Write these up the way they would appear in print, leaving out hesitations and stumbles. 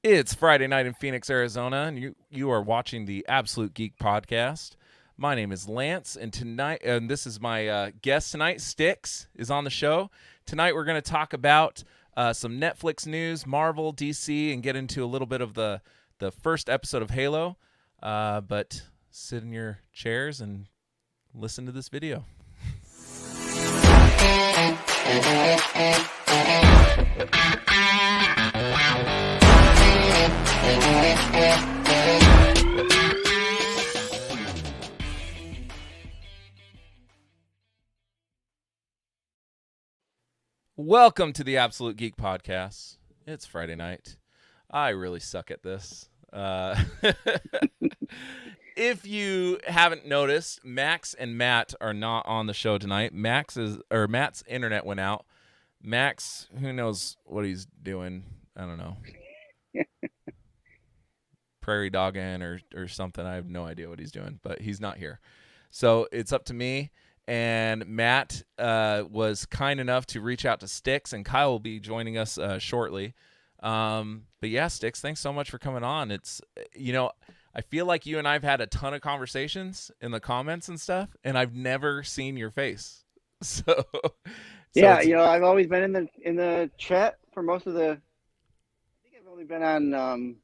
It's Friday night in Phoenix, Arizona, and you are watching the Absolute Geek Podcast. My name is Lance, and this is my guest tonight. Styx is on the show tonight. We're going to talk about some Netflix news, Marvel, DC, and get into a little bit of the first episode of Halo. But sit in your chairs and listen to this video. Welcome to the Absolute Geek Podcast. It's Friday night. I really suck at this. If you haven't noticed, Max and Matt are not on the show tonight. Matt's internet went out. Max, who knows what he's doing? I don't know. Prairie dogging or something. I have no idea what he's doing, but he's not here. So it's up to me. And Matt was kind enough to reach out to Styx, and Kyle will be joining us shortly. But yeah, Styx, thanks so much for coming on. It's, I feel like you and I've had a ton of conversations in the comments and stuff, and I've never seen your face. So yeah, I've always been in the chat for most of the. I think I've only been on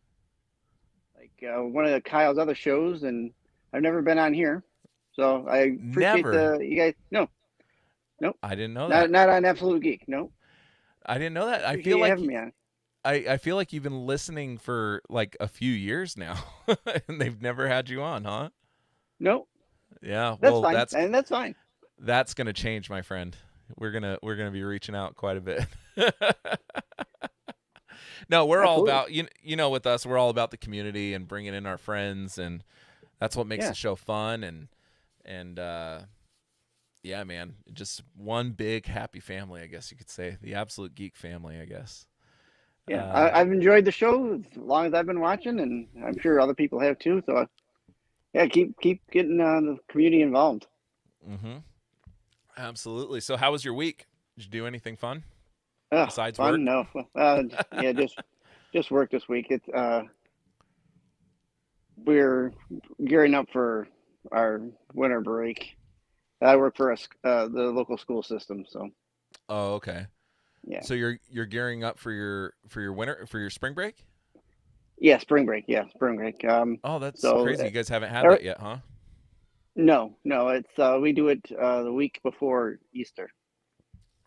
one of Kyle's other shows, and I've never been on here. So I appreciate you guys. No, I didn't know that. Not on Absolute Geek. No, I didn't know that. I feel like having me on. I feel like you've been listening for like a few years now, and they've never had you on, huh? No. Yeah, that's fine. That's fine. That's gonna change, my friend. We're gonna be reaching out quite a bit. No, we're all about with us. We're all about the community and bringing in our friends, and that's what makes the show fun. And yeah, man, just one big happy family, I guess you could say, the Absolute Geek family, I guess. Yeah, I've enjoyed the show as long as I've been watching, and I'm sure other people have too. So, yeah, keep getting the community involved. Mm-hmm. Absolutely. So, how was your week? Did you do anything fun besides fun? work? No. Yeah, just work this week. It's we're gearing up for our winter break. I work for the local school system, so. Oh, okay. Yeah. So you're gearing up for your spring break? Yeah, spring break. Yeah, spring break. Oh, that's so crazy. You guys haven't had that yet, huh? No. It's we do it the week before Easter.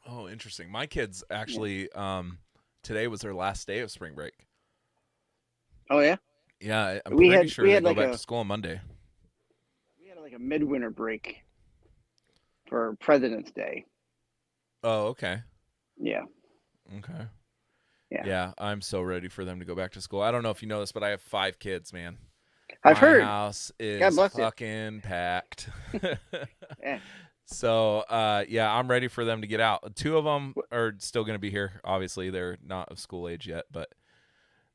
Oh, interesting. My kids actually today was their last day of spring break. Oh yeah? Yeah, I'm pretty sure they go back to school on Monday. We had like a midwinter break for President's Day. Oh, okay. Yeah. Okay. Yeah, I'm so ready for them to go back to school. I don't know if you know this, but I have 5 kids, man. I've heard. My house is fucking packed. Yeah. So, I'm ready for them to get out. 2 of them are still going to be here. Obviously, they're not of school age yet, but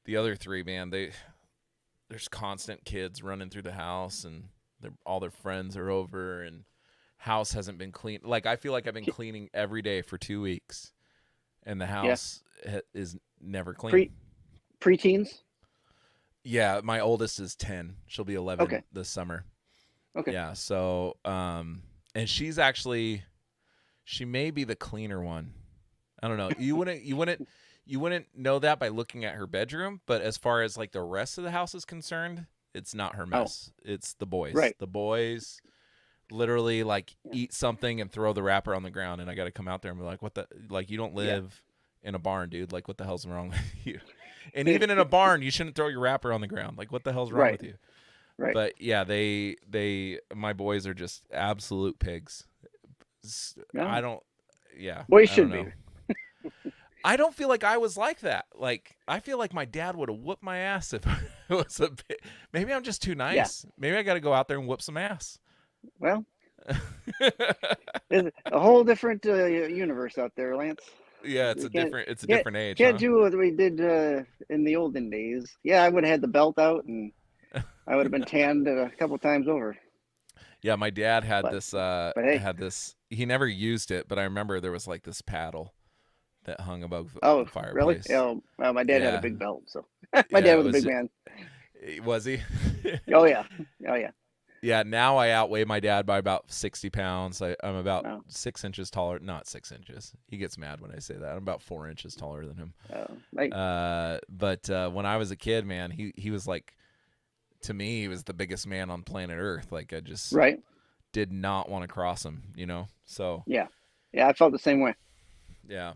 the other 3, man, there's constant kids running through the house, and all their friends are over, and house hasn't been cleaned. Like, I feel like I've been cleaning every day for 2 weeks, and the house is never clean. Preteens? Yeah, my oldest is 10. She'll be 11 this summer. Okay. Yeah, so and she may be the cleaner one. I don't know. You wouldn't know that by looking at her bedroom, but as far as like the rest of the house is concerned, it's not her mess. It's the boys. Right. The boys literally like eat something and throw the wrapper on the ground, and I got to come out there and be like, "What the? Like, you don't live in a barn, dude. Like, what the hell's wrong with you?" And even in a barn, you shouldn't throw your wrapper on the ground. Like, what the hell's wrong with you? Right. But yeah, my boys are just absolute pigs. No. I don't. Yeah. Well, you should be. I don't feel like I was like that. Like, I feel like my dad would have whooped my ass if it was a bit. Maybe I'm just too nice. Yeah. Maybe I got to go out there and whoop some ass. Well, there's a whole different universe out there, Lance. Yeah, it's a different age. Can't do what we did in the olden days. Yeah, I would have had the belt out, and I would have been tanned a couple times over. Yeah, my dad had this. He never used it, but I remember there was like this paddle that hung above the fireplace. Really? Oh, well, my dad had a big belt, so. My Yeah, dad it was a was big man. was he? Oh yeah, oh yeah. Yeah, now I outweigh my dad by about 60 pounds. I'm about Oh, 6 inches taller. Not 6 inches. He gets mad when I say that. I'm about 4 inches taller than him. like But when I was a kid, man, he was like, to me, he was the biggest man on planet Earth. Like, I just right. did not want to cross him, you know? So, Yeah, yeah. I felt the same way. yeah.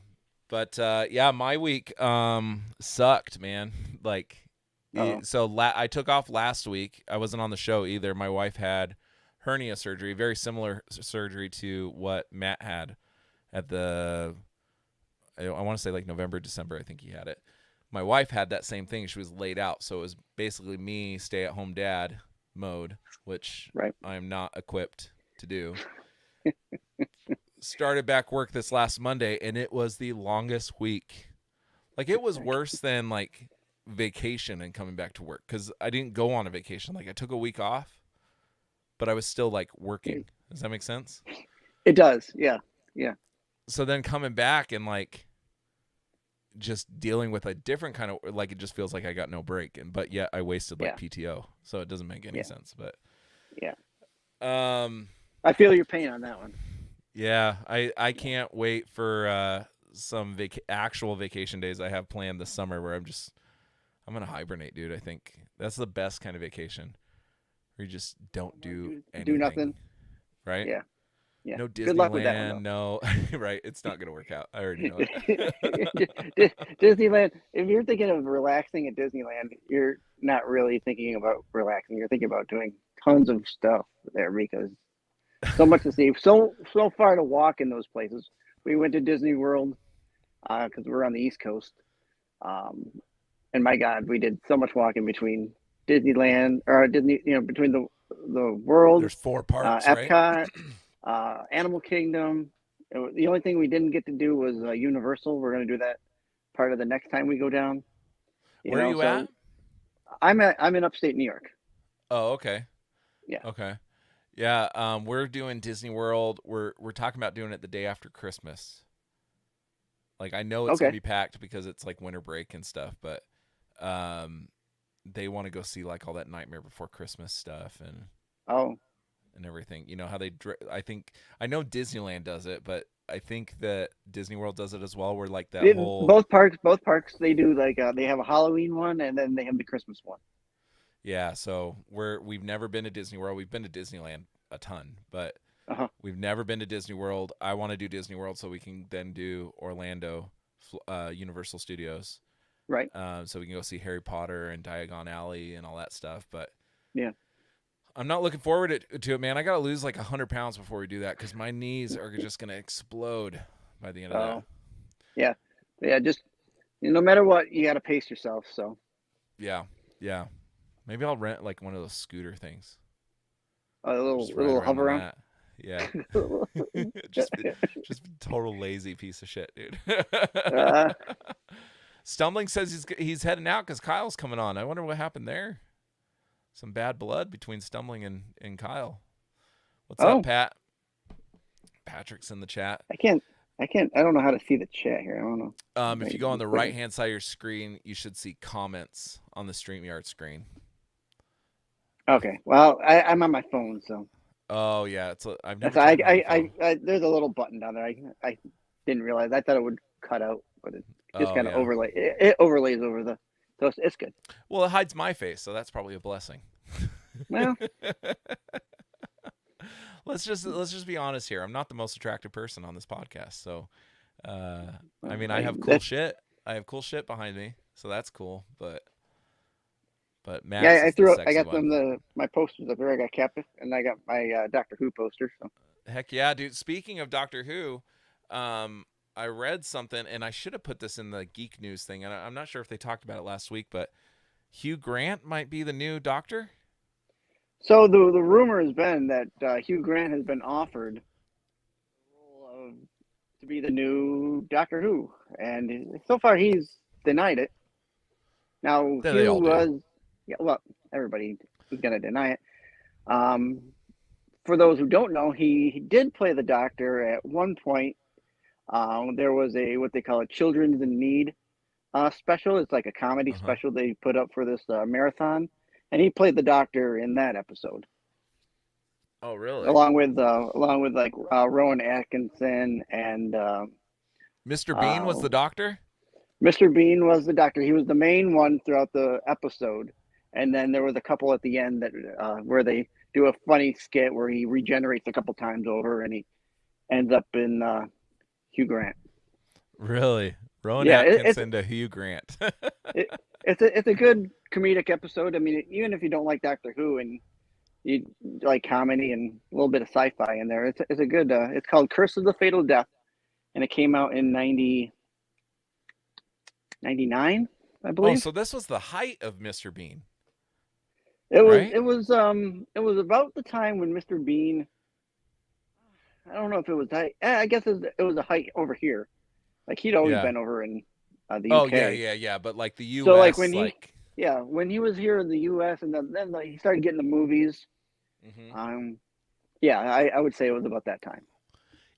But yeah, my week sucked, man. Like, Oh, I took off last week. I wasn't on the show either. My wife had hernia surgery, very similar surgery to what Matt had at I want to say like November, December. I think he had it. My wife had that same thing. She was laid out, so it was basically me stay-at-home dad mode, which right. I am not equipped to do. Started back work this last Monday, and it was the longest week. Like, it was worse than like vacation and coming back to work, because I didn't go on a vacation. Like, I took a week off, but I was still like working. Does that make sense? It does. Yeah, yeah, So then coming back and like just dealing with a different kind of, like, it just feels like I got no break, but yet I wasted like yeah, PTO, so it doesn't make any yeah, sense. But yeah. um I feel your pain on that one. yeah, I can't wait for some actual vacation days I have planned this summer, where I'm gonna hibernate, dude. I think that's the best kind of vacation, where you just don't do anything. Do nothing. Right? Yeah, yeah. No Good luck with that Disneyland, one, no. Right, it's not gonna work out. I already know though. it. Disneyland. If you're thinking of relaxing at Disneyland, you're not really thinking about relaxing. You're thinking about doing tons of stuff there, because so much to see, so far to walk in those places. We went to Disney World because we're on the East Coast, um, and my God, we did so much walking between Disneyland or Disney, between the world, There's 4 parks, right? Epcot, Animal Kingdom. The only thing we didn't get to do was Universal. We're going to do that part of the next time we go down. Where are you So at? I'm in upstate New York. Oh, okay. Yeah. Okay. Yeah, we're doing Disney World. We're talking about doing it the day after Christmas. Like, I know it's gonna Okay. be packed because it's like winter break and stuff, but they want to go see like all that Nightmare Before Christmas stuff Oh, and everything. You know how I know Disneyland does it, but I think that Disney World does it as well. Where like that whole both parks, they do like they have a Halloween one and then they have the Christmas one. yeah. So we've never been to Disney World. We've been to Disneyland a ton, but Uh-huh. we've never been to Disney World. I want to do Disney World so we can then do Orlando, Universal Studios, Right. so we can go see Harry Potter and Diagon Alley and all that stuff. But Yeah. I'm not looking forward to it, man. I got to lose like 100 pounds before we do that, because my knees are just going to explode by the end of that. Oh, yeah. Yeah. Just no matter what, you got to pace yourself. So. Yeah. Yeah. Maybe I'll rent like one of those scooter things. A little Just ride little around hover on on. that. Yeah. just total lazy piece of shit, dude. uh, Stumbling says he's heading out because Kyle's coming on. I wonder what happened there. Some bad blood between Stumbling and Kyle. What's up, Pat? Patrick's in the chat. I can't. I don't know how to see the chat here. I don't know. If you go on the right hand side of your screen, you should see comments on the StreamYard screen. Okay. Well, I'm on my phone, so. Oh yeah, I've never. There's a little button down there. I didn't realize. I thought it would cut out, but it just kind of overlay. It overlays over the. So it's good. Well, it hides my face, so that's probably a blessing. Well, let's just be honest here. I'm not the most attractive person on this podcast, so I mean, I have cool shit. I have cool shit behind me, so that's cool. But Max, yeah, I got my posters up here. I got Kappa, and I got my Doctor Who poster. So. Heck yeah, dude. Speaking of Doctor Who, I read something, and I should have put this in the Geek News thing, and I'm not sure if they talked about it last week, but Hugh Grant might be the new Doctor. So the rumor has been that Hugh Grant has been offered the role to be the new Doctor Who, and so far he's denied it. Now Hugh was, yeah, well, everybody is going to deny it. For those who don't know, he did play the Doctor at one point. There was what they call a Children's in Need special. It's like a comedy Uh-huh. special they put up for this marathon, and he played the doctor in that episode, Oh, really? along with like Rowan Atkinson and Mr. Bean was uh, the doctor? Mr. Bean was the doctor. He was the main one throughout the episode, and then there was a couple at the end that where they do a funny skit where he regenerates a couple times over, and he ends up in Hugh Grant. Really? Rowan Yeah, Atkinson to Hugh Grant. it, it's a good comedic episode. I mean, even if you don't like Doctor Who and you like comedy and a little bit of sci-fi in there, it's a good. It's called Curse of the Fatal Death, and it came out in 99, I Oh, believe. so this was the height of Mr. Bean, It was right? it was it was about the time when Mr. Bean. I don't know if it was height. I guess it was a height over here. Like he'd always Yeah. been over in the Oh, yeah, UK. yeah, yeah. But like the So like U.S., when he like. yeah when he was here in the US and then like, he started getting the movies. Hmm. Um, yeah, I would say it was about that time.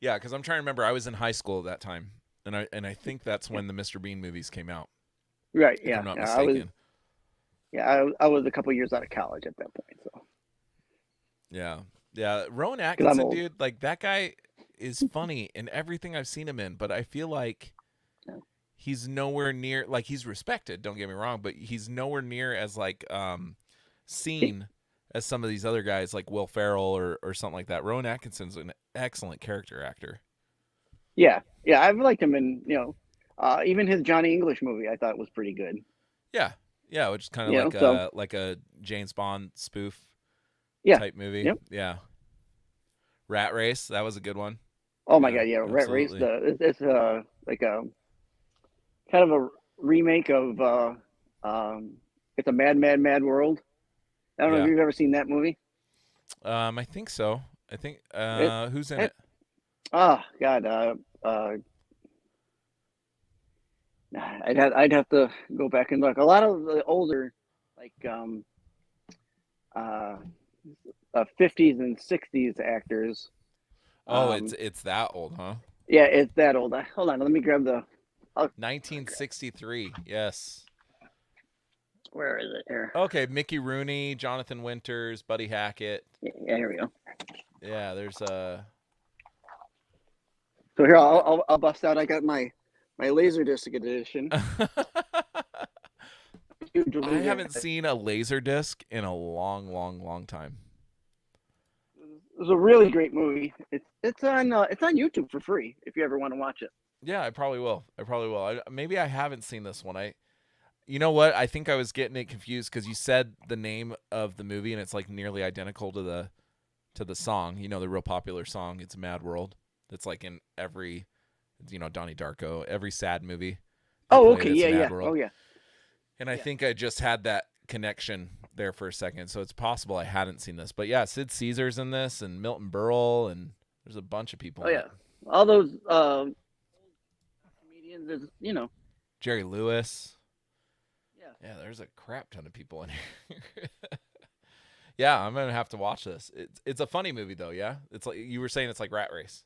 Yeah, because I'm trying to remember. I was in high school at that time, and I think that's when the Mr. Bean movies came out, Right. if I'm Yeah. not Yeah. I was. mistaken. Yeah. I was a couple years out of college at that point. So Yeah, yeah. Rowan because I'm Atkinson, old. dude, like that guy is funny in everything I've seen him in, but I feel like Yeah. he's nowhere near. Like he's respected. Don't get me wrong, but he's nowhere near as like seen as some of these other guys like Will Ferrell or something like that. Rowan Atkinson's an excellent character actor. Yeah. Yeah. I've liked him in even his Johnny English movie. I thought was pretty good. Yeah, yeah, which is kind of You know. So like a James Bond spoof yeah. type movie. Yep. Yeah, Rat Race, that was a good one. Oh my Yeah, God. Yeah. Rat Race. absolutely. It's like a kind of a remake of it's a Mad Mad Mad World. I don't know if Yeah, you've ever seen that movie. I think so. I think It who's in it it? oh God. I'd have to go back and look. A lot of the older, like uh, 50s and 60s actors. Oh, Um, it's that old, huh? yeah, it's that old. Hold on, let me grab the. Oh, 1963. Yes. where is it here? Okay, Mickey Rooney, Jonathan Winters, Buddy Hackett. Yeah, here we go. Yeah, there's So here, I'll bust out. I got my Laserdisc edition. Huge I Laser. haven't seen a laser disc in a long, long, long time. It was a really great movie. It's on YouTube for free if you ever want to watch it. Yeah, I probably will. I probably will. Maybe I haven't seen this one. You know what? I think I was getting it confused because you said the name of the movie and it's like nearly identical to the song. You know, the real popular song. It's Mad World. That's like in every, Donnie Darko, every sad movie they Oh, played. okay, It's yeah, Mad yeah, World. oh yeah, And I yeah. think I just had that connection there for a second. So it's possible I hadn't seen this. But yeah, Sid Caesar's in this and Milton Berle and there's a bunch of people Oh in it. yeah, all those comedians. Jerry Lewis. Yeah. Yeah, there's a crap ton of people in here. Yeah, I'm gonna have to watch this. It's a funny movie though. Yeah, it's like you were saying. It's like Rat Race.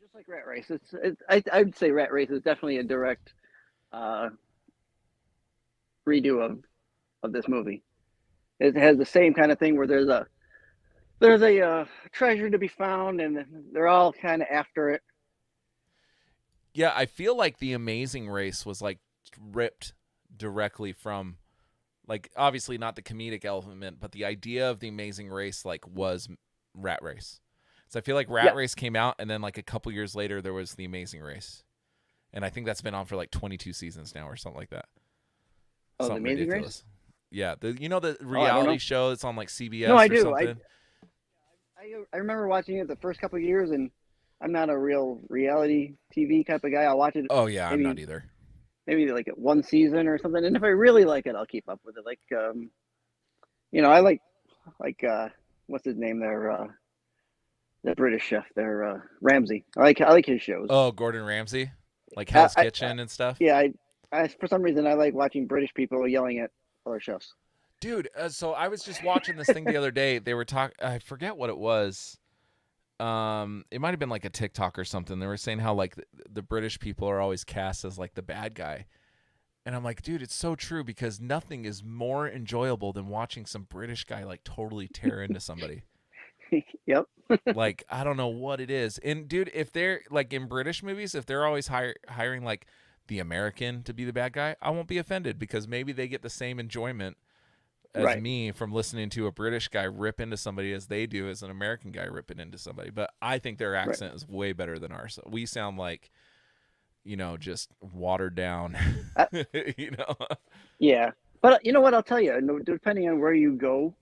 Just like Rat Race. I'd say Rat Race is definitely a direct uh, redo of this movie. It has the same kind of thing where there's a treasure to be found, and they're all kind of after it. Yeah, I feel like The Amazing Race was like ripped directly from, like, obviously not the comedic element, but the idea of The Amazing Race like was Rat Race. So I feel like Rat Yeah. Race came out, and then like a couple years later there was The Amazing Race, and I think that's been on for like 22 seasons now or something like that. Oh, The Something Amazing ridiculous. Race. Yeah, the Oh, I don't reality know. show that's on like No, CBS I or do. I something. I remember watching it the first couple of years, and I'm not a real reality TV type of guy. I'll watch it Oh yeah, I'm maybe not either. maybe like one season or something, and if I really like it, I'll keep up with it. Like I like what's his name there, the British chef there, Ramsay. I like his shows. Oh, Gordon Ramsay, like I, Hell's I, Kitchen and stuff. yeah, I for some reason I like watching British people yelling at other chefs. Dude, so I was just watching this thing the other day. They were talking. I forget what it was. It might have been like a TikTok or something. They were saying how like the British people are always cast as like the bad guy, And I'm like, dude, it's so true, because nothing is more enjoyable than watching some British guy like totally tear into somebody. Yep. Like, I don't know what it is. And dude, if they're like in British movies, if they're always hiring like the American to be the bad guy, I won't be offended, because maybe they get the same enjoyment as Right. me from listening to a British guy rip into somebody as they do as an American guy ripping into somebody. But I think their accent is way better than ours. We sound like, just watered down, Uh, you know? yeah. But you know what? I'll tell you, depending on where you go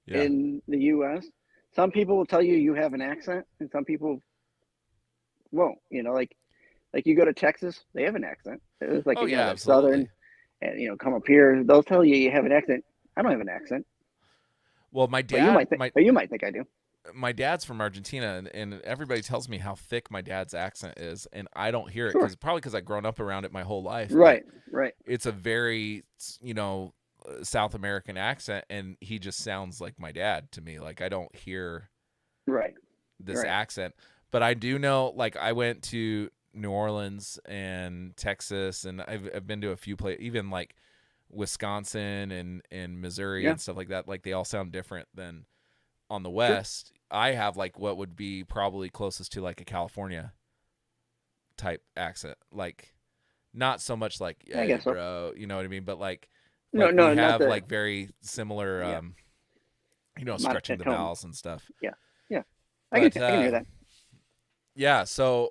Yeah. in the U.S., some people will tell you have an accent, and some people won't. Like you go to Texas, they have an accent. It's like Oh yeah, that absolutely. Southern, and come up here, they'll tell you have an accent. I don't have an accent, Well, my but you dad, might think, but you might think I do. my dad's from Argentina, and everybody tells me how thick my dad's accent is, and I don't hear it, Sure. because I've grown up around it my whole life. Right. Right. It's a very, South American accent, and he just sounds like my dad to me. Like, I don't hear Right. this Right. accent, but I do know, like, I went to New Orleans and Texas, and I've been to a few places, even like Wisconsin and Missouri Yeah. and stuff like that. Like, they all sound different than on the West. Sure. I have like what would be probably closest to like a California type accent, like not so much like, I hey, guess so. bro, you know what I mean? But like No, we have not the, like very similar, stretching the tone. vowels and stuff. Yeah. Yeah. But, I can hear that. Yeah. So,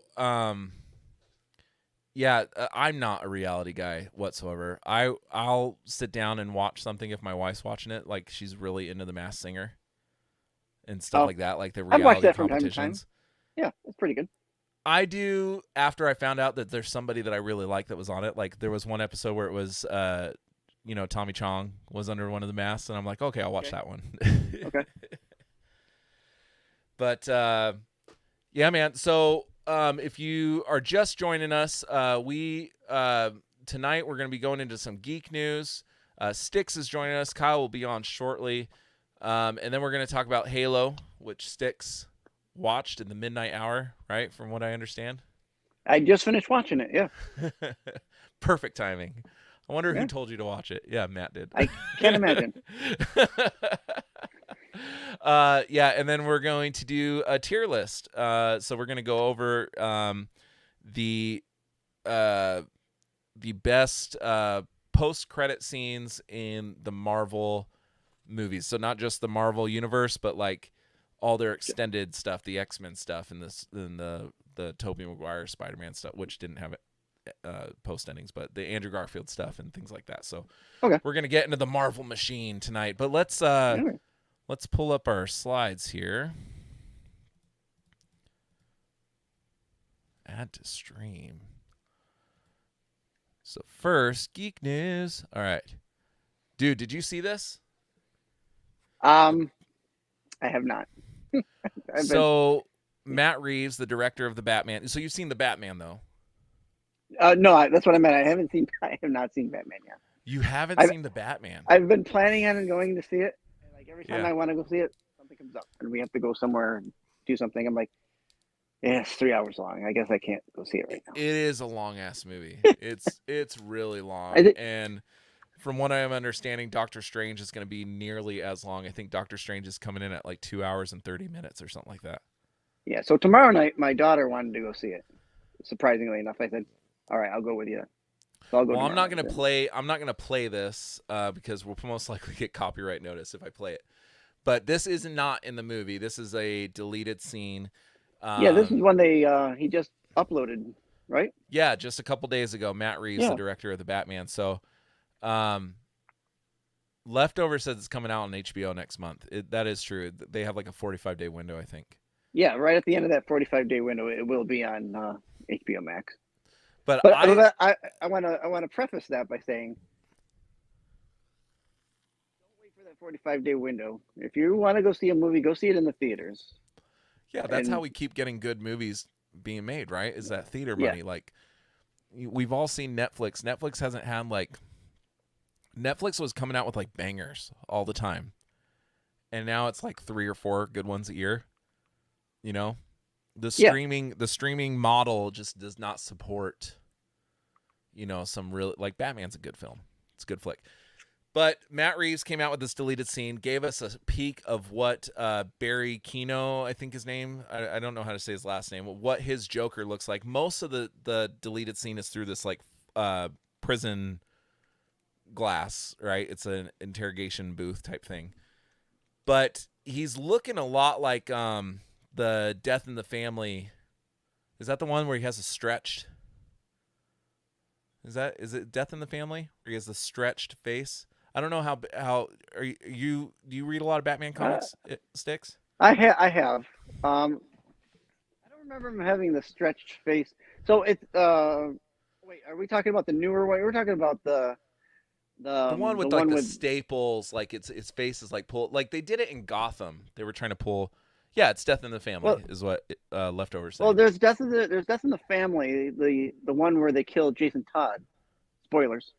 yeah, I'm not a reality guy whatsoever. I'll sit down and watch something if my wife's watching it, like she's really into The Masked Singer and stuff like that, like the I've watched reality that from time to time. competitions. Yeah, it's pretty good. I do, after I found out that there's somebody that I really like that was on it. Like, there was one episode where it was, Tommy Chong was under one of the masks, and I'm like, okay, I'll watch that one. Okay. But yeah, man. So if you are just joining us, we tonight we're going to be going into some geek news. Styx is joining us. Kyle will be on shortly, and then we're going to talk about Halo, which Styx watched in the midnight hour, right? From what I understand. I just finished watching it. Yeah. Perfect timing. I wonder who told you to watch it. Yeah, Matt did. I can't imagine. Yeah, and then we're going to do a tier list. So we're going to go over the best post-credit scenes in the Marvel movies. So not just the Marvel universe, but like all their extended stuff, the X-Men stuff, and the Tobey Maguire Spider-Man stuff, which didn't have post endings, but the Andrew Garfield stuff and things like that. So we're gonna get into the Marvel machine tonight. But let's pull up our slides here. Add to stream. So first, geek news. All right, dude, did you see this? I have not. So Matt Reeves, the director of the Batman. So you've seen the Batman, though? No, that's what I meant. I have not seen Batman yet. You haven't seen the Batman? I've been planning on going to see it. And like every time I want to go see it, something comes up, and we have to go somewhere and do something. I'm like, yeah, it's 3 hours long. I guess I can't go see it right now. It is a long ass movie. It's really long. And from what I am understanding, Doctor Strange is going to be nearly as long. I think Doctor Strange is coming in at like 2 hours and 30 minutes or something like that. Yeah. So tomorrow night, my daughter wanted to go see it. Surprisingly enough, I said, "All right, I'll go with you." So I'll go. Well, I'm not going to play this because we'll most likely get copyright notice if I play it. But this is not in the movie. This is a deleted scene. Yeah, this is one he just uploaded, right? Yeah, just a couple days ago. Matt Reeves, the director of the Batman. So, Leftover says it's coming out on HBO next month. That is true. They have like a 45-day window, I think. Yeah, right at the end of that 45-day window, it will be on HBO Max. But I want to preface that by saying, don't wait for that 45-day window. If you want to go see a movie, go see it in the theaters. Yeah, that's how we keep getting good movies being made, right? Is that theater money? Yeah. Like, we've all seen Netflix. Netflix hasn't had Netflix was coming out with like bangers all the time, and now it's like 3 or 4 good ones a year. You know, the streaming model just does not support, some real, like, Batman's a good film. It's a good flick. But Matt Reeves came out with this deleted scene, gave us a peek of what Barry Keoghan, I think his name, I don't know how to say his last name, what his Joker looks like. Most of the deleted scene is through this, like, prison glass, right? It's an interrogation booth type thing. But he's looking a lot like the Death in the Family. Is that the one where he has a stretched? Is it Death in the Family where he has the stretched face? I don't know how are you do you read a lot of Batman comics, Sticks? I have. I don't remember him having the stretched face. So it's wait, are we talking about the newer one? We're talking about the one with the staples, like its face is like pulled, like they did it in Gotham. They were trying to pull. Yeah, it's Death in the Family is what Leftovers said. Well, there's Death in the Family, the one where they killed Jason Todd. Spoilers.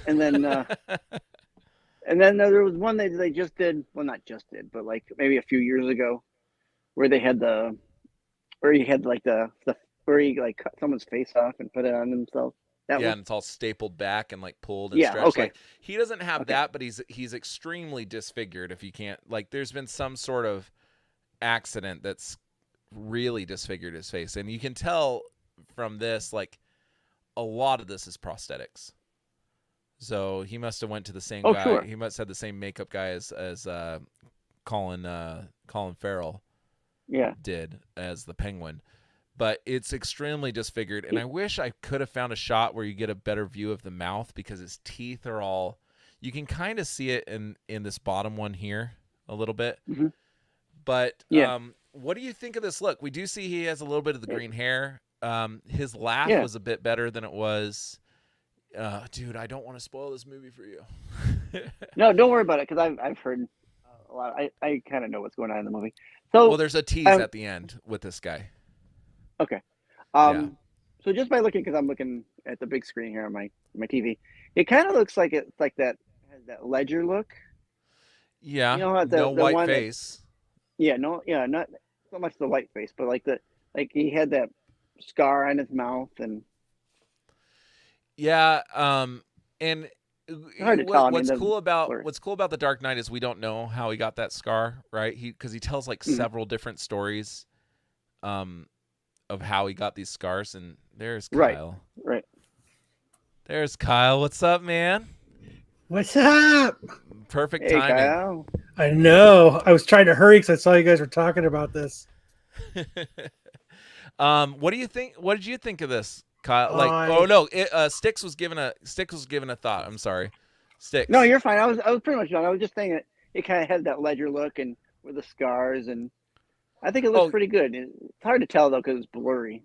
And then and then there was one they just did, well, not just did, but like maybe a few years ago, where they had where he had like where he like cut someone's face off and put it on himself. And it's all stapled back and like pulled and stretched. Okay. Like, he doesn't have that, but he's extremely disfigured. If you can't, like, there's been some sort of accident that's really disfigured his face, and you can tell from this, like, a lot of this is prosthetics. So he must have went to the same guy. Sure. He must have the same makeup guy as Colin Farrell did as the Penguin. But it's extremely disfigured, and I wish I could have found a shot where you get a better view of the mouth, because his teeth are all, you can kind of see it in this bottom one here a little bit. Mm-hmm. But what do you think of this look? We do see he has a little bit of the green hair. His laugh was a bit better than it was. Dude, I don't want to spoil this movie for you. No, don't worry about it, because I've heard a lot. I kind of know what's going on in the movie. So, well, there's a tease at the end with this guy. Okay. So just by looking, because I'm looking at the big screen here on my TV, it kind of looks like it's like that has that Ledger look. Yeah. You know how no white face. Not so much the white face, but like he had that scar on his mouth and. Yeah. And hard to tell. What's cool about the Dark Knight is we don't know how he got that scar, right? Because he tells like several different stories. Of how he got these scars, and there's Kyle. Right. There's Kyle. What's up, man? What's up? Perfect timing. Kyle. I know. I was trying to hurry because I saw you guys were talking about this. What do you think? What did you think of this, Kyle? Like, Sticks was given a thought. I'm sorry, Sticks. No, you're fine. I was pretty much done. I was just saying that it kind of had that Ledger look and with the scars and. I think it looks pretty good. It's hard to tell though because it's blurry.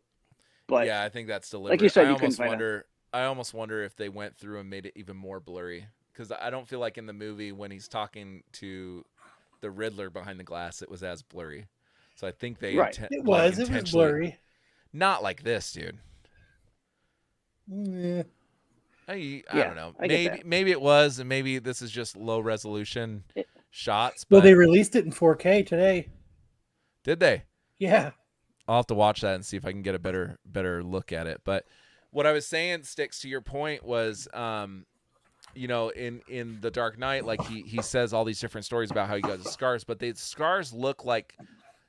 But yeah, I think that's deliberate. Like you said, I almost wonder if they went through and made it even more blurry, because I don't feel like in the movie when he's talking to the Riddler behind the glass, it was as blurry. So I think they it was blurry. Not like this, dude. Yeah. I don't know. Maybe it was, and maybe this is just low resolution shots. Well, they released it in 4K today. Did they? Yeah. I'll have to watch that and see if I can get a better look at it. But what I was saying, Sticks, to your point was, in the Dark Knight, like he says all these different stories about how he got his scars, but the scars look like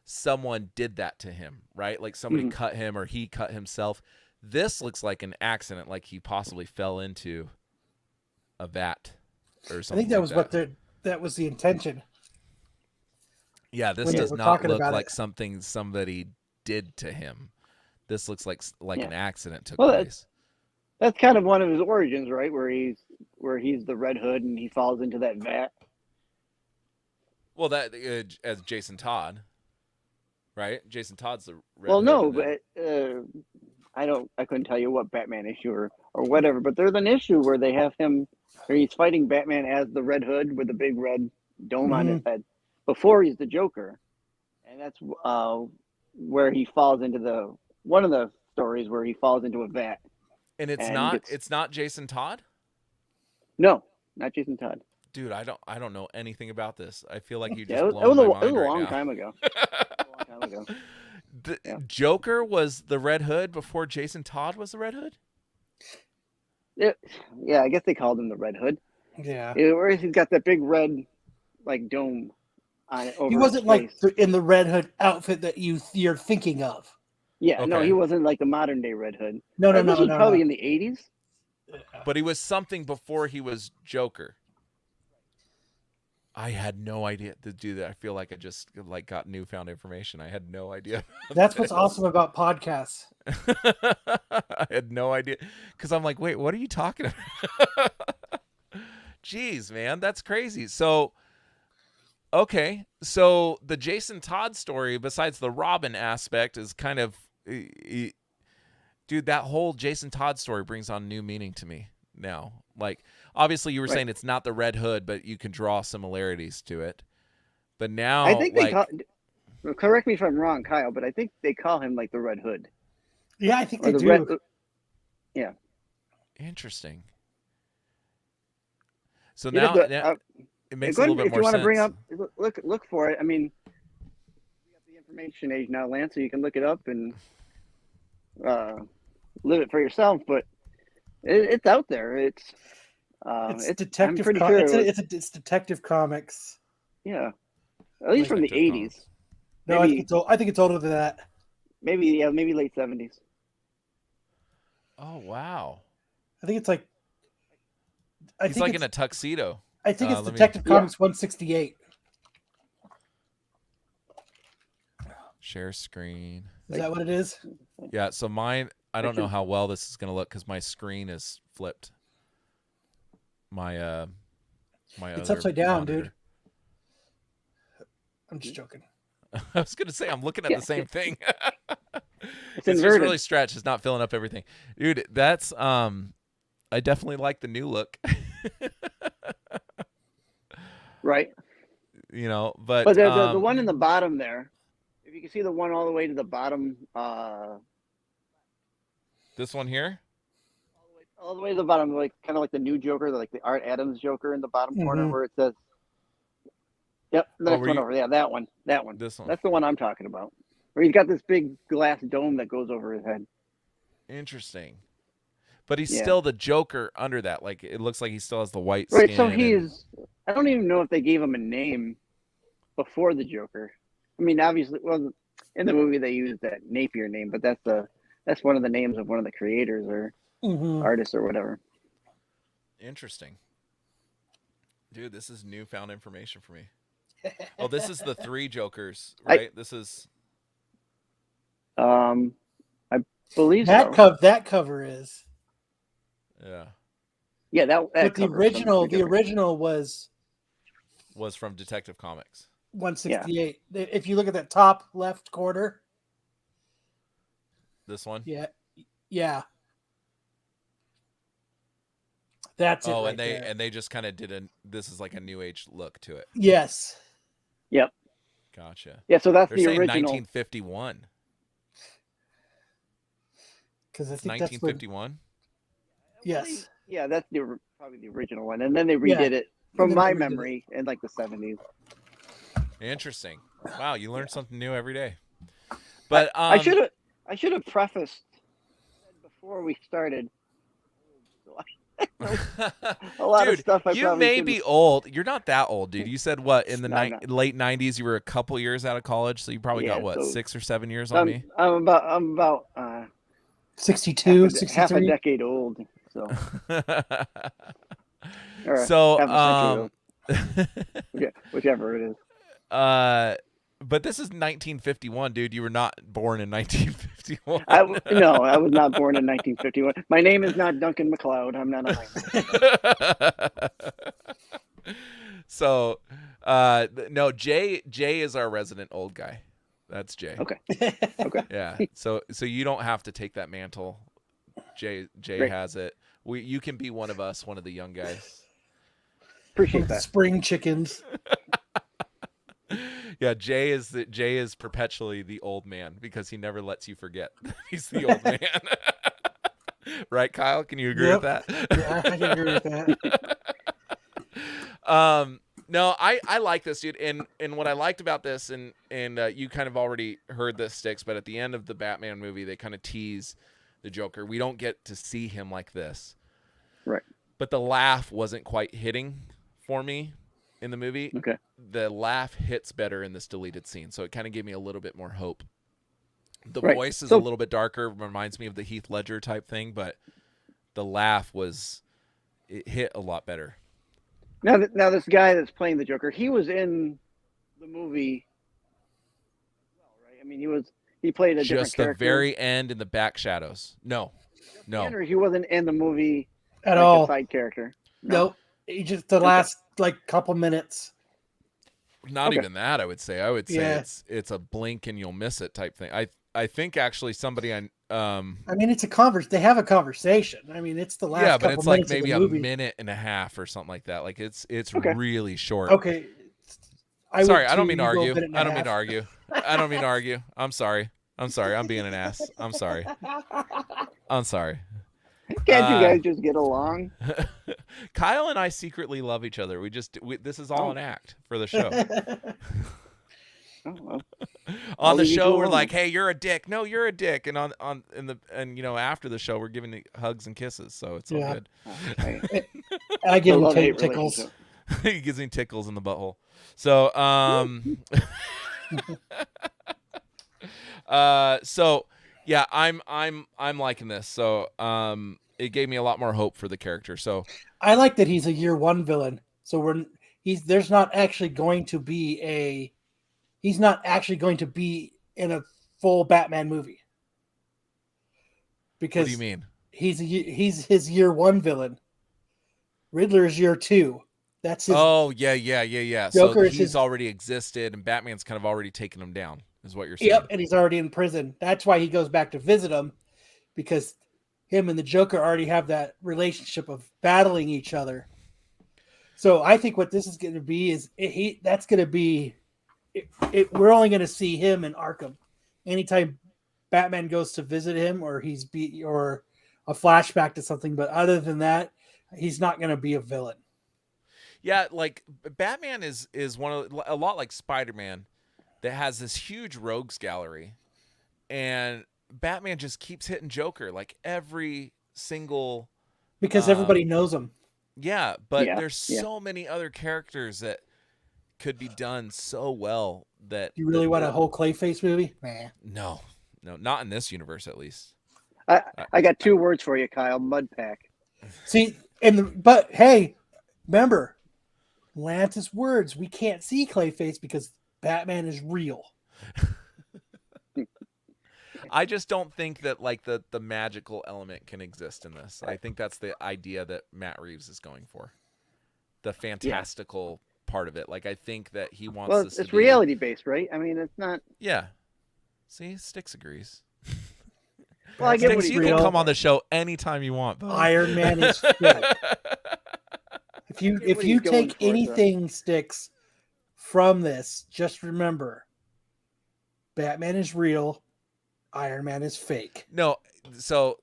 someone did that to him, right? Like somebody cut him or he cut himself. This looks like an accident, like he possibly fell into a vat or something. I think that was the intention. Yeah, this does not look like something somebody did to him. This looks like an accident took place. That's kind of one of his origins, right? Where he's the Red Hood and he falls into that vat. Well, that as Jason Todd, right? Jason Todd's the Red Well, Hood. no, but I couldn't tell you what Batman issue or whatever. But there's an issue where they have him, where he's fighting Batman as the Red Hood with a big red dome on his head. Before he's the Joker, and that's where he falls into one of the stories where he falls into a vat. And it's not Jason Todd? No, not Jason Todd. Dude, I don't know anything about this. I feel like you just it was a long time ago. The Joker was the Red Hood before Jason Todd was the Red Hood? Yeah, I guess they called him the Red Hood. Yeah. Where he's got that big red like dome on it over He wasn't his like face. in the Red Hood outfit that you're thinking of. Yeah, no, Okay. he wasn't like the modern day Red Hood. No. This was probably in the 80s. But he was something before he was Joker. I had no idea to do that. I feel like I just got newfound information. I had no idea. That's what's awesome about podcasts. I had no idea because I'm like, wait, what are you talking about? Jeez, man, that's crazy. So, okay, so the Jason Todd story, besides the Robin aspect, is kind of, dude, that whole Jason Todd story brings on new meaning to me now. Like, obviously, you were saying it's not the Red Hood, but you can draw similarities to it. But now, I think correct me if I'm wrong, Kyle, but I think they call him like the Red Hood. Yeah, I think they do. Yeah. Interesting. So now it makes a little bit more sense. If you want to bring up, look for it. I mean, we got the information age now, Lance, so you can look it up and live it for yourself. But it's out there. It's detective. I'm pretty sure it's Detective Comics. Yeah, at least from the 80s. No, maybe, I think it's older than that. Maybe late 70s. Oh wow! I think it's like. He's like in a tuxedo. I think it's Detective Comics 168. Share screen. Is that what it is? Yeah. So mine, I don't know how well this is going to look because my screen is flipped. My it's upside down, dude. I'm just joking. I was going to say I'm looking at the same thing. It's just really stretched. It's not filling up everything, dude. That's I definitely like the new look. Right. You know, but the one in the bottom there, if you can see the one all the way to the bottom, this one here, all the way to the bottom, like kind of like the new Joker, like the Art Adams Joker in the bottom corner where it says, "Yep, the next one over." Yeah, that one. This one. That's the one I'm talking about. Where he's got this big glass dome that goes over his head. Interesting. But he's still the Joker under that. Like, it looks like he still has the white skin. Right, so I don't even know if they gave him a name before the Joker. I mean, obviously, well, in the movie they used that Napier name, but that's one of the names of one of the creators or artists or whatever. Interesting. Dude, this is newfound information for me. Oh, this is the 3 Jokers, right? This is... I believe that so. That cover is... Yeah, that but the original was from Detective Comics 168. Yeah. If you look at that top left corner, this one, that's it. Oh, right and they just kind of did this is like a new age look to it. Yes. Yep. Gotcha. Yeah, so that's They're the saying original. 1951. Because I think 1951. Yes. Yeah, that's probably the original one, and then they redid it from my memory in like the 70s. Interesting. Wow, you learn something new every day. But I should have prefaced before we started. A lot of stuff. You may be old. You're not that old, dude. You said what in the late 90s? You were a couple years out of college, so you probably got what 6 or 7 years on me. I'm about 62, 63. Half a decade old. So, whichever it is. But this is 1951, dude. You were not born in 1951. No, I was not born in 1951. My name is not Duncan MacLeod. I'm not a So, no, Jay is our resident old guy. That's Jay. Okay. Yeah. So you don't have to take that mantle. Jay Great. has it. You can be one of us, one of the young guys. Appreciate that. Spring chickens. Yeah, Jay is perpetually the old man because he never lets you forget he's the old man. Right, Kyle? Can you agree with that? Yeah, I can agree with that. No, I like this, dude. And what I liked about this, and you kind of already heard this, Sticks, but at the end of the Batman movie, they kind of tease the Joker. We don't get to see him like this. Right. But the laugh wasn't quite hitting for me in the movie. Okay. The laugh hits better in this deleted scene, so it kind of gave me a little bit more hope. The Right. voice is a little bit darker, reminds me of the Heath Ledger type thing, but the laugh it hit a lot better. Now this guy that's playing the Joker, he was in the movie as well, right? I mean, he played a different character. Just the very end in the back shadows. No. Or he wasn't in the movie at all. A side character. Nope. He just the last couple minutes. Not even that, I would say. I would say it's a blink and you'll miss it type thing. I think actually somebody I mean, it's a they have a conversation. I mean, it's the last. Yeah, but it's like maybe a minute and a half or something like that. Like it's really short. Okay. Sorry, I don't mean to argue. I don't mean to argue. I'm sorry. I'm being an ass. I'm sorry. Can't you guys just get along? Kyle and I secretly love each other. This is all an act for the show. On the show, we're like, "Hey, you're a dick." No, you're a dick. And after the show, we're giving hugs and kisses. So it's all good. I give him tickles. He gives me tickles in the butthole. So, yeah, I'm liking this. So, it gave me a lot more hope for the character. So I like that he's a year one villain. So he's not actually going to be in a full Batman movie. Because what do you mean? He's his year one villain. Riddler's year two. That's his. Oh yeah. So he's already existed, and Batman's kind of already taken him down. Is what you're saying? Yep, and he's already in prison. That's why he goes back to visit him, because him and the Joker already have that relationship of battling each other. So I think what this is going to be is we're only going to see him in Arkham. Anytime Batman goes to visit him, or or a flashback to something, but other than that, he's not going to be a villain. Yeah, like Batman is a lot like Spider-Man, that has this huge rogues gallery, and Batman just keeps hitting Joker like every single because everybody knows him. Yeah, but there's so many other characters that could be done so well that you really want a whole Clayface movie? No, not in this universe at least. I got two words for you, Kyle. Mud pack. See, but hey, remember Lance's words. We can't see Clayface because Batman is real. I just don't think that like the magical element can exist in this. I think that's the idea that Matt Reeves is going for. The fantastical part of it. Like I think that he wants this to be reality based, right? I mean, it's not. Yeah. See, Styx agrees. Well, I get Styx, you can come on the show anytime you want. Buddy. Iron Man is fake. If you take anything, Styx, from this, just remember, Batman is real, Iron Man is fake. No, so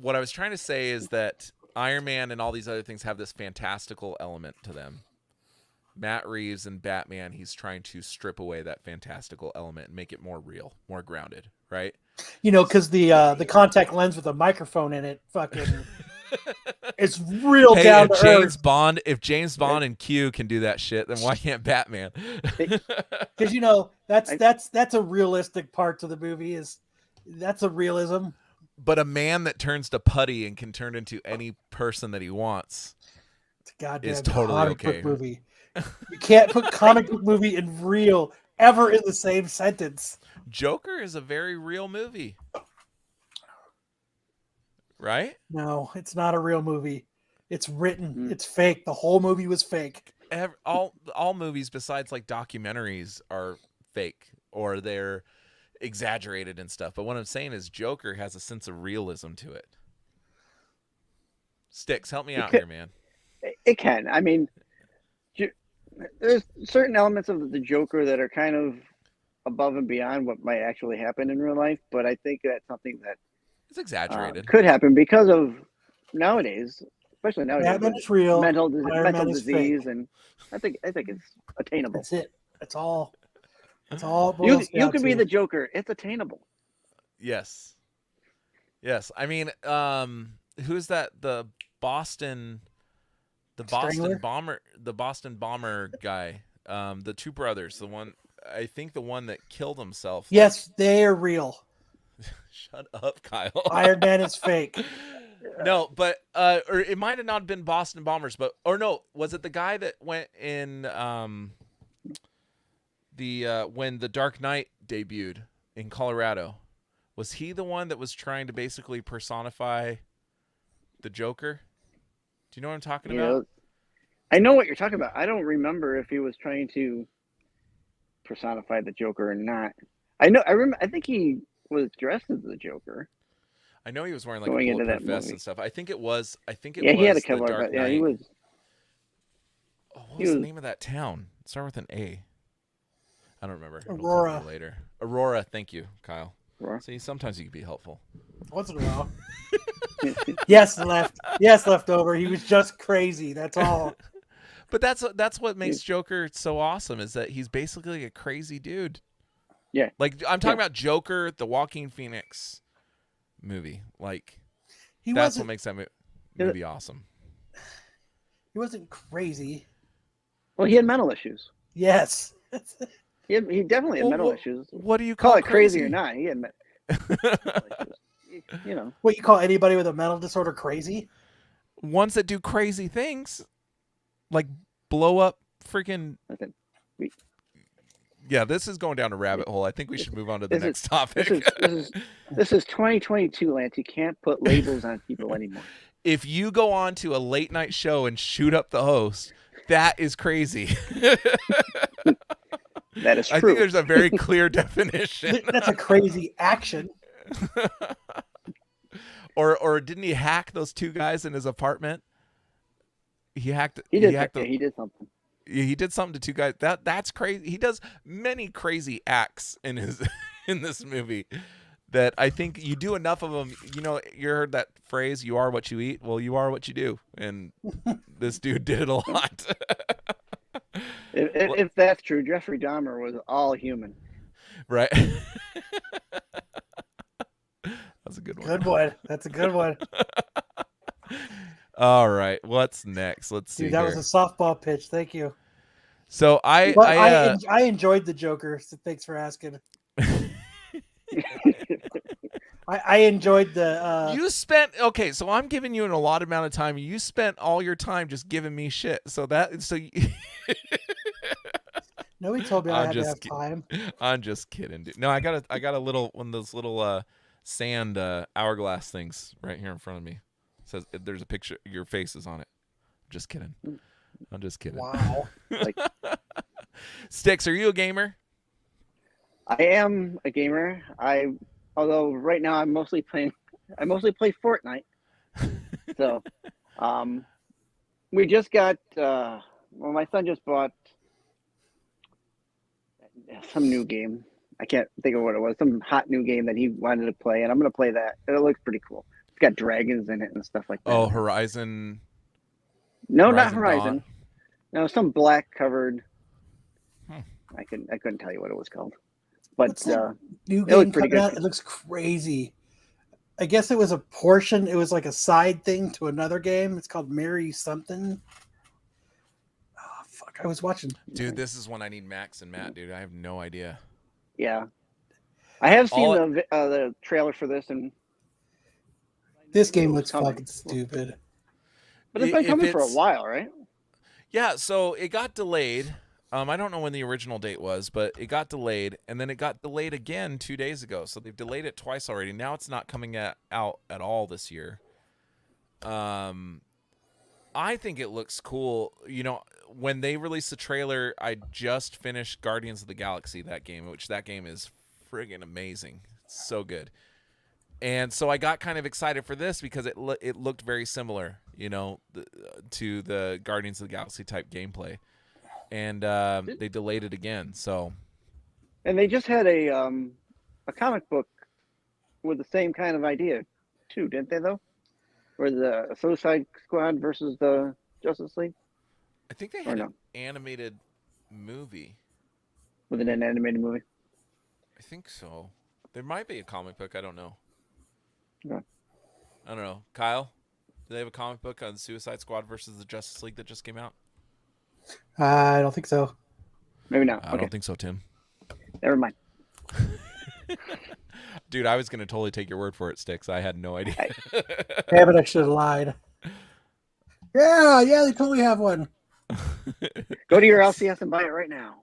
what I was trying to say is that Iron Man and all these other things have this fantastical element to them. Matt Reeves and Batman, he's trying to strip away that fantastical element and make it more real, more grounded, right? Because the contact lens with a microphone in it, fucking, it's real down to earth. If James Bond and Q can do that shit, then why can't Batman? Because that's a realistic part to the movie. That's a realism. But a man that turns to putty and can turn into any person that he wants, it's a goddamn is totally comic okay. book movie. You can't put comic book movie and real ever in the same sentence. Joker is a very real movie. Right? No, it's not a real movie. It's written. It's fake. The whole movie was fake. All movies besides like documentaries are fake or they're exaggerated and stuff. But what I'm saying is Joker has a sense of realism to it. Styx, help me out here, man. It can. I mean, there's certain elements of the Joker that are kind of above and beyond what might actually happen in real life. But I think that's something that it's exaggerated. Could happen because of nowadays, especially nowadays. Batman's real. Mental disease, and I think it's attainable. That's it. That's all. That's all. You can be the Joker. It's attainable. Yes. I mean, who's that? The Boston Strangler? bomber guy. The two brothers. I think the one that killed himself. Yes, they're real. Shut up, Kyle. Iron Man is fake. No, but or it might have not been Boston Bombers, no, was it the guy that went in when the Dark Knight debuted in Colorado? Was he the one that was trying to basically personify the Joker? Do you know what I'm talking about? I know what you're talking about. I don't remember if he was trying to personify the Joker or not. I think he was dressed as the Joker. I know he was wearing like a bulletproof vest and stuff. I think it was. Yeah, he had a Kevlar vest. Yeah, he was. Oh, what was the name of that town? It started with an A. I don't remember. Aurora. Later. Aurora. Thank you, Kyle. Aurora. See, sometimes you can be helpful. Once in a while. Yes, leftover. He was just crazy. That's all. But that's what makes Joker so awesome, is that he's basically a crazy dude. Yeah. Like, I'm talking about Joker, the Joaquin Phoenix movie. Like, that's what makes that movie awesome. He wasn't crazy. Well, he had mental issues. Yes. He definitely had mental issues. What do you call it crazy or not? He had mental issues. What, you call anybody with a mental disorder crazy? Ones that do crazy things, like blow up freaking. Yeah, this is going down a rabbit hole. I think we should move on to the next topic. This is 2022, Lance. You can't put labels on people anymore. If you go on to a late night show and shoot up the host, that is crazy. That is true. I think there's a very clear definition. That's a crazy action. Or didn't he hack those two guys in his apartment? He did something. He did something to two guys. That's crazy. He does many crazy acts in this movie that I think you do enough of them. You know, you heard that phrase, "You are what you eat." Well, you are what you do, and this dude did it a lot. If that's true, Jeffrey Dahmer was all human. Right. That's a good one. Good one. That's a good one. All right, what's next? Let's see. Dude, that was a softball pitch. Thank you. So I enjoyed the Joker. So thanks for asking. I enjoyed the. You spent so I'm giving you an allotted amount of time. You spent all your time just giving me shit. Nobody told me I had to have time. I'm just kidding, dude. No, I got a little one of those little sand hourglass things right here in front of me. It says there's a picture. Your face is on it. I'm just kidding. Wow. Sticks, are you a gamer? I am a gamer. Although right now I mostly play Fortnite. So, we just got. My son just bought some new game. I can't think of what it was. Some hot new game that he wanted to play, and I'm going to play that. It looks pretty cool. It's got dragons in it and stuff like that. Oh, Horizon. No, not Horizon. Dawn. No, some black covered. I couldn't tell you what it was called. But new game coming out, it looks crazy. I guess it was a portion. It was like a side thing to another game. It's called Mary something. Oh fuck! I was watching. Dude, this is when I need Max and Matt. Dude, I have no idea. Yeah, I have seen the trailer for this, and this game looks fucking stupid. But it's been coming for a while, right? Yeah. So it got delayed. I don't know when the original date was, but it got delayed, and then it got delayed again 2 days ago. So they've delayed it twice already. Now it's not coming out at all this year. I think it looks cool. You know, when they released the trailer, I just finished Guardians of the Galaxy, that game is friggin' amazing. It's so good. And so I got kind of excited for this because it looked very similar, you know, to the Guardians of the Galaxy type gameplay. And they delayed it again. So, and they just had a comic book with the same kind of idea too, didn't they? Though, where the Suicide Squad versus the Justice League. I think they had an animated movie. With an animated movie. I think so. There might be a comic book. I don't know. Yeah. I don't know. Kyle, Do they have a comic book on Suicide Squad versus the Justice League that just came out? I don't think so. Maybe not. I don't think so, Tim. Never mind. Dude, I was going to totally take your word for it, Sticks. I had no idea. Damn it, I should have lied. Yeah, they totally have one. Go to your LCS and buy it right now.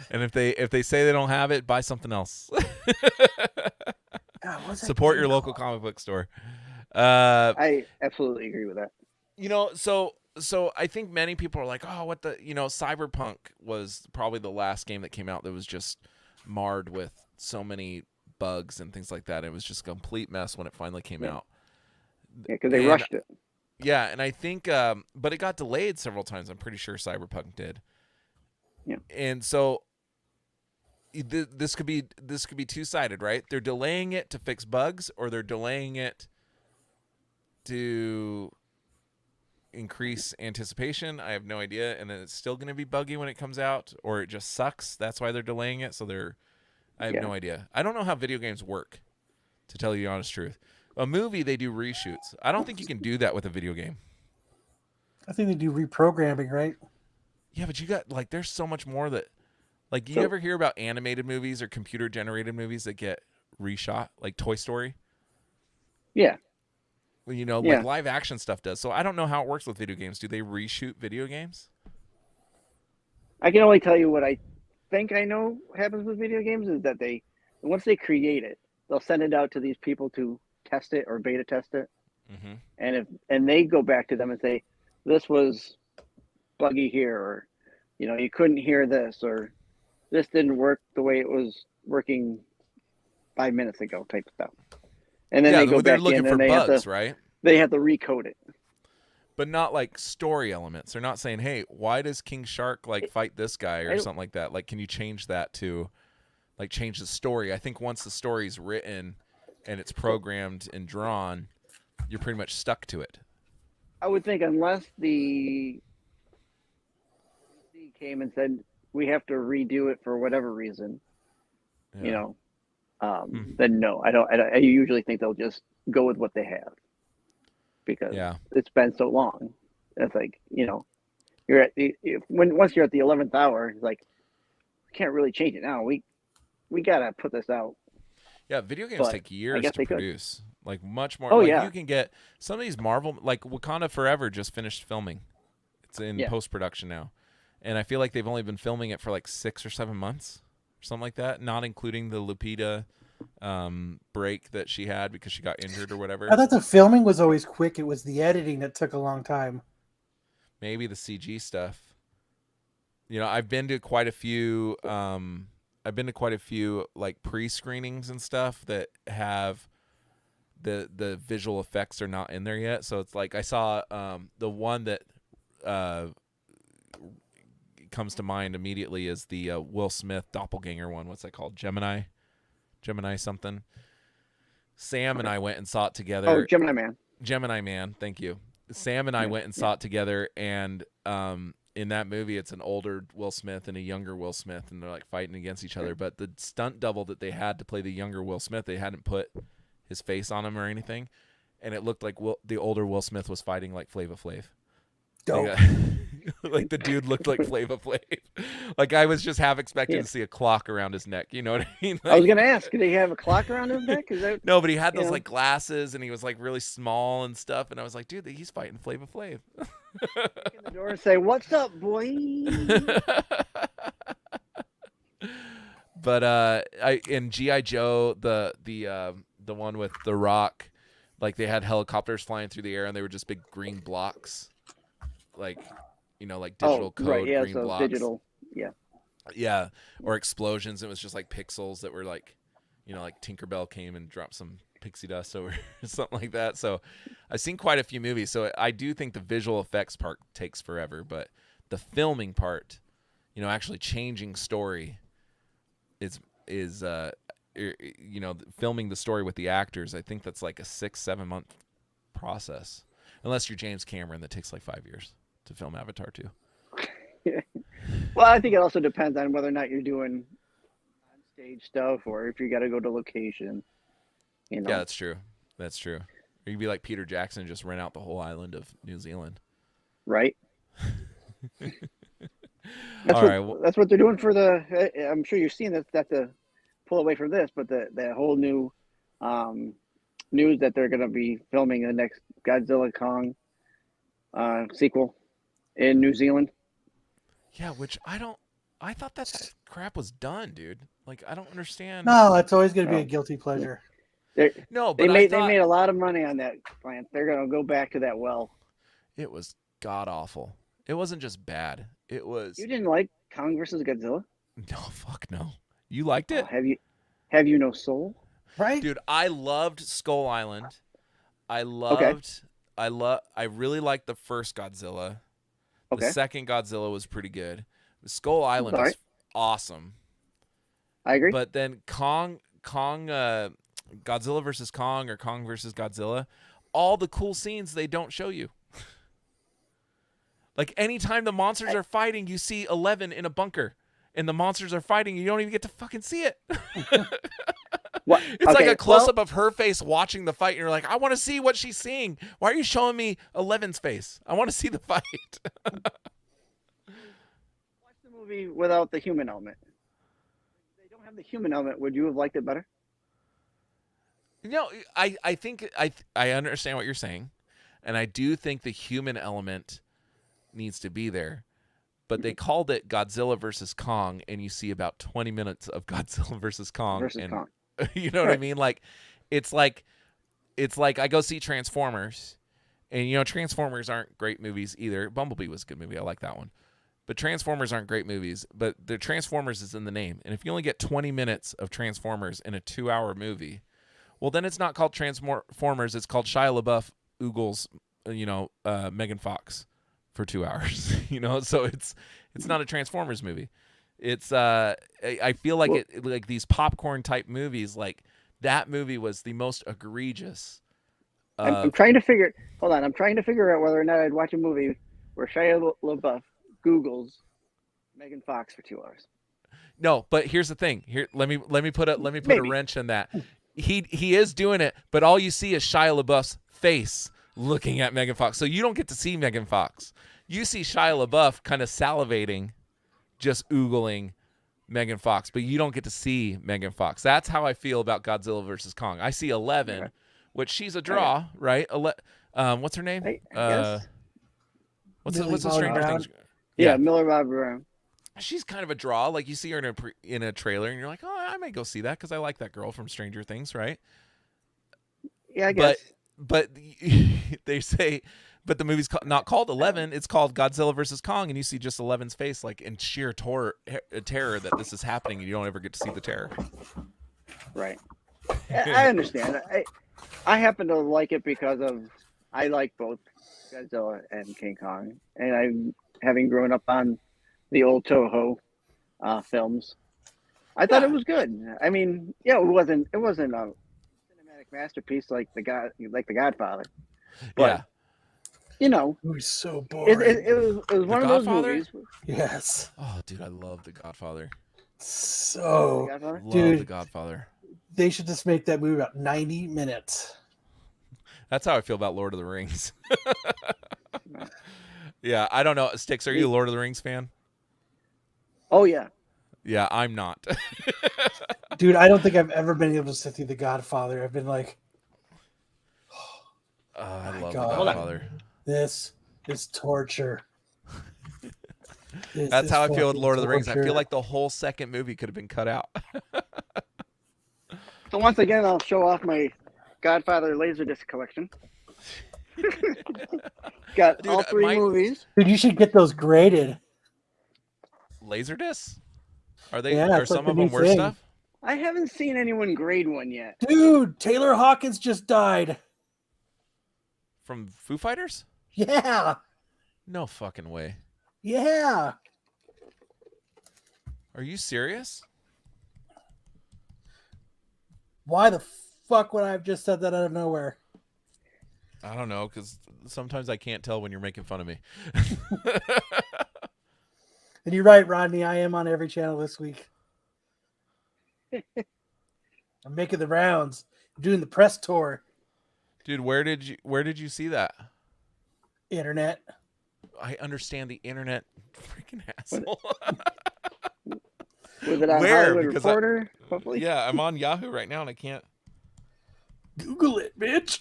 And if they say they don't have it, buy something else. God, support your local comic book store. I absolutely agree with that. So I think many people are like, oh, what the, Cyberpunk was probably the last game that came out that was just marred with so many bugs and things like that. It was just a complete mess when it finally came out. Yeah, because they rushed it. Yeah, and I think, but it got delayed several times. I'm pretty sure Cyberpunk did. Yeah. And so this could be two-sided, right? They're delaying it to fix bugs, or they're delaying it to increase anticipation. I have no idea. And then it's still going to be buggy when it comes out, or it just sucks. That's why they're delaying it. So I have no idea. I don't know how video games work, to tell you the honest truth. A movie, they do reshoots. I don't think you can do that with a video game. I think they do reprogramming, right? Yeah, but you got, there's so much more that, you ever hear about animated movies or computer-generated movies that get reshot, like Toy Story? Yeah. Like live action stuff does. So I don't know how it works with video games. Do they reshoot video games? I can only tell you what I think I know happens with video games is that once they create it, they'll send it out to these people to test it or beta test it. Mm-hmm. And they go back to them and say, this was buggy here, or, you couldn't hear this, or this didn't work the way it was working 5 minutes ago type stuff. And then they go back in and right? They have to recode it. But not like story elements. They're not saying, hey, why does King Shark fight this guy or something like that? Can you change that to change the story? I think once the story's written and it's programmed and drawn, you're pretty much stuck to it. I would think unless the came and said we have to redo it for whatever reason, then no, I don't. I usually think they'll just go with what they have because it's been so long. It's you're at once you're at the 11th hour, it's we can't really change it now. We gotta put this out. Yeah, video games take years to produce. Much more. Oh, you can get some of these Marvel, Wakanda Forever just finished filming. It's in post-production now. And I feel like they've only been filming it for 6 or 7 months or something like that, not including the Lupita break that she had because she got injured or whatever. I thought the filming was always quick. It was the editing that took a long time. Maybe the CG stuff. I've been to quite a few pre-screenings and stuff that have the visual effects are not in there yet. So it's I saw the one that comes to mind immediately is the Will Smith doppelganger one. What's that called? Gemini something. Sam and I went and saw it together. Oh, Gemini Man. Thank you. Sam and I went and saw it together, and in that movie, it's an older Will Smith and a younger Will Smith, and they're fighting against each other. But the stunt double that they had to play the younger Will Smith, they hadn't put his face on him or anything, and it looked like the older Will Smith was fighting like Flava Flav. The dude looked like Flava Flav. I was just half expecting to see a clock around his neck. You know what I mean? I was gonna ask, did he have a clock around his neck? No, but he had those glasses, and he was really small and stuff. And I was like, dude, he's fighting Flava Flav. In the door and say, "What's up, boy?" But in G.I. Joe, the one with The Rock, they had helicopters flying through the air, and they were just big green blocks, digital code, right, yeah, green so blocks. Digital, yeah, or explosions. It was just pixels that were Tinkerbell came and dropped some pixie dust over something like that. So I've seen quite a few movies. So I do think the visual effects part takes forever, but the filming part, actually changing story is filming the story with the actors. I think that's a 6-7 month process, unless you're James Cameron, that takes 5 years to film Avatar 2. Well, I think it also depends on whether or not you're doing on-stage stuff or if you got to go to location. Yeah, that's true. Or you'd be like Peter Jackson and just rent out the whole island of New Zealand. Right. That's what they're doing for the. I'm sure you've seen that to pull away from this, but the whole new news that they're going to be filming the next Godzilla Kong sequel in New Zealand. Yeah, which I thought that crap was done, dude. Like, I don't understand. No, it's always going to be a guilty pleasure. They made a lot of money on that plant. They're going to go back to that well. It was god awful. It wasn't just bad. It was. You didn't like Kong versus Godzilla? No, fuck no. You liked it? Have you no soul? Right, dude. I loved Skull Island. I really liked the first Godzilla. The second Godzilla was pretty good. Skull Island was awesome. I agree. But then Godzilla versus Kong or Kong versus Godzilla, all the cool scenes they don't show you. Like anytime the monsters are fighting, you see 11 in a bunker, and the monsters are fighting, you don't even get to fucking see it. It's like a close-up of her face watching the fight, and you're like, I want to see what she's seeing. Why are you showing me 11's face? I want to see the fight. Watch the movie without the human element. If they don't have the human element, would you have liked it better? No, I think I understand what you're saying, and I do think the human element needs to be there. But they called it Godzilla versus Kong, and you see about 20 minutes of Godzilla versus Kong. Kong. You know what I mean? Like, it's like I go see Transformers, and Transformers aren't great movies either. Bumblebee was a good movie. I like that one. But Transformers aren't great movies. But the Transformers is in the name, and if you only get 20 minutes of Transformers in a 2-hour movie, well, then it's not called Transformers. It's called Shia LaBeouf oogles, Megan Fox for 2 hours. So it's not a Transformers movie. It's I feel like like these popcorn type movies, like that movie was the most egregious. I'm trying to figure. Hold on, I'm trying to figure out whether or not I'd watch a movie where Shia LaBeouf Googles Megan Fox for 2 hours. No, but here's the thing. Here, let me put a wrench in that. He is doing it, but all you see is Shia LaBeouf's face looking at Megan Fox. So you don't get to see Megan Fox. You see Shia LaBeouf kind of salivating, just oogling Megan Fox, but you don't get to see Megan Fox. That's how I feel about Godzilla versus Kong. I see 11, which she's a draw, right? What's her name? What's the Stranger Things? Yeah, Millie Bobby Brown. She's kind of a draw. Like you see her in a trailer, and you're like, oh, I may go see that because I like that girl from Stranger Things, right? Yeah, I guess. But they say, but the movie's not called 11. It's called Godzilla versus Kong, and you see just 11's face, like in sheer terror that this is happening, and you don't ever get to see the terror. Right. I understand. I happen to like it because I like both Godzilla and King Kong, and having grown up on the old Toho films, I thought it was good. I mean, it wasn't a cinematic masterpiece like the Godfather, but it was so boring. It was one of those movies. Yes. Oh, dude, I love The Godfather. So, love The Godfather. They should just make that movie about 90 minutes. That's how I feel about Lord of the Rings. Yeah, I don't know. Sticks, are you a Lord of the Rings fan? Oh, yeah. Yeah, I'm not. Dude, I don't think I've ever been able to sit through The Godfather. I've been like, I love The Godfather. This is torture. That's how I feel with Lord of the Rings. I feel like the whole second movie could have been cut out. So once again, I'll show off my Godfather Laserdisc collection. Got all three movies. Dude, you should get those graded. Laserdiscs? Are they? Are some of them worse stuff? I haven't seen anyone grade one yet. Dude, Taylor Hawkins just died. From Foo Fighters? Yeah. No fucking way. Yeah. Are you serious? Why the fuck would I have just said that out of nowhere? I don't know, because sometimes I can't tell when you're making fun of me. And you're right, Rodney. I am on every channel this week. I'm making the rounds. I'm doing the press tour. Dude, where did you see that? Internet. I understand the internet, freaking asshole. Was it on Where? Hollywood Because Reporter? Hopefully. Yeah, I'm on Yahoo right now and I can't. Google it, bitch.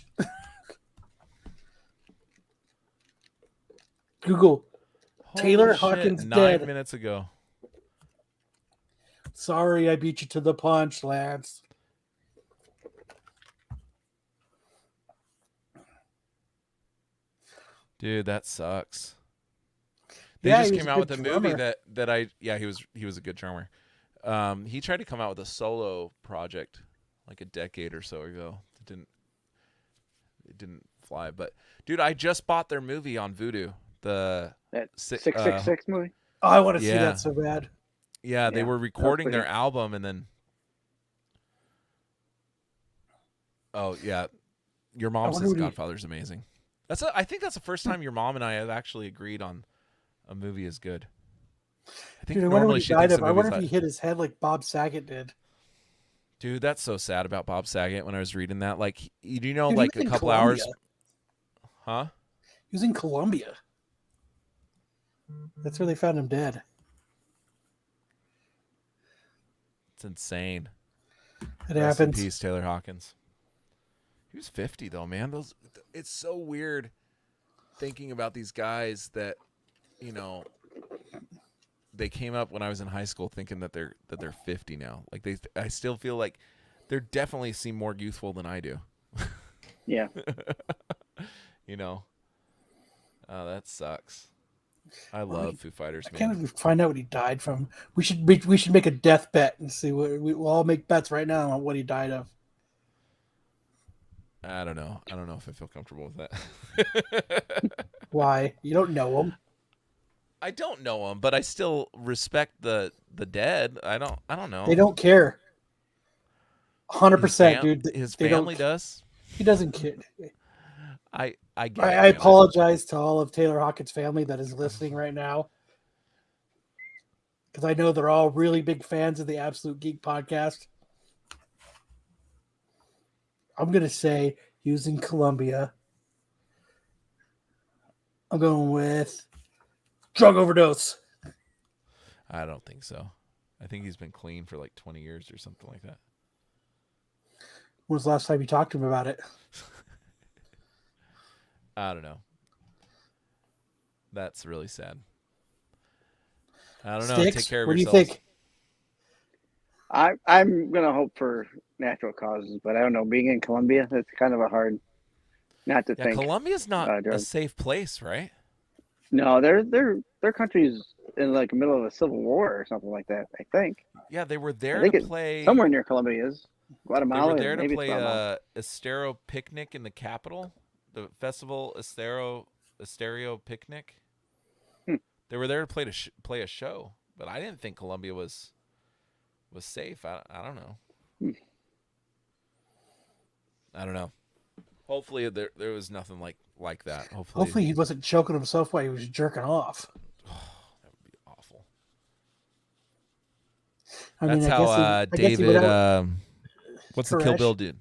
Google. Taylor Holy shit, Hawkins 9 dead. minutes ago. Sorry, I beat you to the punch, Lance. Dude, that sucks. They Yeah, just he was came a out with good a drummer. movie he was a good drummer. He tried to come out with a solo project like a decade or so ago. It didn't fly. But dude, I just bought their movie on Vudu. The That 666 movie. Oh, I want to see Yeah. that so bad. Yeah, they Yeah, were recording pretty- their album and then. Oh yeah, Your Mom I wonder Says what he- Godfather's amazing. I think that's the first time your mom and I have actually agreed on a movie is good. I think Dude, I wonder what normally he she died thinks of. the I wonder movie's if he hit his head like Bob Saget did. Dude, that's so sad about Bob Saget when I was reading that. Like, you know, Dude, he like was a in couple Colombia. hours. Huh? He was in Colombia. That's where they found him dead. It's insane. It Rest in happens. peace, Taylor Hawkins. He was 50 though, man. It's so weird thinking about these guys that, you know, they came up when I was in high school thinking that they're 50 now. Like I still feel like they definitely seem more youthful than I do. Yeah. You know. Oh, that sucks. I love Foo Fighters, I can't man. even find out what he died from. We should make a death bet and see what we'll all make bets right now on what he died of. I don't know. I don't know if I feel comfortable with that. Why? You don't know him. I don't know him, but I still respect the dead. I don't know. They don't care. 100%, dude. His They don't family does. He doesn't care. I get I it, man. apologize to all of Taylor Hawkins' family that is listening right now, because I know they're all really big fans of the Absolute Geek Podcast. I'm gonna say using Columbia. I'm going with drug overdose. I don't think so. I think he's been clean for like 20 years or something like that. When was the last time you talked to him about it? I don't know. That's really sad. I don't know. Sticks, Take care of what do you yourselves. think? I'm gonna hope for natural causes, but I don't know. Being in Colombia, that's kind of a hard not to Yeah, think. Colombia's not a drugs. safe place, right? No, their country's in like the middle of a civil war or something like that. I think. Yeah, they were there I think to it's play. somewhere near Colombia is They Guatemala. were there to maybe play it's Guatemala. Estero Picnic in the capital, the festival Estero Picnic. They were there to play a show, but I didn't think Colombia was safe. I don't know. I don't know. Hopefully there was nothing like that. Hopefully he wasn't choking himself while he was jerking off. That would be awful. I mean, That's I how guess he David. went out- What's the Kill Koresh? Bill dude?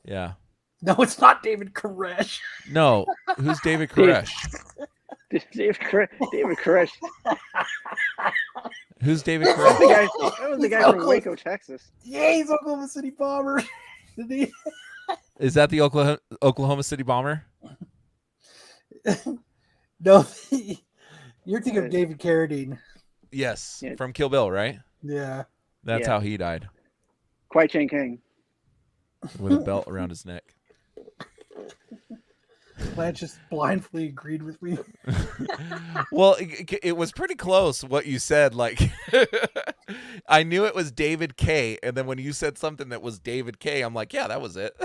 Yeah. No, it's not David Koresh. No. Who's David Koresh? David Koresh. Who's David That Koresh? was the guy from Waco, Texas. Yeah, he's Oklahoma City Bomber. Is that the Oklahoma City Bomber? No, you're thinking of David Carradine. Yes, Yeah. from Kill Bill, right? Yeah. That's Yeah. how he died, Kwai Chang King. with a belt around his neck. Lance just blindly agreed with me. Well, it was pretty close what you said. Like, I knew it was David K, and then when you said something that was David K, I'm like, yeah, that was it.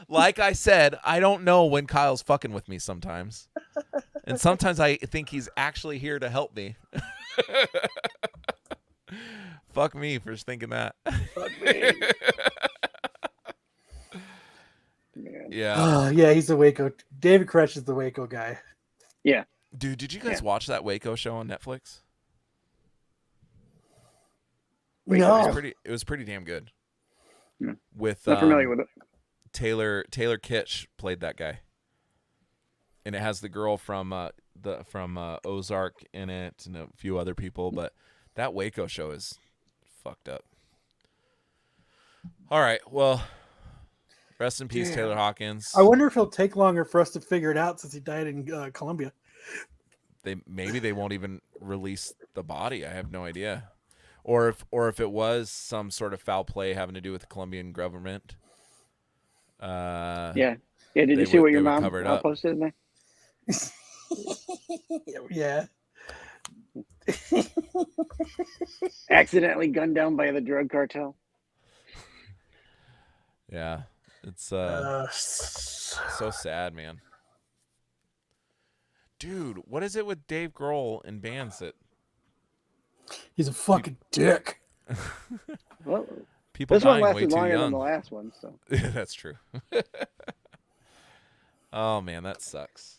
Like I said, I don't know when Kyle's fucking with me sometimes, and sometimes I think he's actually here to help me. Fuck me for thinking that. Fuck me. Man. Yeah. Yeah, he's the Waco. David Koresh is the Waco guy. Yeah. Dude, did you guys watch that Waco show on Netflix? Waco No. show. It was pretty damn good. Yeah. With Not familiar with it. Taylor Kitsch played that guy, and it has the girl from Ozark in it, and a few other people. But that Waco show is fucked up. All right, well, rest in peace, Taylor Hawkins. I wonder if he'll take longer for us to figure it out since he died in Colombia. Maybe they won't even release the body. I have no idea. Or if it was some sort of foul play having to do with the Colombian government. Yeah. Did you see what your mom posted in there? Yeah. Accidentally gunned down by the drug cartel. Yeah, it's so sad, man. Dude, what is it with Dave Grohl and bands that? He's a fucking dick. Well, people this one dying way lasted too longer young. than the last one, so That's true. Oh man, that sucks.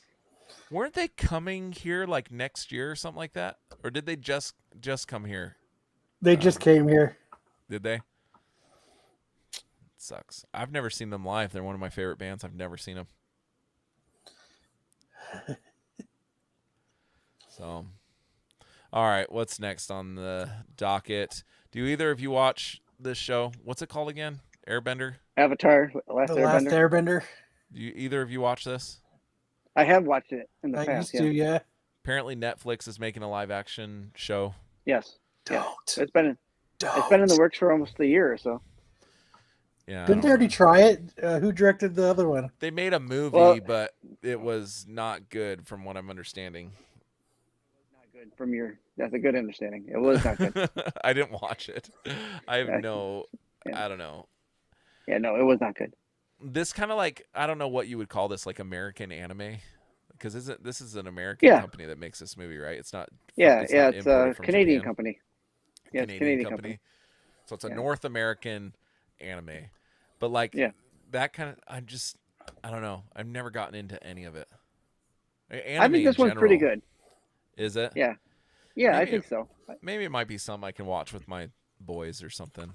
Weren't they coming here like next year or something like that, or did they just come here? They just came here. Did they? It sucks. I've never seen them live. They're one of my favorite bands. I've never seen them. So, all right, what's next on the docket? Do either of you watch this show? What's it called again? Airbender? Avatar, The Last Airbender. Do either of you watch this? I have watched it in the I past. used to, yeah. Apparently, Netflix is making a live action show. Yes. Don't. Yeah. It's been in the works for almost a year or so. Yeah. Didn't they already try it? Who directed the other one? They made a movie, but it was not good from what I'm understanding. Not good that's a good understanding. It was not good. I didn't watch it. I have I don't know. Yeah, no, it was not good. This kind of like, I don't know what you would call this, like American anime, because this is an American company that makes this movie, right? It's not. It's a Canadian company. Yeah, it's Canadian company. So it's a North American anime, but like that kind of, I don't know. I've never gotten into any of it. Anime I think this one's pretty good. Is it? Yeah. Yeah, I think so. Maybe it might be something I can watch with my boys or something.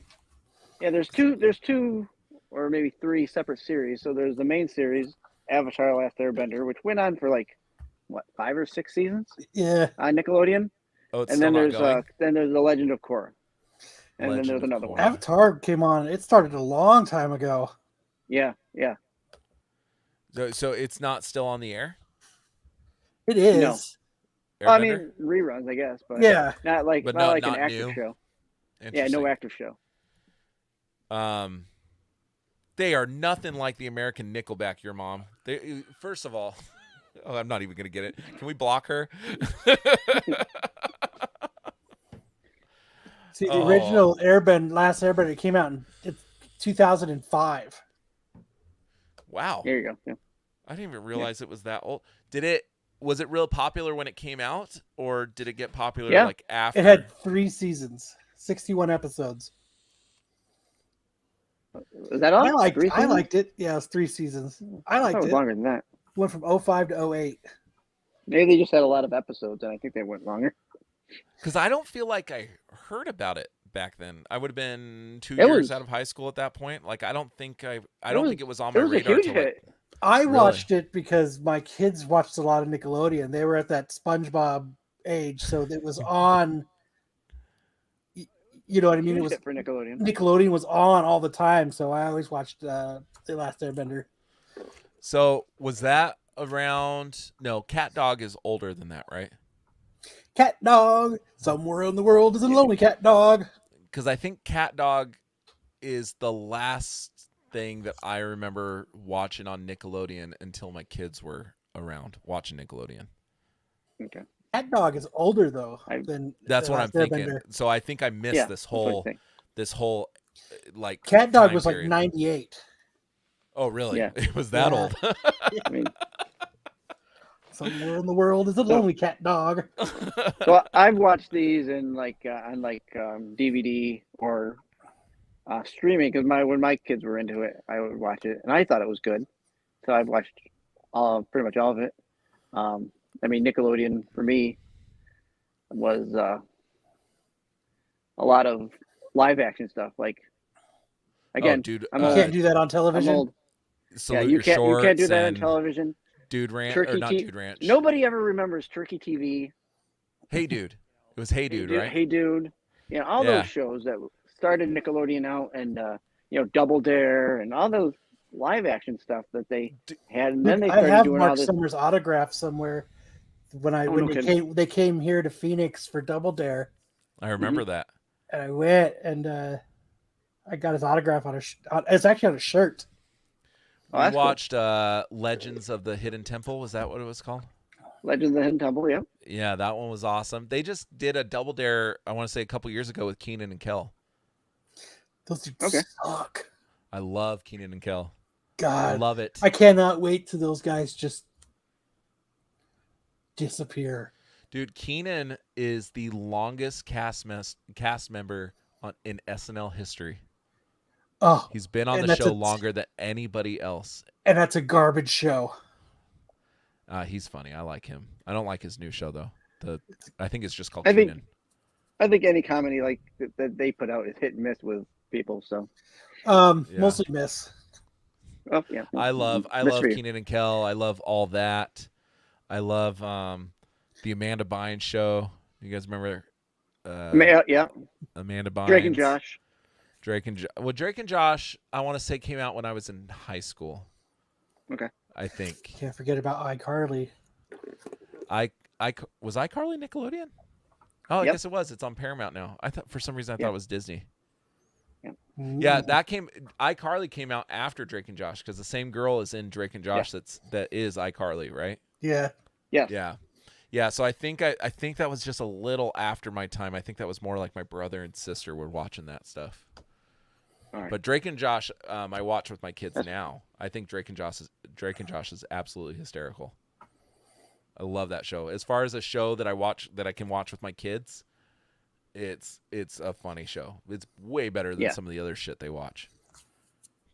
Yeah, there's two or maybe three separate series. So there's the main series, Avatar: Last Airbender, which went on for like 5 or 6 seasons. Yeah. On Nickelodeon. Oh, it's and still then not there's The Legend of Korra. And then there's another one. Avatar came on. It started a long time ago. Yeah. So it's not still on the air? It is. No. Well, I mean reruns, I guess, but not like an active new show. Yeah, no active show. They are nothing like the American Nickelback, your mom. First of all, I'm not even going to get it. Can we block her? See, the original Last Airbender came out in 2005. Wow. There you go. Yeah. I didn't even realize it was that old. Was it real popular when it came out, or did it get popular like after? It had 3 seasons, 61 episodes. Is that all? I liked it. Yeah, it was 3 seasons. I liked it. Longer than that. Went from 05 to 08. Maybe they just had a lot of episodes, and I think they went longer. Because I don't feel like I heard about it back then. I would have been 2 years out of high school at that point. Like I don't think it was on my radar. It was a huge hit. I watched it because my kids watched a lot of Nickelodeon. They were at that SpongeBob age, so it was on. You know what I mean? It was for Nickelodeon. Nickelodeon was on all the time, so I always watched The Last Airbender. So was that around? No, Cat Dog is older than that, right? Cat Dog, somewhere in the world is a lonely cat dog. Because I think Cat Dog is the last thing that I remember watching on Nickelodeon until my kids were around watching Nickelodeon. Okay. Cat Dog is older though than that's what I'm thinking. Airbender. So I think I missed this whole like Cat Dog was period. Like 98. Oh really? Yeah. It was that old. I mean, somewhere in the world is a lonely cat dog. So I've watched these in on DVD or streaming because when my kids were into it, I would watch it, and I thought it was good. So I've watched pretty much all of it. I mean, Nickelodeon for me was a lot of live action stuff. Like again, dude, you can't do that on television. I'm old. Salute you Your can't Shorts do that on and television. Dude Ranch Turkey or not Dude Ranch. Nobody ever remembers Turkey TV. Hey Dude. It was Hey Dude, right? Hey Dude. All those shows that started Nickelodeon out, and Double Dare and all those live action stuff that they had, and then they started doing Mark all this. Summers' autograph somewhere when they came here to Phoenix for Double Dare. I remember that. And I went and I got his autograph on it's actually on a shirt. We watched Legends of the Hidden Temple. Was that what it was called? Legends of the Hidden Temple, yeah. Yeah, that one was awesome. They just did a Double Dare, I want to say a couple years ago with Keenan and Kel. Those dudes suck. I love Keenan and Kel. God. I love it. I cannot wait till those guys just disappear. Dude, Keenan is the longest cast member in SNL history. Oh, he's been on the show longer than anybody else. And that's a garbage show. He's funny. I like him. I don't like his new show though. I think it's just called Keenan. I think any comedy like that they put out is hit and miss with people. So, mostly miss. Oh yeah. I love Keenan and Kel. I love all that. I love the Amanda Bynes show. You guys remember? Yeah. Amanda Bynes. Drake and Josh. Drake and Josh, I want to say came out when I was in high school. Okay. I think. Can't forget about iCarly. Was iCarly Nickelodeon? Oh, I guess it was. It's on Paramount now. I thought for some reason I thought it was Disney. Yeah. Yeah, iCarly came out after Drake and Josh because the same girl is in Drake and Josh that is iCarly, right? Yeah. Yeah. Yeah, so I think that was just a little after my time. I think that was more like my brother and sister were watching that stuff. All right. But Drake and Josh, I watch with my kids now. I think Drake and Josh is absolutely hysterical. I love that show. As far as a show that I can watch with my kids, it's a funny show. It's way better than some of the other shit they watch.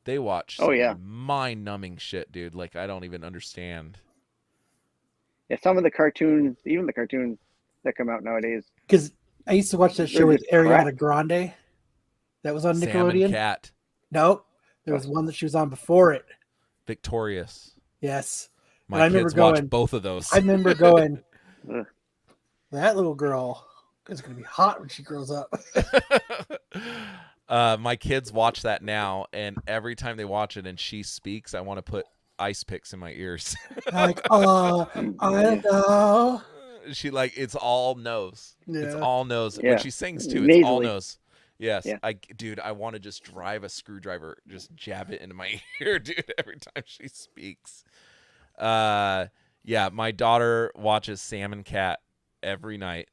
They watch mind-numbing shit, dude. Like I don't even understand. Yeah, some of the cartoons, even the cartoons that come out nowadays. Because I used to watch that show with Ariana Grande. That was on Nickelodeon. Sam and Cat. Nope. There was one that she was on before it. Victorious. Yes. My kids watch both of those. I remember going, that little girl is going to be hot when she grows up. My kids watch that now, and every time they watch it and she speaks, I want to put ice picks in my ears. Like, I don't know. She it's all nose. Yeah. It's all nose. Yeah. When she sings too, Nasally. it's all nose. Yes. Yeah. I want to just drive a screwdriver, just jab it into my ear, dude, every time she speaks. Yeah, my daughter watches Sam and Cat every night.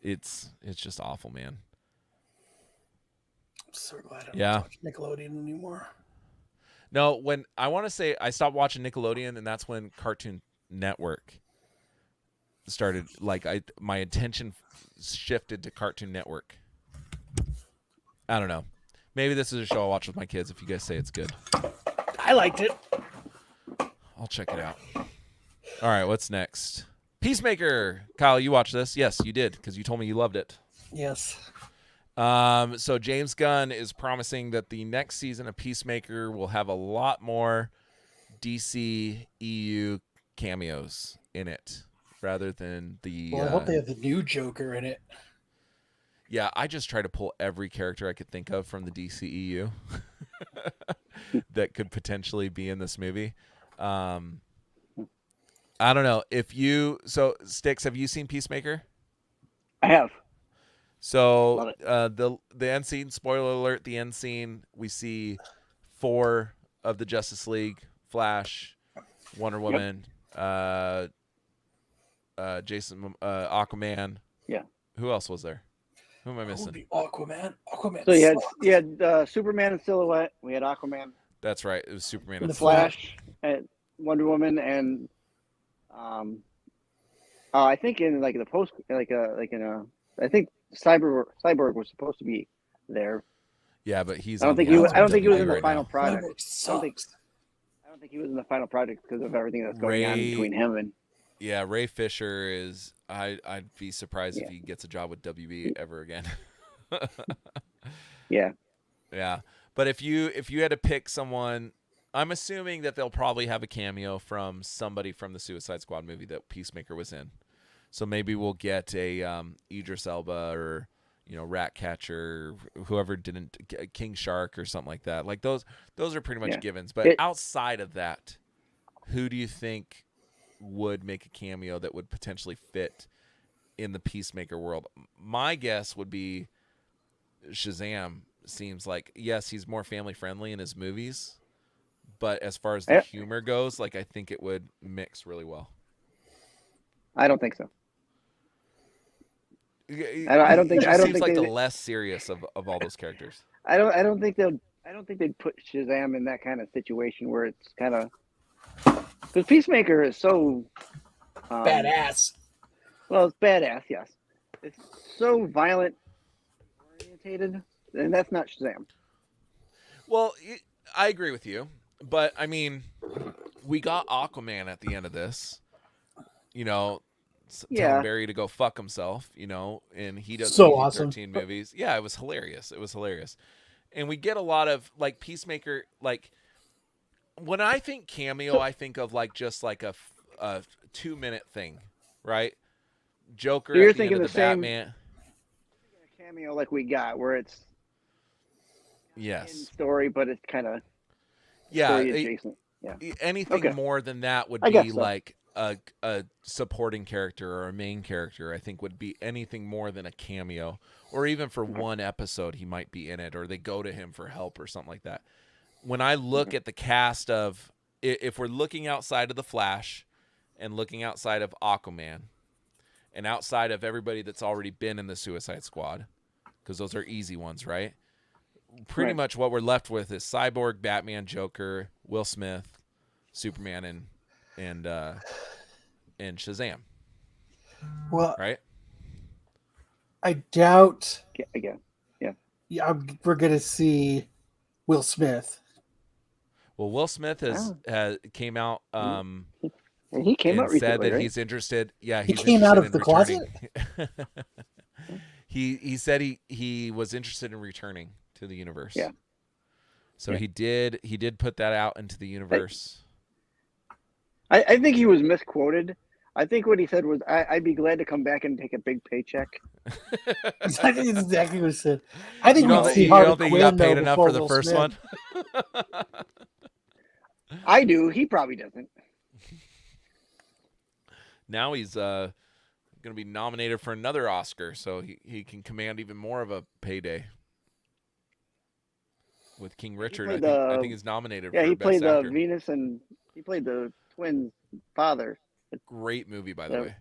It's just awful, man. I'm so glad I don't watch Nickelodeon anymore. No, when I want to say I stopped watching Nickelodeon, and that's when Cartoon Network started. My attention shifted to Cartoon Network. I don't know. Maybe this is a show I'll watch with my kids if you guys say it's good. I liked it. I'll check it out. All right, what's next? Peacemaker. Kyle, you watched this? Yes, you did, because you told me you loved it. Yes. So James Gunn is promising that the next season of Peacemaker will have a lot more DC EU cameos in it rather than the... Well, I hope they have the new Joker in it. Yeah, I just try to pull every character I could think of from the DCEU that could potentially be in this movie. I don't know. Sticks, have you seen Peacemaker? I have. So the end scene, spoiler alert, the end scene, we see 4 of the Justice League, Flash, Wonder Woman, Jason, Aquaman. Yeah. Who else was there? Who am I missing? Aquaman. So you had Superman in silhouette. We had Aquaman. That's right. It was Superman and the Flash, and Wonder Woman, and I think in the post, I think Cyborg was supposed to be there. Yeah, but he's. I don't think he was in the final product. I don't think he was in the final project because of everything that's going on between him and. Yeah, Ray Fisher is. I'd be surprised if he gets a job with WB ever again. Yeah. Yeah, But if you had to pick someone, I'm assuming that they'll probably have a cameo from somebody from the Suicide Squad movie that Peacemaker was in. So maybe we'll get a Idris Elba or Ratcatcher, whoever didn't, King Shark or something like that. Like those are pretty much givens. But outside of that, who do you think would make a cameo that would potentially fit in the Peacemaker world? My guess would be Shazam. Seems like, yes, he's more family friendly in his movies, but as far as the humor goes, like I think it would mix really well. I don't think so. I don't think seems like the less serious of all those characters. I don't think they'd put Shazam in that kind of situation where it's kind of, because Peacemaker is so badass. Well, it's badass, yes. It's so violent orientated, and that's not Shazam. Well, I agree with you, but I mean, we got Aquaman at the end of this. Telling Barry to go fuck himself, and he does so awesome 13 movies. Yeah, it was hilarious. And we get a lot of like Peacemaker. Like when I think cameo, I think of like just like a 2-minute thing, right? Joker. So you're at the thinking end the of the same Batman. A cameo like we got, where it's yes in story, but it's kind of adjacent. Anything more than that would be like a supporting character or a main character. I think would be anything more than a cameo, or even for one episode he might be in it, or they go to him for help or something like that. When I look at the cast of, if we're looking outside of the Flash and looking outside of Aquaman and outside of everybody that's already been in the Suicide Squad, because those are easy ones, right? Pretty much what we're left with is Cyborg, Batman, Joker, Will Smith, Superman, and Shazam. Well, right? I doubt. Again, we're gonna see Will Smith. Well, Will Smith has came out. He came out recently, said that right? he's interested. Yeah, he came out of the closet. He said he was interested in returning to the universe. Yeah. So he did put that out into the universe. I think he was misquoted. I think what he said was, I'd be glad to come back and take a big paycheck. I think it's exactly what he said. I think you don't think he got paid enough for the first one? I do. He probably doesn't. Now he's going to be nominated for another Oscar, so he can command even more of a payday. With King Richard, I think he's nominated for he Best played Actor. Venus, and he played the twins' father. Great movie, by the way.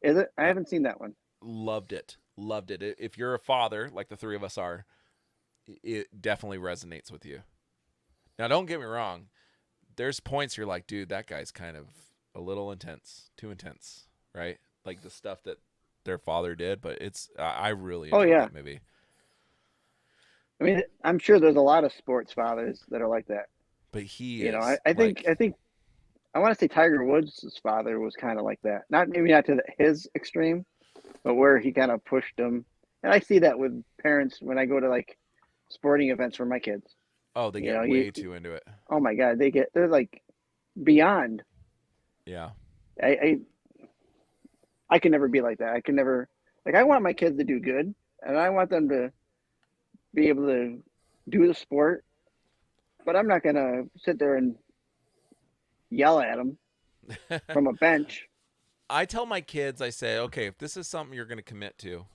Is it? I haven't seen that one. Loved it. If you're a father, like the three of us are, it definitely resonates with you. Now, don't get me wrong. There's points you're like, dude, that guy's kind of a little intense, too intense, right? Like the stuff that their father did, but I really enjoyed that movie. I mean, I'm sure there's a lot of sports fathers that are like that. But I think I want to say Tiger Woods' father was kind of like that. Not to his extreme, but where he kind of pushed them. And I see that with parents when I go to like sporting events for my kids. Oh, they get way too into it. Oh my God, they're like beyond. Yeah. I can never be like that. I can never, like, I want my kids to do good, and I want them to be able to do the sport, but I'm not going to sit there and yell at them from a bench. I tell my kids, I say, okay, if this is something you're going to commit to,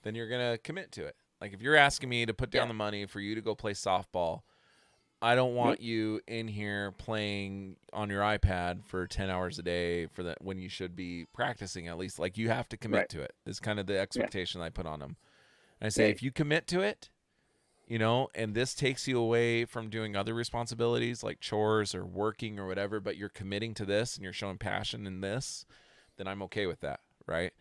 then you're going to commit to it. Like if you're asking me to put down the money for you to go play softball, I don't want you in here playing on your iPad for 10 hours a day for that when you should be practicing at least. Like you have to commit to it. It's kind of the expectation I put on them. And I say, if you commit to it, and this takes you away from doing other responsibilities like chores or working or whatever, but you're committing to this and you're showing passion in this, then I'm okay with that. Right.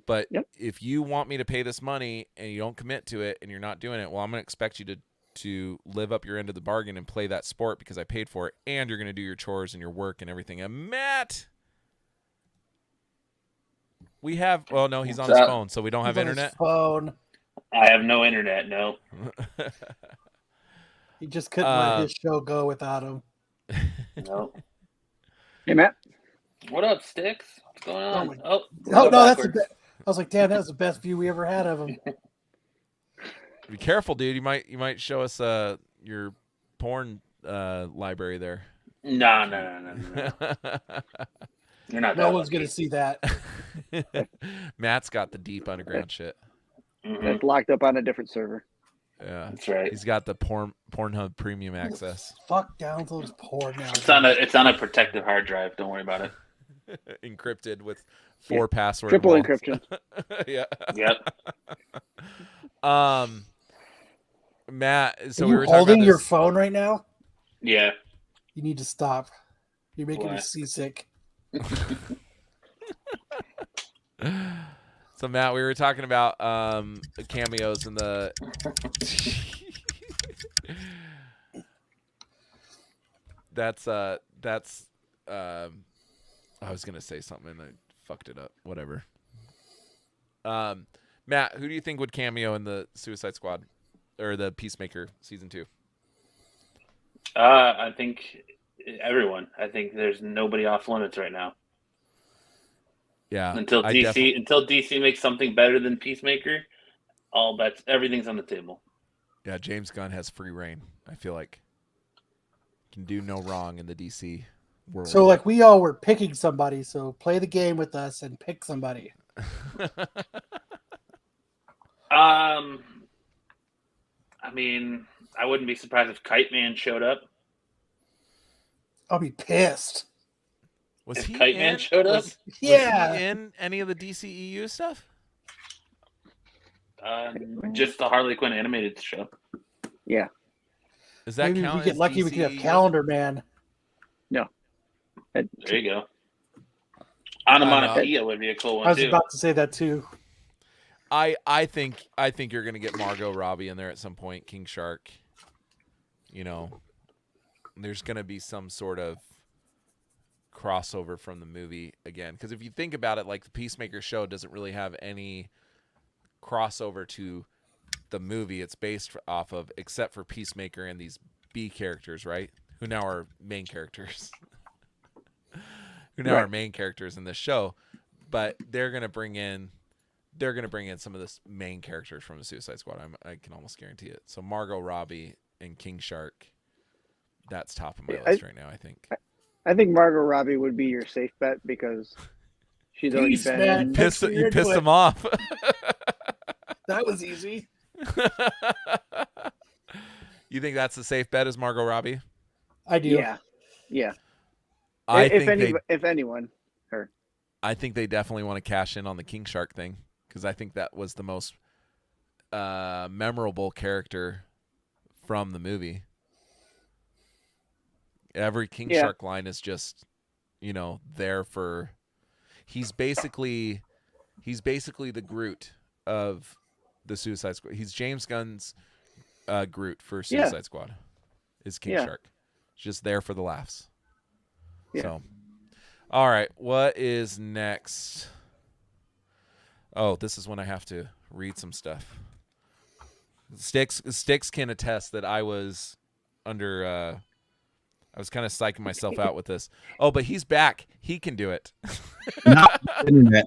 But if you want me to pay this money and you don't commit to it and you're not doing it, well, I'm going to expect you to live up your end of the bargain and play that sport because I paid for it, and you're going to do your chores and your work and everything. And Matt, he's on his phone, so we don't have internet. Phone. I have no internet, no. He just couldn't let his show go without him. No. Hey, Matt. What up, Sticks? What's going on? Oh no, that's the best. I was like, damn, that was the best view we ever had of him. Be careful, dude. You might show us your porn library there. No. You're not. No one's gonna see that. Matt's got the deep underground shit. That's locked up on a different server. Yeah, that's right. He's got the Pornhub premium access. Fuck downloads porn now. It's on a protected hard drive. Don't worry about it. Encrypted with 4 passwords. Triple encryption. Yeah. Yep. Matt, so Are we you were talking holding about your phone right now? Yeah. You need to stop. You're making Why? me seasick. So Matt, we were talking about cameos in the that's I was gonna say something and I fucked it up. Whatever. Matt, who do you think would cameo in the Suicide Squad or the Peacemaker season 2? I think everyone. I think there's nobody off limits right now. Yeah. Until DC makes something better than Peacemaker, everything's on the table. Yeah, James Gunn has free reign. I feel like can do no wrong in the DC world. So like we all were picking somebody, so play the game with us and pick somebody. I mean, I wouldn't be surprised if Kite Man showed up. I'll be pissed. Was he Kite Man showed up? Was he in any of the DCEU stuff? Just the Harley Quinn animated show. Yeah. Does that Maybe count? if we get lucky, we could have Calendar Man. No. There you go. Onomatopoeia would be a cool one I was too. about to say that too. I think you're gonna get Margot Robbie in there at some point. King Shark. You know, there's gonna be some sort of crossover from the movie again, because if you think about it, like the Peacemaker show doesn't really have any crossover to the movie it's based off of, except for Peacemaker and these B characters, right? Who now are main characters. Are main characters in this show, but they're gonna bring in some of the main characters from the Suicide Squad. I can almost guarantee it. So Margot Robbie and King Shark, that's top of my list right now. I think Margot Robbie would be your safe bet because she's already been in. You pissed him off. That was easy. You think that's the safe bet, is Margot Robbie? I do. Yeah. If anyone, her. I think they definitely want to cash in on the King Shark thing, because I think that was the most memorable character from the movie. Every King Shark line is just, there for. He's basically the Groot of the Suicide Squad. He's James Gunn's Groot for Suicide Squad. Is King Shark. Just there for the laughs. Yeah. So, all right, what is next? Oh, this is when I have to read some stuff. Sticks can attest that I was under. I was kind of psyching myself out with this. Oh, but he's back. He can do it. Not internet.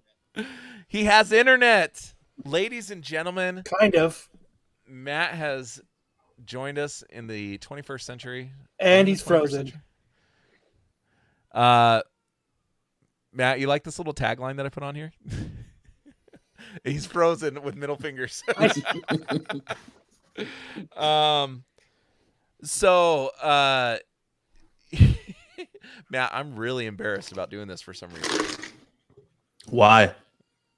He has internet, ladies and gentlemen. Kind of. Matt has joined us in the 21st century, and he's frozen. Century. Matt, you like this little tagline that I put on here? He's frozen with middle fingers. Matt, I'm really embarrassed about doing this for some reason. Why?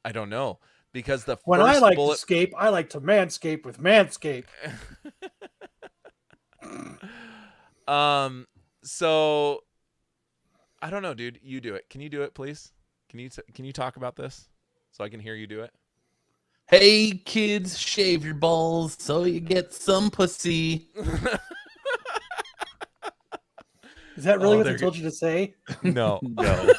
I don't know. Because when I like to escape, I like to manscape with Manscaped. So I don't know, dude. You do it. Can you do it, please? Can you talk about this so I can hear you do it? Hey, kids, shave your balls so you get some pussy. Is that really what they told you to say? No. No.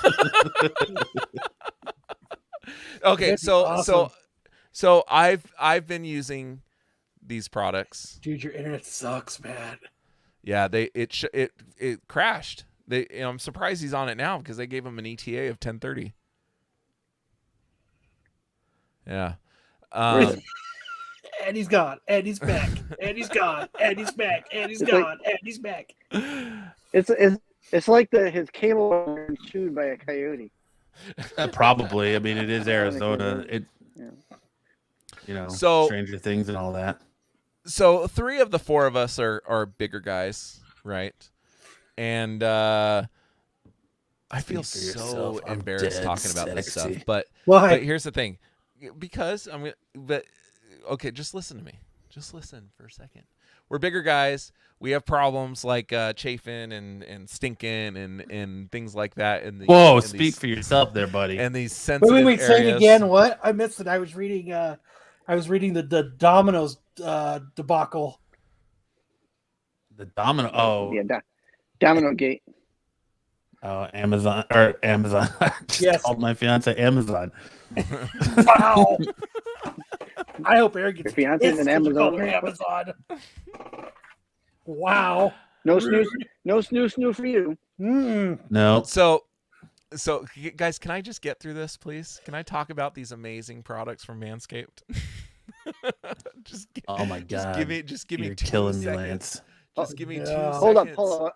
Okay, so I've been using these products. Dude, your internet sucks, man. Yeah, it crashed. I'm surprised he's on it now because they gave him an ETA of 10:30. Yeah. And he's gone. And he's back. And he's gone. And he's back. And he's gone. And he's back. It's like his cable was chewed by a coyote. Probably. I mean, it is Arizona. So Stranger Things and all that. So 3 of the 4 of us are bigger guys, right? And I feel so embarrassed talking about this stuff. But here's the thing, because okay, just listen to me. Just listen for a second. We're bigger guys. We have problems like chafing and stinking and things like that. Whoa, speak for yourself there, buddy. And these sensitive wait, areas. say it again. What? I missed it. I was reading the Domino's debacle. The Domino. Oh, yeah, Domino Gate. Oh, Amazon. I just called my fiance Amazon. Wow. I hope Eric gets your fiance an Amazon. Wow. No snoo for you. No. So guys, can I just get through this, please? Can I talk about these amazing products from Manscaped? Oh my God! Just give me You're 2 killing seconds. me, Lance. Just give me 2 seconds. Hold up.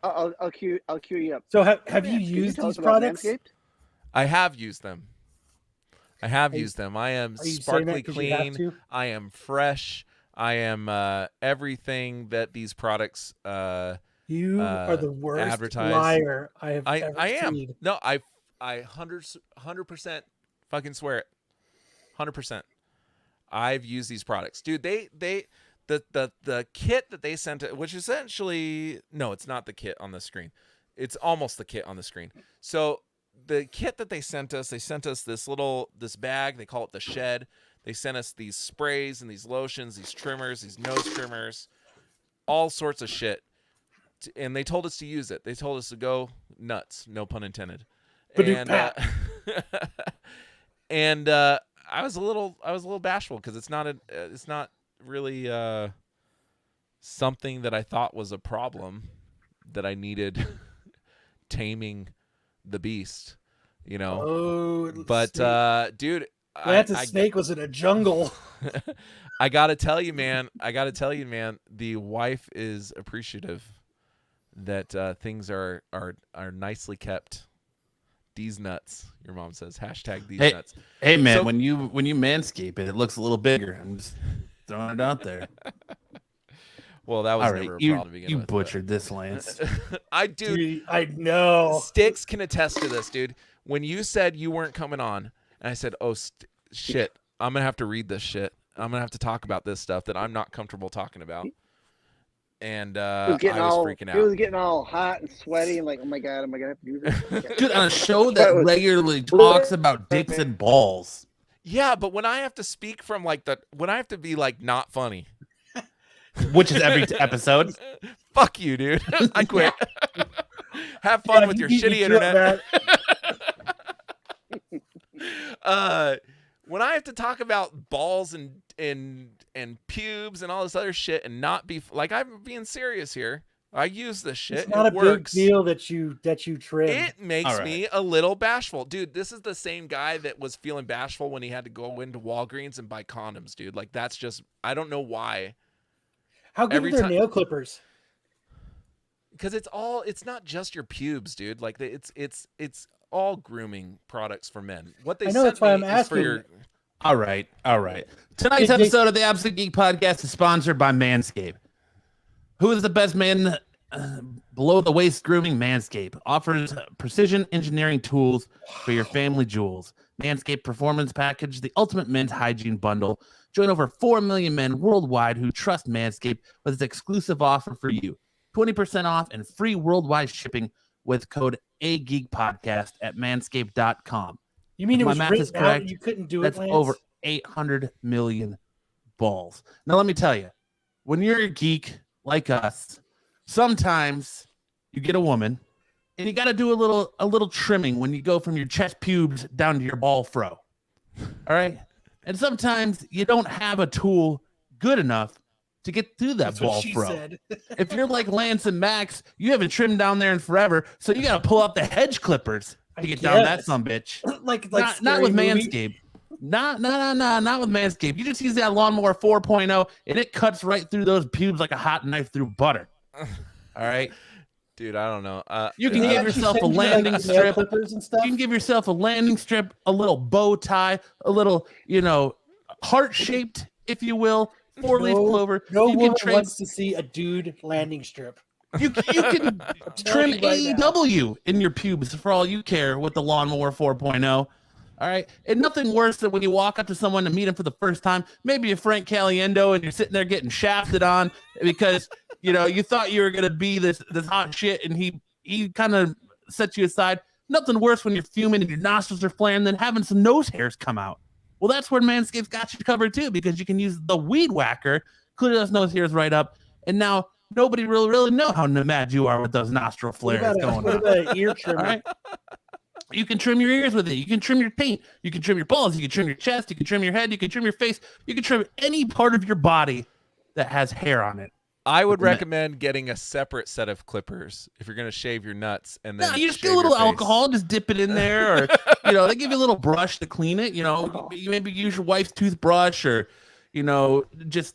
I'll cue you up. So have you used these products? I have used them. I am sparkly clean. I am fresh. I am everything that these products you are the worst advertise. Liar I have ever am. seen. No, I 100% fucking swear it. 100%. I've used these products. Dude, the kit that they sent, which essentially, no, it's not the kit on the screen. It's almost the kit on the screen. So the kit that they sent us this bag. They call it the shed. They sent us these sprays and these lotions, these trimmers, these nose trimmers, all sorts of shit. And they told us to use it. They told us to go nuts, no pun intended. And I was a little bashful because it's not really something that I thought was a problem that I needed taming the beast, but dude, snake was in a jungle. I gotta tell you, man, the wife is appreciative that things are nicely kept. These nuts, your mom says. #these nuts. Hey man, when you manscape it looks a little bigger. I'm just throwing it out there. Well, that was never a problem to begin with. You butchered this, Lance. I know. Sticks can attest to this, dude. When you said you weren't coming on, and I said, "Oh shit, I'm gonna have to read this shit. I'm gonna have to talk about this stuff that I'm not comfortable talking about." And I was freaking out. He was getting all hot and sweaty and like, oh my God, am I going to have to do this? Dude, on a show that regularly talks about dicks and balls. Yeah, but when I have to speak from when I have to be not funny. Which is every episode. Fuck you, dude. I quit. Have fun with your shitty internet. When I have to talk about balls and pubes and all this other shit and not be I'm being serious here. I use this shit. It's not a big deal that you trim. It makes me a little bashful. Dude, this is the same guy that was feeling bashful when he had to go into Walgreens and buy condoms, dude. That's just, I don't know why. How good are their nail clippers? Because it's not just your pubes, dude. It's all grooming products for men. What they that's why I'm asking. All right. Tonight's episode of the Absolute Geek Podcast is sponsored by Manscaped. Who is the best man below the waist grooming? Manscaped offers precision engineering tools for your family jewels. Manscaped Performance Package, the ultimate men's hygiene bundle. Join over 4 million men worldwide who trust Manscaped with its exclusive offer for you. 20% off and free worldwide shipping with code AGeekPodcast at manscaped.com. You mean it was math is correct? You couldn't do That's it, Lance? over 800 million balls. Now, let me tell you, when you're a geek like us, sometimes you get a woman and you got to do a little trimming when you go from your chest pubes down to your ball fro. All right? And sometimes you don't have a tool good enough to get through that That's what ball she throw. said. If you're like Lance and Max, you haven't trimmed down there in forever, so you got to pull out the hedge clippers to get down that sumbitch. like Not with movie. Manscaped. Not with Manscaped. You just use that lawnmower 4.0 and it cuts right through those pubes like a hot knife through butter. All right. Dude, I don't know. You can give yourself a landing strip. And stuff? You can give yourself a landing strip, a little bow tie, a little, heart-shaped, if you will, four-leaf clover. No you woman can wants to see a dude landing strip. You can trim AEW in your pubes for all you care with the lawnmower 4.0. All right. And nothing worse than when you walk up to someone to meet him for the first time, maybe you're Frank Caliendo and you're sitting there getting shafted on because, you thought you were going to be this hot shit and he kind of set you aside. Nothing worse when you're fuming and your nostrils are flaring than having some nose hairs come out. Well, that's where Manscaped's got you covered too, because you can use the weed whacker, clear those nose hairs right up. And now nobody really know how mad you are with those nostril flares going on. What about an ear trimmer? All right? You can trim your ears with it. You can trim your taint. You can trim your balls. You can trim your chest. You can trim your head. You can trim your face. You can trim any part of your body that has hair on it. I would recommend getting a separate set of clippers if you're going to shave your nuts. And then you just get a little alcohol, just dip it in there. Or, they give you a little brush to clean it. You maybe use your wife's toothbrush or, just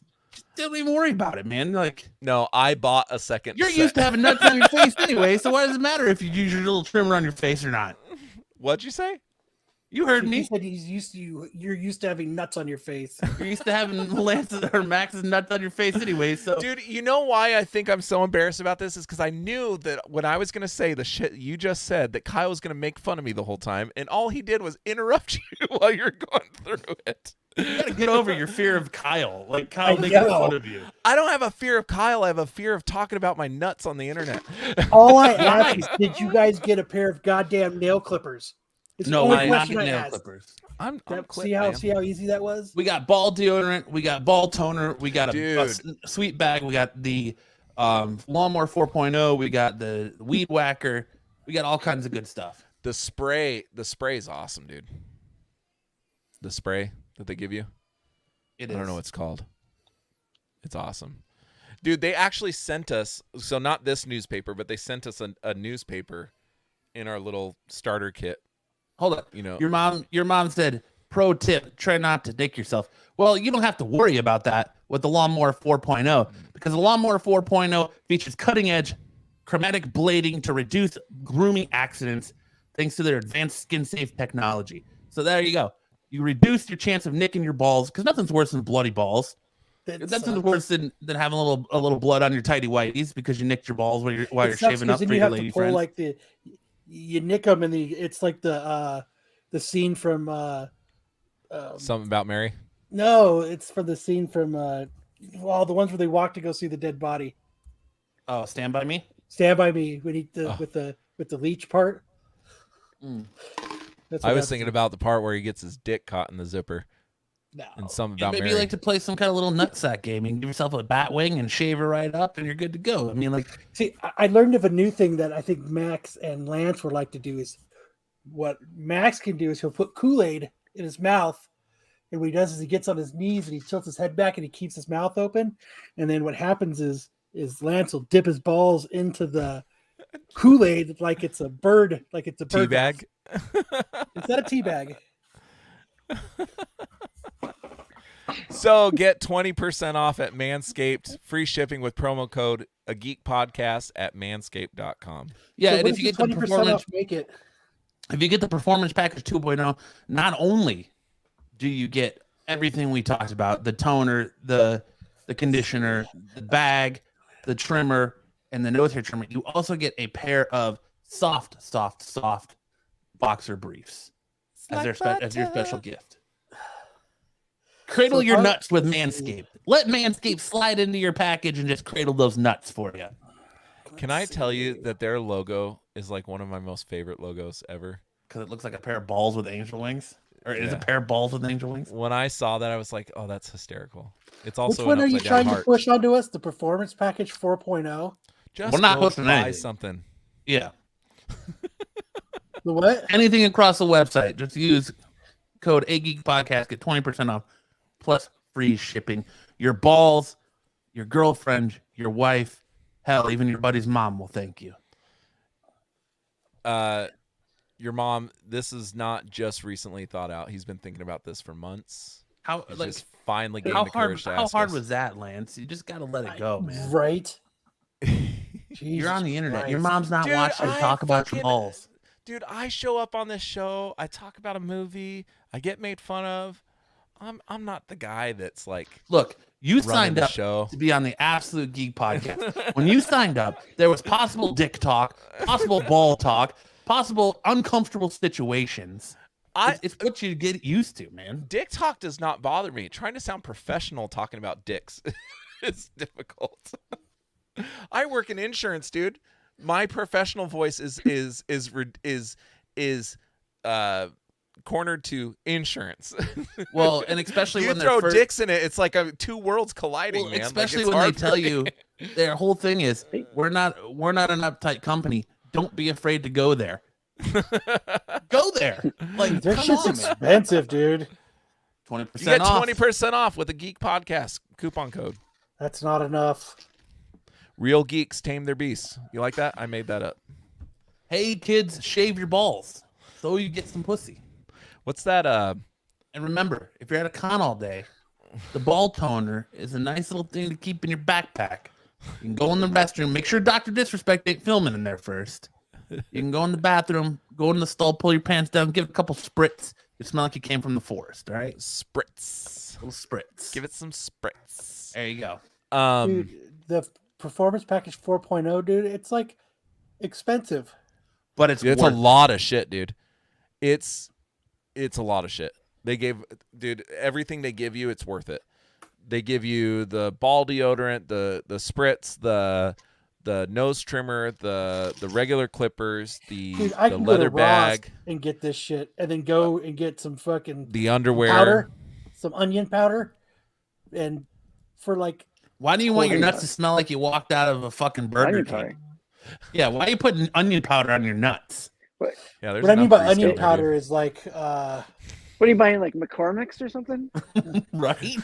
don't even worry about it, man. Like, no, I bought a second. You're used to having nuts on your face anyway, so why does it matter if you use your little trimmer on your face or not? What'd you say? You heard me. He said you're used to having nuts on your face. You're used to having Lance's or Max's nuts on your face anyway. So, dude, you know why I think I'm so embarrassed about this is because I knew that when I was gonna say the shit you just said, that Kyle was gonna make fun of me the whole time, and all he did was interrupt you while you're going through it. You gotta get over your fear of Kyle. Like Kyle making fun of you. I don't have a fear of Kyle. I have a fear of talking about my nuts on the internet. All I ask is, did you guys get a pair of goddamn nail clippers? No, I not nail clippers. I'm see how easy that was. We got ball deodorant. We got ball toner. We got a sweet bag. We got the lawnmower 4.0. We got the weed whacker. We got all kinds of good stuff. The spray is awesome, dude. The spray that they give you. I don't know what it's called. It's awesome. Dude, they actually sent us, so not this newspaper, but they sent us a newspaper in our little starter kit. Hold up. Your mom said, pro tip, try not to dick yourself. Well, you don't have to worry about that with the Lawnmower 4.0 because the Lawnmower 4.0 features cutting-edge chromatic blading to reduce grooming accidents thanks to their advanced skin-safe technology. So there you go. You reduce your chance of nicking your balls because nothing's worse than bloody balls. Nothing's worse than having a little blood on your tighty whities because you nicked your balls while you're shaving up for your lady friend. Like you nick them and it's like the scene from Something About Mary. No, it's from the scene from the ones where they walk to go see the dead body. Oh, Stand By Me. Stand By Me when he with the leech part. I was thinking about the part where he gets his dick caught in the zipper. No. And Something About maybe Mary. you like to play some kind of little nutsack game and give yourself a bat wing and shave her right up and you're good to go. I mean, like, see, I learned of a new thing that I think Max and Lance would like to do is what Max can do is he'll put Kool-Aid in his mouth. And what he does is he gets on his knees and he tilts his head back and he keeps his mouth open. And then what happens is Lance will dip his balls into the Kool-Aid like it's a bird, tea bag. It's not a tea bag. So get 20% off at Manscaped, free shipping with promo code A Geek Podcast at manscaped.com. Yeah, so and if you get the performance, if you get the performance package 2.0, not only do you get everything we talked about, the toner, the the bag, the trimmer, and the nose hair trimmer, you also get a pair of soft boxer briefs as your special gift. Cradle your nuts with Manscaped. Let Manscaped slide into your package and just cradle those nuts for you. Can I tell you that their logo is like one of my most favorite logos ever? Because it looks like a pair of balls with angel wings. Or it is a pair of balls with angel wings. When I saw that, I was like, oh, that's hysterical. It's also which one are you trying heart. to push onto us? The Performance Package 4.0? Just we're not go pushing buy anything. something. Yeah. The what? Anything across the website. Just use code AGeekPodcast. Get 20% off plus free shipping. Your balls your girlfriend, your wife, hell, even your buddy's mom will thank you. Your mom, this is not just recently thought out. He's been thinking about this for months. He's just finally getting the courage to ask How hard us. was that, Lance? You just got to let it go, man. Right? You're on the internet. Christ. Your mom's not Dude, watching you talk about your balls. Dude, I show up on this show. I talk about a movie. I get made fun of. I'm not the guy that's like. Look, you running signed the up show. to be on the Absolute Geek Podcast. When you signed up, there was possible dick talk, possible ball talk, possible uncomfortable situations. It's what you get used to, man. Dick talk does not bother me. Trying to sound professional talking about dicks is difficult. I work in insurance, dude. My professional voice is cornered to insurance. Well, and especially you when throw dicks in it, it's like two worlds colliding, man. Especially like when they tell you their whole thing is we're not an uptight company. Don't be afraid to go there. Go there. Like Their shit's expensive, dude. 20% you get off. 20% off with a Geek Podcast coupon code. That's not enough. Real geeks tame their beasts. You like that? I made that up. Hey kids, shave your balls so you get some pussy. What's that? And remember, if you're at a con all day, the ball toner is a nice little thing to keep in your backpack. You can go in the restroom. Make sure Dr. Disrespect ain't filming in there first. You can go in the bathroom, go in the stall, pull your pants down, give it a couple spritz. You smell like you came from the forest, all right? Spritz. Little spritz. Give it some spritz. There you go. Dude, the Performance Package 4.0, dude, it's like expensive. But it's a lot of shit, dude. It's a lot of shit. They gave, dude, everything they give you, it's worth it. They give you the ball deodorant, the spritz, the nose trimmer, the regular clippers, Dude, I the can leather go to Ross bag, and get this shit, and then go and get some fucking the underwear, powder, some onion powder, and for like. Why do you want your nuts to smell like you walked out of a fucking Burger King? Yeah, why are you putting onion powder on your nuts? Yeah, what I mean by onion powder is like. What are you buying, like McCormick's or something? Right?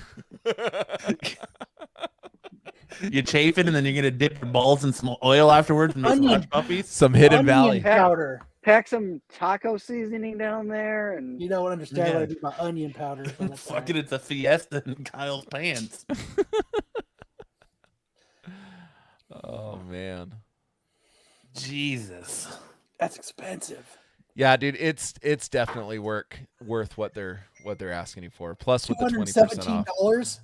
You chafe it, and then you're gonna dip your balls in some oil afterwards and make some hush puppies. Some Hidden Valley powder. Pack some taco seasoning down there, and you don't understand what I mean by onion powder. Fucking, it's a fiesta in Kyle's pants. Oh man, Jesus, that's expensive. Yeah, dude, it's definitely worth what they're asking you for. Plus with the 20% off.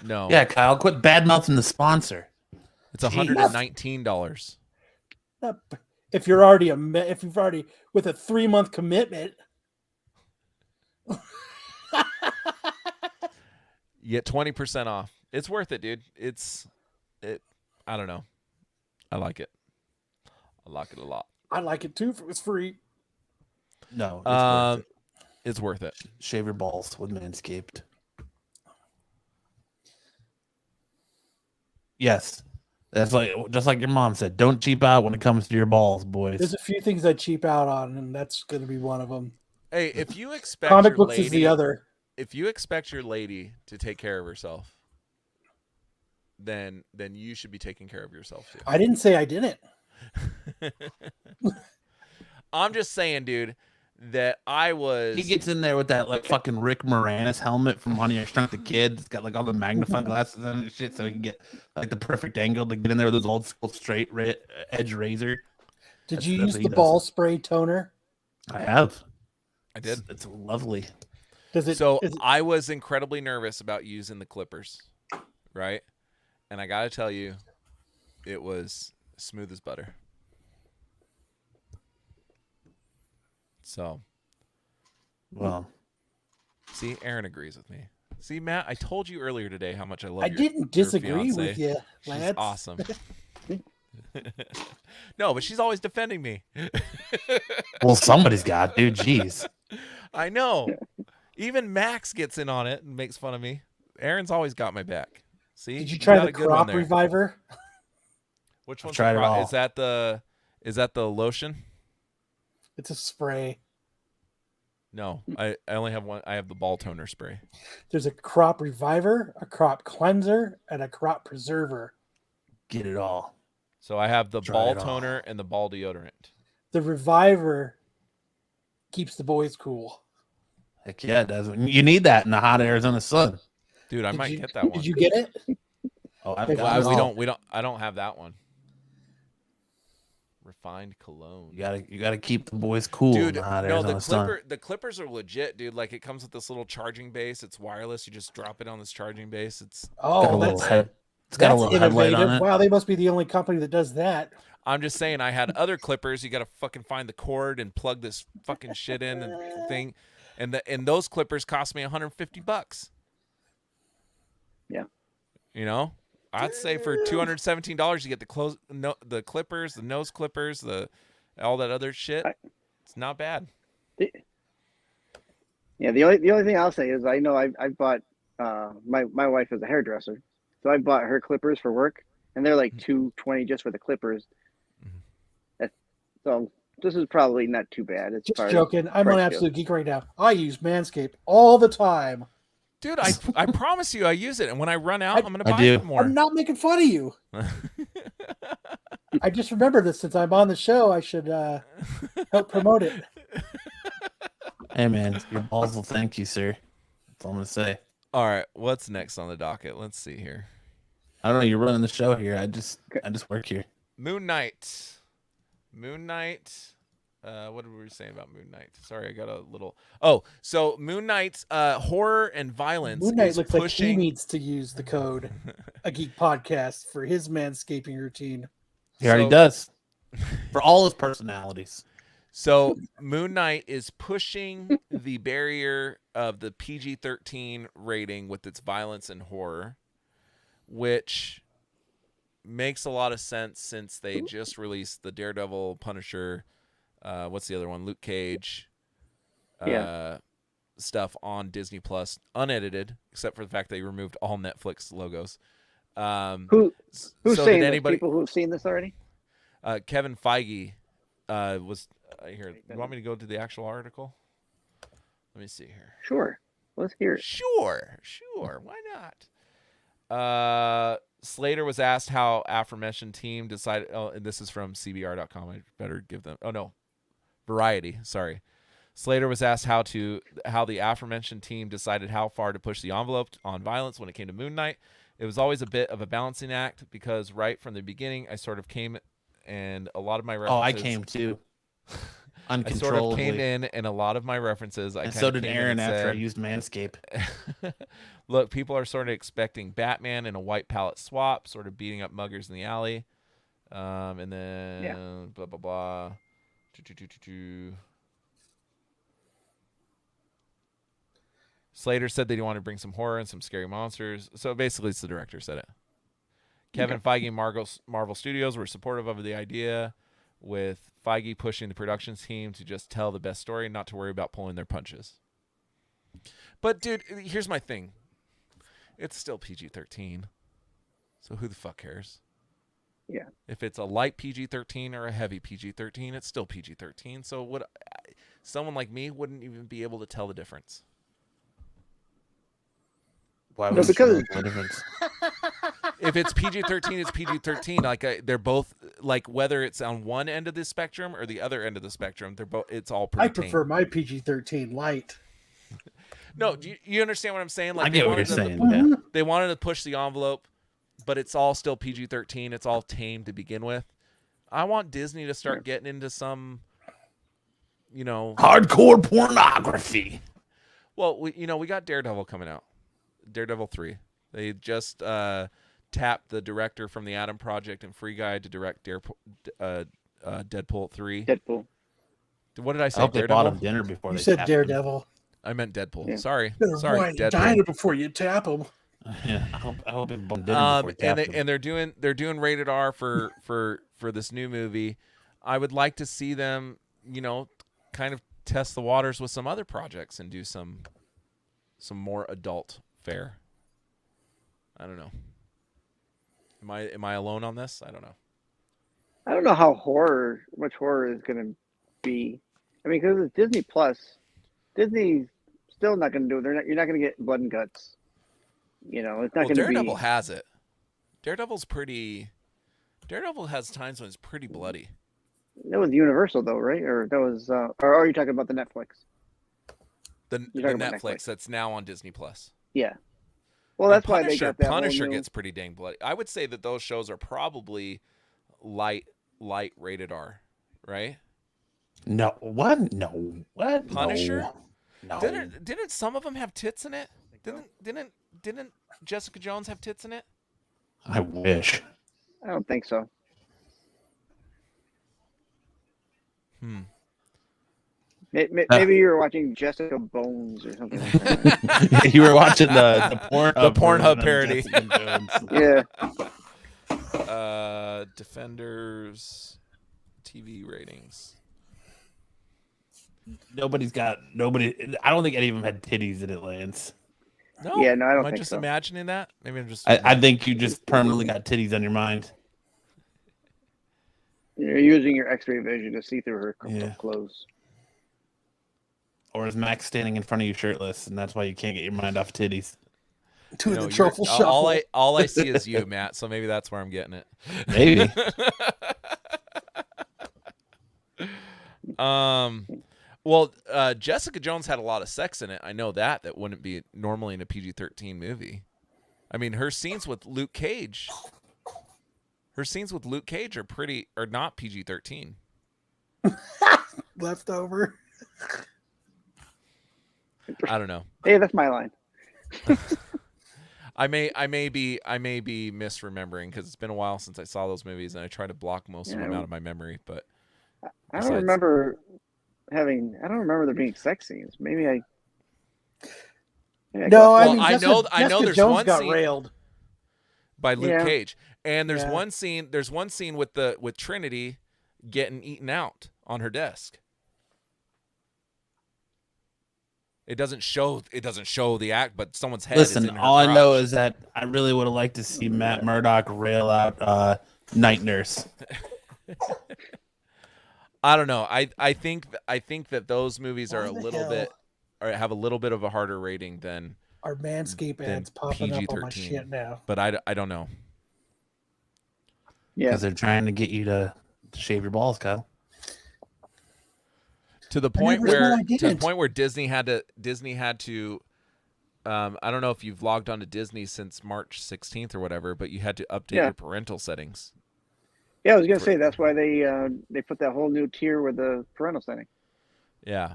No. Yeah, Kyle, quit bad mouthing the sponsor. It's $119. If you're already with a 3-month commitment. You get 20% off. It's worth it, dude. I don't know. I like it. I like it a lot. I like it too if it was free. No, it's worth it. Shave your balls with Manscaped. Yes. That's just like your mom said. Don't cheap out when it comes to your balls, boys. There's a few things I cheap out on, and that's going to be one of them. Hey, if you expect comic books is the other. If you expect your lady to take care of herself, then you should be taking care of yourself too. I didn't say I didn't. I'm just saying, dude, that I was. He gets in there with that like fucking Rick Moranis helmet from Honey I Shrunk the Kid. It's got like all the magnifying glasses on and shit, so he can get like the perfect angle to get in there with those old school straight edge razor. Did you use the ball spray toner? I have. I did. It's lovely. I was incredibly nervous about using the clippers, right? And I got to tell you, it was smooth as butter. So, well, see, Aaron agrees with me. See, Matt, I told you earlier today how much I love. I didn't disagree with you, Lance. She's awesome. No, but she's always defending me. Well, somebody's got, dude. Jeez. I know. Even Max gets in on it and makes fun of me. Aaron's always got my back. See? Did you try the crop reviver? Which one's the crop? Is that the lotion? It's a spray. No, I only have one. I have the ball toner spray. There's a crop reviver, a crop cleanser, and a crop preserver. Get it all. So I have the Try ball it all. toner and the ball deodorant. The reviver keeps the boys cool. Heck yeah, it does. You need that in the hot Arizona sun. Dude, I might get that one. Did you get it? Oh, I've Well, got it all. I don't have that one. Refined cologne. You gotta keep the boys cool in Dude, the hot no, Arizona sun. the clippers are legit, dude. Like, it comes with this little charging base. It's wireless. You just drop it on this charging base. It's got a little head. It's got a little headlight on it. Wow, they must be the only company that does that. I'm just saying, I had other clippers. You got to fucking find the cord and plug this fucking shit in and thing, and those clippers cost me $150. Yeah, you know, I'd say for $217 you get the clippers, the nose clippers, all that other shit. It's not bad. Yeah, the only thing I'll say is I know I bought my wife is a hairdresser, so I bought her clippers for work, and they're like $220 just for the clippers. So this is probably not too bad. It's just joking. I'm on Absolute Geek right now. I use Manscaped all the time. Dude, I promise you I use it, and when I run out, I'm going to buy more. I'm not making fun of you. I just remembered that since I'm on the show, I should help promote it. Hey, man, your balls will thank you, sir. That's all I'm going to say. All right, what's next on the docket? Let's see here. I don't know. You're running the show here. I just work here. Moon Knight. What were we saying about Moon Knight? Sorry, I got a little. Oh, so Moon Knight's horror and violence. Moon Knight looks like he needs to use the code A Geek Podcast for his manscaping routine. He already does for all his personalities. So Moon Knight is pushing the barrier of the PG-13 rating with its violence and horror, which makes a lot of sense since they just released the Daredevil, Punisher, what's the other one? Luke Cage, stuff on Disney Plus, unedited, except for the fact they removed all Netflix logos. Who's so saying did this? anybody? People who've seen this already? Kevin Feige was here. You want me to go to the actual article? Let me see here. Sure, let's hear it. Sure. Why not? Slater was asked how aforementioned team decided. Oh, and this is from CBR.com. I better give them. Oh no, Variety. Sorry. Slater was asked how the aforementioned team decided how far to push the envelope on violence when it came to Moon Knight. It was always a bit of a balancing act because right from the beginning, I sort of came and a lot of my references. Oh, I came too. Uncontrollably. I sort of came in and a lot of my references. And so did Aaron after I used Manscaped. Look, people are sort of expecting Batman in a white palette swap, sort of beating up muggers in the alley. And then blah, blah, blah. Slater said that he wanted to bring some horror and some scary monsters. So basically, it's the director said it. Kevin Feige and Marvel Studios were supportive of the idea, with Feige pushing the production team to just tell the best story and not to worry about pulling their punches. But, dude, here's my thing. It's still PG-13. So who the fuck cares? Yeah. If it's a light PG-13 or a heavy PG-13, it's still PG-13. So someone like me wouldn't even be able to tell the difference. Why would because the difference? If it's PG-13, it's PG-13. Like they're both, like, whether it's on one end of the spectrum or the other end of the spectrum, they're both. It's all pretty. I prefer my PG-13 light. No, do you understand what I'm saying? Like, I get what you're saying. They wanted to push the envelope, but it's all still PG-13. It's all tame to begin with. I want Disney to start getting into some, hardcore pornography. Well, we got Daredevil coming out. Daredevil 3. They just tapped the director from the Adam Project and Free Guy to direct Deadpool 3. Deadpool. What did I say? I hope they bought him dinner before you they said Daredevil. I meant Deadpool. Yeah. Sorry, Deadpool. Diner before you tap him. Yeah, I hope they bought him dinner before they tapped him. And they're doing rated R for this new movie. I would like to see them, kind of test the waters with some other projects and do some more adult fare. I don't know. Am I alone on this? I don't know. I don't know how much horror is going to be. I mean, because it's Disney Plus Disney's still not going to do it. You're not going to get blood and guts. You know, it's not going to be. Daredevil has it. Daredevil has times when it's pretty bloody. That was Universal, though, right? Or that was, or are you talking about the Netflix? The Netflix that's now on Disney Plus. Yeah. Well, that's Punisher, why they got that. Punisher gets pretty dang bloody. I would say that those shows are probably light rated R, right? No, what? No, what? Punisher? No. Didn't some of them have tits in it? Didn't Jessica Jones have tits in it? I wish. I don't think so. Maybe you were watching Jessica Bones or something like that. You were watching the Pornhub parody. Yeah. Defenders TV ratings. Nobody. I don't think any of them had titties in it, Lance. No. Yeah, no, I don't Am I think just so. imagining that? Maybe I'm just. I think you just permanently got titties on your mind. You're using your X-ray vision to see through her clothes. Or is Max standing in front of you shirtless, and that's why you can't get your mind off titties? To the truffle shuffle. All I see is you, Matt. So maybe that's where I'm getting it. Maybe. Well, Jessica Jones had a lot of sex in it. I know that wouldn't be normally in a PG-13 movie. I mean, her scenes with Luke Cage are not PG-13. Leftover. I don't know. Hey, that's my line. I may be misremembering because it's been a while since I saw those movies, and I try to block most of them out of my memory. But I don't remember there being sex scenes. Maybe I. No, I mean, I know. There's Jones one got scene railed by Luke Cage, and there's one scene. There's one scene with Trinity getting eaten out on her desk. It doesn't show the act, but someone's head. Listen, is in her all I know crotch. is that I really would have liked to see Matt Murdock rail out Night Nurse. I don't know. I think that those movies are have a little bit of a harder rating than our Manscaped ads popping PG-13. up on my shit now. But I don't know. Yeah, because they're trying to get you to shave your balls, Kyle. To the point where Disney had to I don't know if you've logged on to Disney since March 16th or whatever, but you had to update your parental settings. Yeah, I was gonna say that's why they put that whole new tier with the parental setting. Yeah.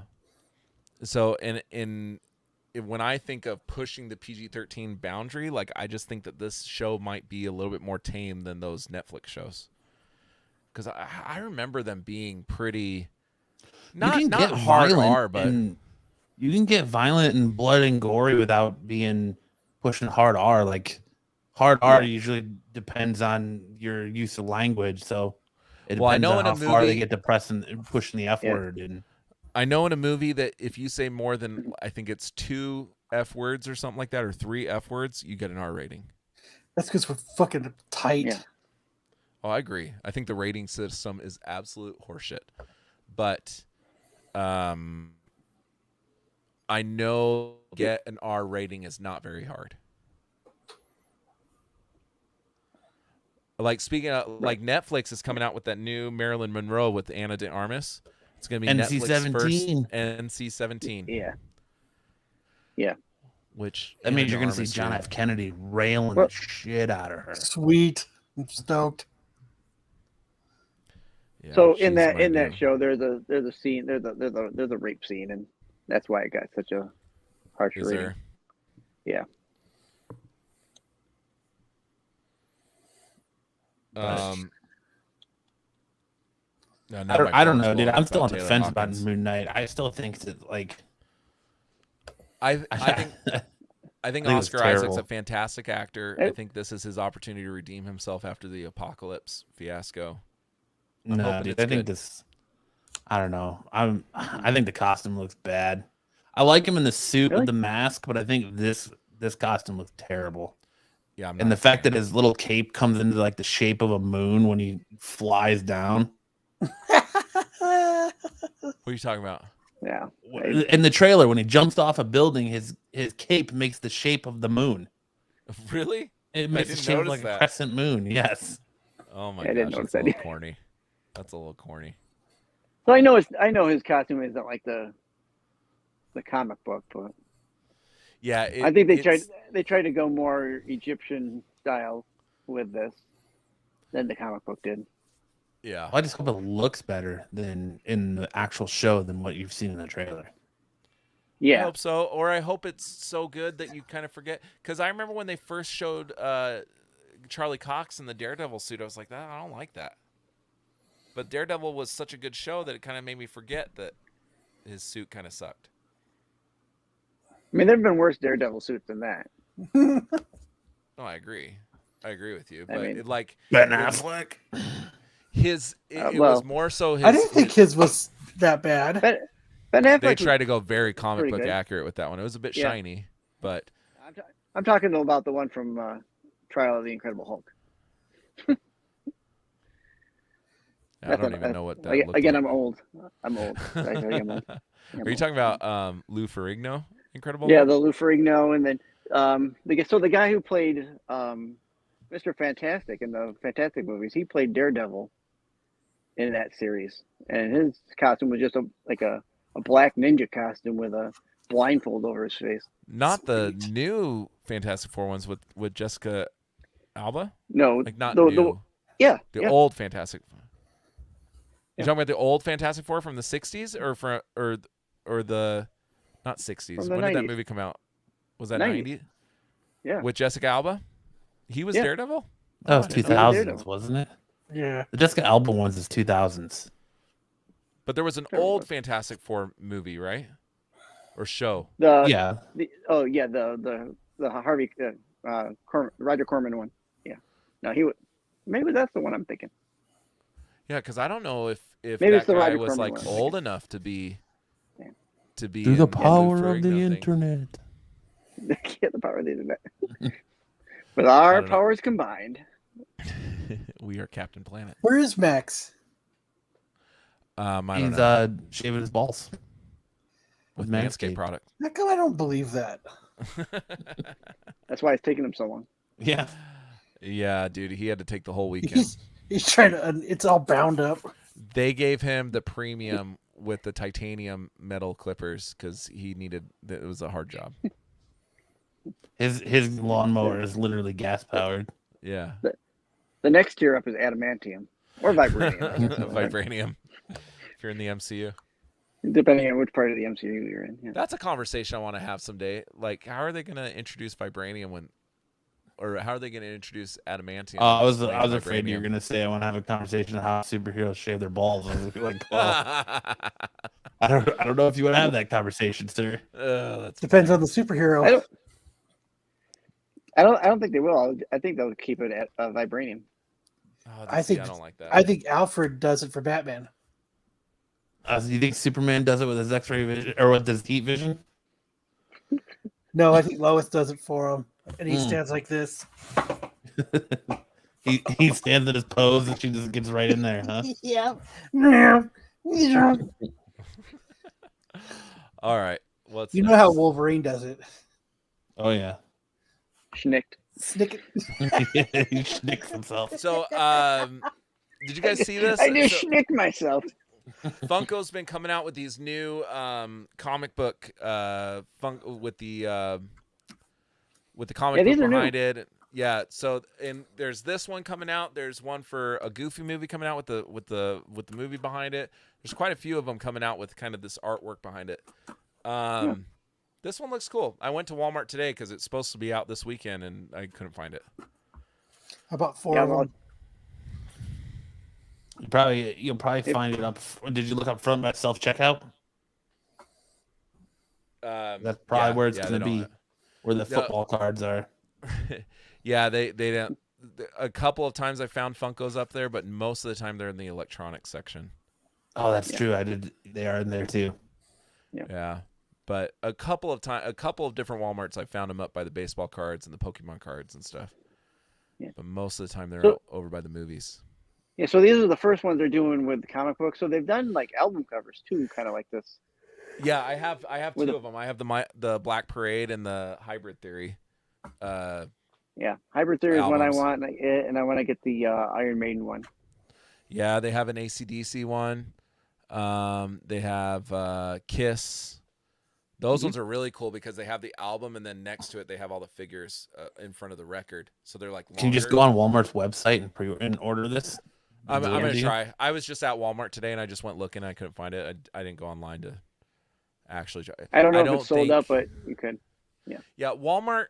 So when I think of pushing the PG-13 boundary, like I just think that this show might be a little bit more tame than those Netflix shows, because I remember them being pretty. Not hard R, but you can get violent and blood and gory without being pushing hard R. Like hard R usually depends on your use of language, so it depends on how far they get to pressing and pushing the F word. And I know in a movie that if you say more than I think it's 2 F words or something like that, or 3 F words, you get an R rating. That's because we're fucking tight. Yeah. Oh, I agree. I think the rating system is absolute horseshit, but. I know get an R rating is not very hard. Like speaking of, like Netflix is coming out with that new Marilyn Monroe with Ana de Armas. It's going to be Netflix first NC-17. Yeah. Yeah. Which that means you're going to see John F. Kennedy railing the shit out of her. Sweet. I'm stoked. Yeah, so in that show, there's a scene, there's a rape scene, and that's why it got such a harsh rating. There? Yeah. I don't know, dude. I'm still on the fence about Moon Knight. I still think that, like, I think Oscar Isaac's a fantastic actor. I think this is his opportunity to redeem himself after the Apocalypse fiasco. No, dude, I think this. I don't know. I think the costume looks bad. I like him in the suit with the mask, but I think this costume looks terrible. Yeah, and the fact that his little cape comes into like the shape of a moon when he flies down. What are you talking about? Yeah. In the trailer, when he jumps off a building, his cape makes the shape of the moon. Really? It makes the shape of like a crescent moon. Yes. Oh my I didn't gosh, notice that's a that little corny. That's a little corny. So I know his costume isn't like the comic book, but yeah, I think they tried to go more Egyptian style with this than the comic book did. Yeah, Well, I just hope it looks better than in the actual show than what you've seen in the trailer. Yeah, I hope so, or I hope it's so good that you kind of forget. Because I remember when they first showed Charlie Cox in the Daredevil suit, I was like, I don't like that. But Daredevil was such a good show that it kind of made me forget that his suit kind of sucked. I mean, there have been worse Daredevil suits than that. No, I agree with you. But Ben Affleck. It was more so his. I didn't think his was that bad. Ben Affleck they tried to go very comic book accurate with that one. It was a bit shiny, but I'm talking about the one from Trial of the Incredible Hulk. I don't even know what that looked again, like. I'm old. Are you talking about Lou Ferrigno, Incredible Yeah, Hulk? the Lou Ferrigno, and then the guy who played Mr. Fantastic in the Fantastic movies, he played Daredevil in that series, and his costume was just a black ninja costume with a blindfold over his face. Not the new Fantastic Four ones with Jessica Alba? No, not new. The old Fantastic Four. You talking about the old Fantastic Four from the 60s or the not 60s? When 90s. did that movie come out? Was that 90s? 90? Yeah. With Jessica Alba? He was Daredevil? That was 2000s, wasn't it? Yeah. The Jessica Alba ones is 2000s. But there was an old Fantastic Four movie, right? Or show? The Harvey Roger Corman one. Yeah. No, maybe that's the one I'm thinking. Yeah, because I don't know if Maybe that it's the guy Roger was Corman like one. old enough to be Through the power of the internet. Get the power of the internet. With our powers combined. We are Captain Planet. Where is Max? He's shaving his balls with Manscaped product. How come I don't believe that? That's why it's taking him so long. Yeah. Yeah, dude, he had to take the whole weekend. He's trying to. It's all bound up. They gave him the premium with the titanium metal clippers because he needed. It was a hard job. His lawnmower is literally gas powered. Yeah. The next tier up is adamantium or vibranium. Vibranium. If you're in the MCU. Depending on which part of the MCU you're in. Yeah. That's a conversation I want to have someday. Like, how are they going to introduce vibranium or how are they going to introduce adamantium? I was afraid you were going to say I want to have a conversation on how superheroes shave their balls. I was like, well, I don't know if you want to have that conversation, sir. Depends on the superhero. I don't think they will. I think they'll keep it at vibranium. I don't like that. I think Alfred does it for Batman. Do you think Superman does it with his X-ray vision or with his heat vision? No, I think Lois does it for him, and he stands like this. he stands in his pose, and she just gets right in there, huh? Yeah. All right. You know how Wolverine does it? Oh yeah. Schnicked. Snick it. He schnicks himself. So, did you guys see this? I just schnicked myself. Funko's been coming out with these new comic book with the comic book behind it. Yeah. So, and there's this one coming out. There's one for a Goofy movie coming out with the movie behind it. There's quite a few of them coming out with kind of this artwork behind it. This one looks cool. I went to Walmart today because it's supposed to be out this weekend, and I couldn't find it. About 4 of them. You'll probably find it up. Did you look up front by self checkout? That's probably where it's going to be, where the football cards are. Yeah, they don't. A couple of times I found Funkos up there, but most of the time they're in the electronics section. Oh, that's true. They are in there too. Yeah. But a couple of different Walmarts, I found them up by the baseball cards and the Pokemon cards and stuff. Yeah. But most of the time, they're over by the movies. Yeah, so these are the first ones they're doing with the comic books. So they've done like album covers too, kind of like this. Yeah, I have With two of them. I have the Black Parade and the Hybrid Theory. Yeah, Hybrid Theory is one I albums. want, and I want to get the Iron Maiden one. Yeah, they have an AC/DC one. They have Kiss. Those ones are really cool because they have the album, and then next to it they have all the figures in front of the record. So they're like longer. Can you just go on Walmart's website and order this? I'm gonna try. I was just at Walmart today, and I just went looking. And I couldn't find it. I didn't go online to actually try. I don't know if it's sold out, but you could. Yeah. Yeah, Walmart.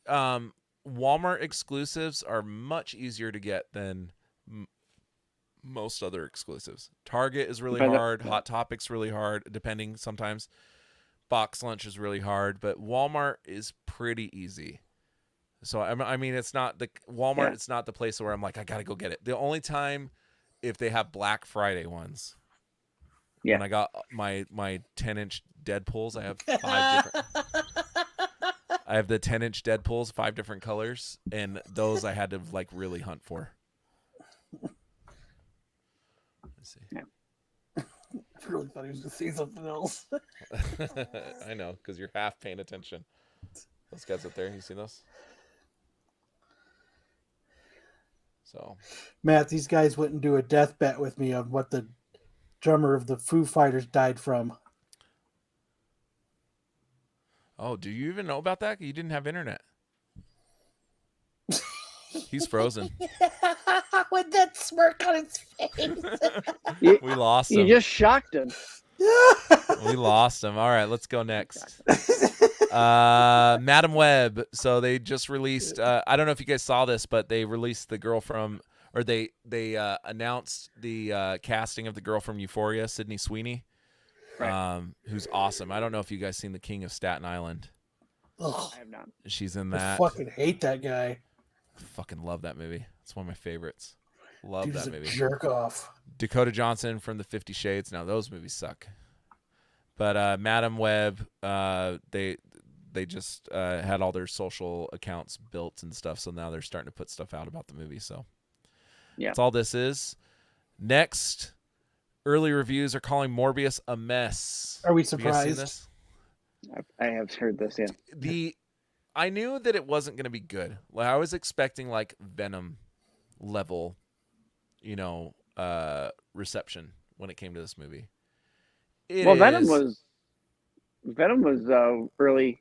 Walmart exclusives are much easier to get than most other exclusives. Target is really hard. Hot Topic's really hard, depending sometimes. Box Lunch is really hard, but Walmart is pretty easy. So I mean, it's not the Walmart. Yeah. It's not the place where I'm like, I gotta go get it. The only time if they have Black Friday ones. Yeah. When I got my 10-inch Deadpools, I have 5 different. I have the 10-inch Deadpools, 5 different colors, and those I had to like really hunt for. Let's see. Yeah. I really thought he was going to say something else. I know, because you're half paying attention. Those guys up there, you see those? So, Matt, these guys wouldn't do a death bet with me on what the drummer of the Foo Fighters died from. Oh, do you even know about that? You didn't have internet. He's frozen. With that smirk on his face. We lost him. You just shocked him. We lost him. All right, let's go next. Madam Web. So they just released. I don't know if you guys saw this, but they released the girl from, or they announced the casting of the girl from Euphoria, Sydney Sweeney, right. Who's awesome. I don't know if you guys seen The King of Staten Island. Ugh. I have not. She's in that. I fucking hate that guy. Fucking love that movie. It's one of my favorites. Love that movie. Jerk off. Dakota Johnson from the 50 Shades. Now those movies suck. But Madam Web, they just had all their social accounts built and stuff. So now they're starting to put stuff out about the movie. So yeah, that's all this is. Next, early reviews are calling Morbius a mess. Are we surprised? This? I have heard this. Yeah. I knew that it wasn't going to be good. Like I was expecting like Venom level, reception when it came to this movie. Venom was early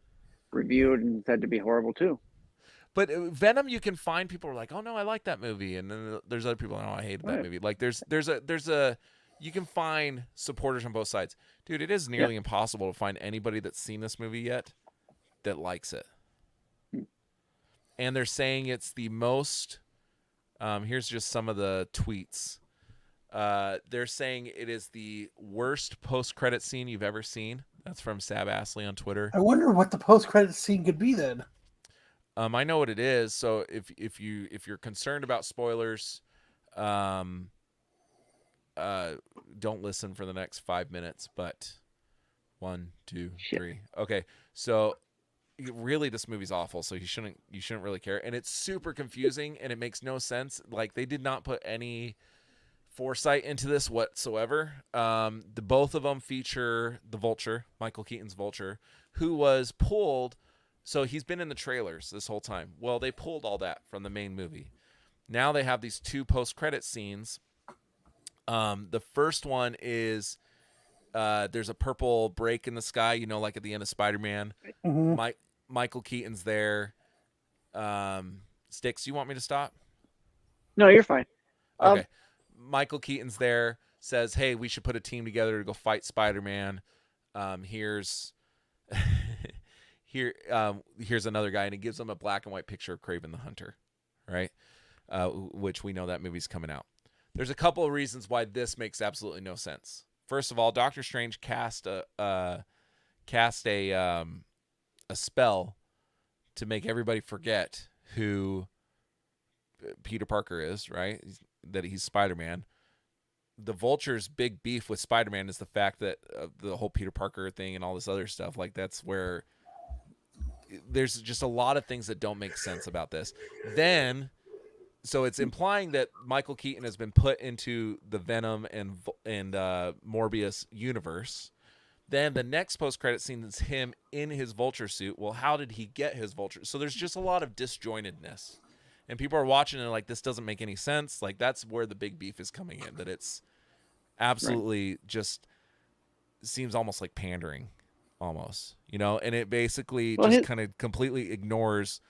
reviewed and said to be horrible too. But Venom, you can find people who are like, oh no, I like that movie, and then there's other people, oh, I hated that movie. Like there's you can find supporters on both sides, dude. It is nearly impossible to find anybody that's seen this movie yet that likes it. And they're saying it's the most. Here's just some of the tweets. They're saying it is the worst post-credit scene you've ever seen. That's from Sab Astley on Twitter. I wonder what the post-credit scene could be then. I know what it is. So if you're concerned about spoilers, don't listen for the next 5 minutes. But 1, 2, 3. Okay, so. Really, this movie's awful, so you shouldn't really care, and it's super confusing and it makes no sense. Like they did not put any foresight into this whatsoever. The both of them feature the Vulture, Michael Keaton's Vulture, who was pulled. So he's been in the trailers this whole time. Well, they pulled all that from the main movie. Now they have these 2 post-credit scenes. The first one is there's a purple break in the sky, like at the end of Spider-Man. Mm-hmm. Michael Keaton's there. Sticks, you want me to stop? No, you're fine. Okay. Michael Keaton's there, says, hey, we should put a team together to go fight Spider-Man. Here's another guy, and he gives them a black and white picture of Kraven the Hunter, right? Which we know that movie's coming out. There's a couple of reasons why this makes absolutely no sense. First of all, Doctor Strange cast a spell to make everybody forget who Peter Parker is, right? That he's Spider-Man. The Vulture's big beef with Spider-Man is the fact that the whole Peter Parker thing and all this other stuff, like that's where there's just a lot of things that don't make sense about this. Then, so it's implying that Michael Keaton has been put into the Venom and Morbius universe. Then the next post-credit scene is him in his Vulture suit. Well, how did he get his Vulture? So there's just a lot of disjointedness. And people are watching and like, this doesn't make any sense. Like, that's where the big beef is coming in, that it's absolutely just seems almost like pandering almost, you know? And it basically just kind of completely ignores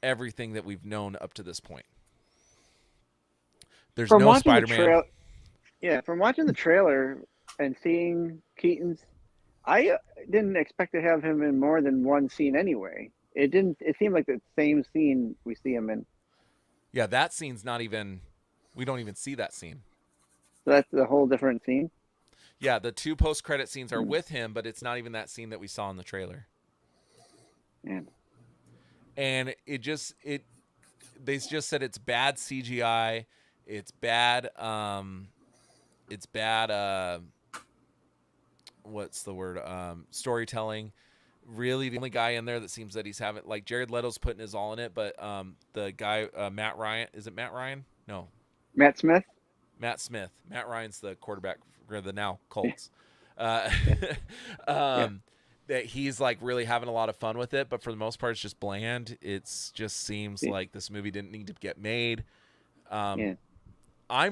everything that we've known up to this point. There's no Spider-Man. From watching the trailer and seeing Keaton's, I didn't expect to have him in more than one scene anyway. It seemed like the same scene we see him in. Yeah, that scene's not even, we don't even see that scene. So that's a whole different scene? Yeah, the 2 post-credit scenes are with him, but it's not even that scene that we saw in the trailer. Yeah. And they just said it's bad CGI, it's bad, what's the word, storytelling. Really, the only guy in there that seems that he's having, like, Jared Leto's putting his all in it, but the guy, Matt Ryan, is it Matt Ryan? No. Matt Smith. Matt Ryan's the quarterback for the now Colts. That he's, like, really having a lot of fun with it, but for the most part, it's just bland. It's just seems like this movie didn't need to get made. I'm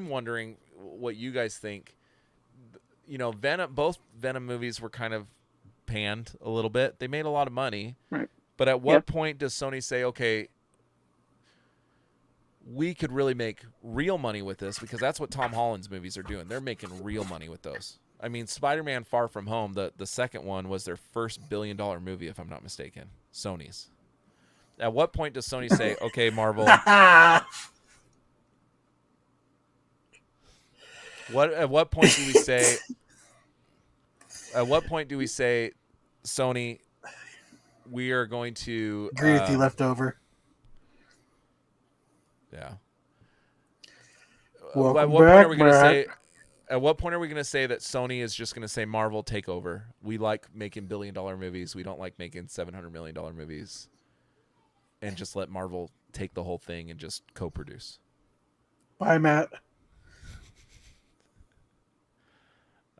wondering what you guys think. You know, both Venom movies were kind of panned a little bit. They made a lot of money, right? But at what point does Sony say, okay, we could really make real money with this? Because that's what Tom Holland's movies are doing. They're making real money with those. I mean, Spider-Man Far From Home, the second one, was their first $1 billion movie, if I'm not mistaken. Sony's. At what point does Sony say, okay, Marvel, at what point do we say? At what point do we say, Sony, we are going to agree with you, Leftover? Yeah. At what point are we going to say? At what point are we going to say that Sony is just going to say, Marvel, take over? We like making $1 billion movies. We don't like making $700 million movies, and just let Marvel take the whole thing and just co-produce. Bye, Matt.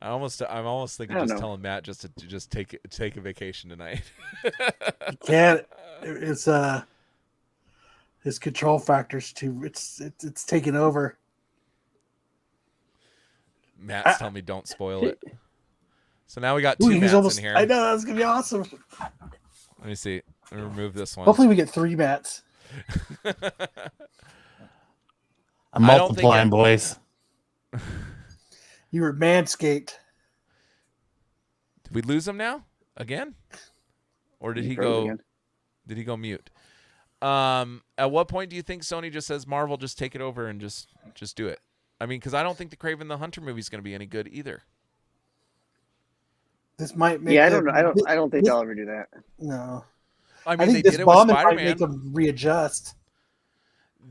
I'm almost thinking just telling Matt just to take a vacation tonight. You can't. It's his control factors too. It's taken over. Matt's telling me don't spoil it. So now we got 2 Matts in here. I know, that's gonna be awesome. Let me see. Let me remove this one. Hopefully we get 3 Matts. I'm multiplying, boys. You were Manscaped. Did we lose him now again, or did he go? Again. Did he go mute? At what point do you think Sony just says, Marvel, just take it over and just do it? I mean, because I don't think the Kraven the Hunter movie is going to be any good either. This might make. Yeah, I don't know. I don't think they'll ever do that. No. I mean, think they this did it with might Spider-Man. make them readjust.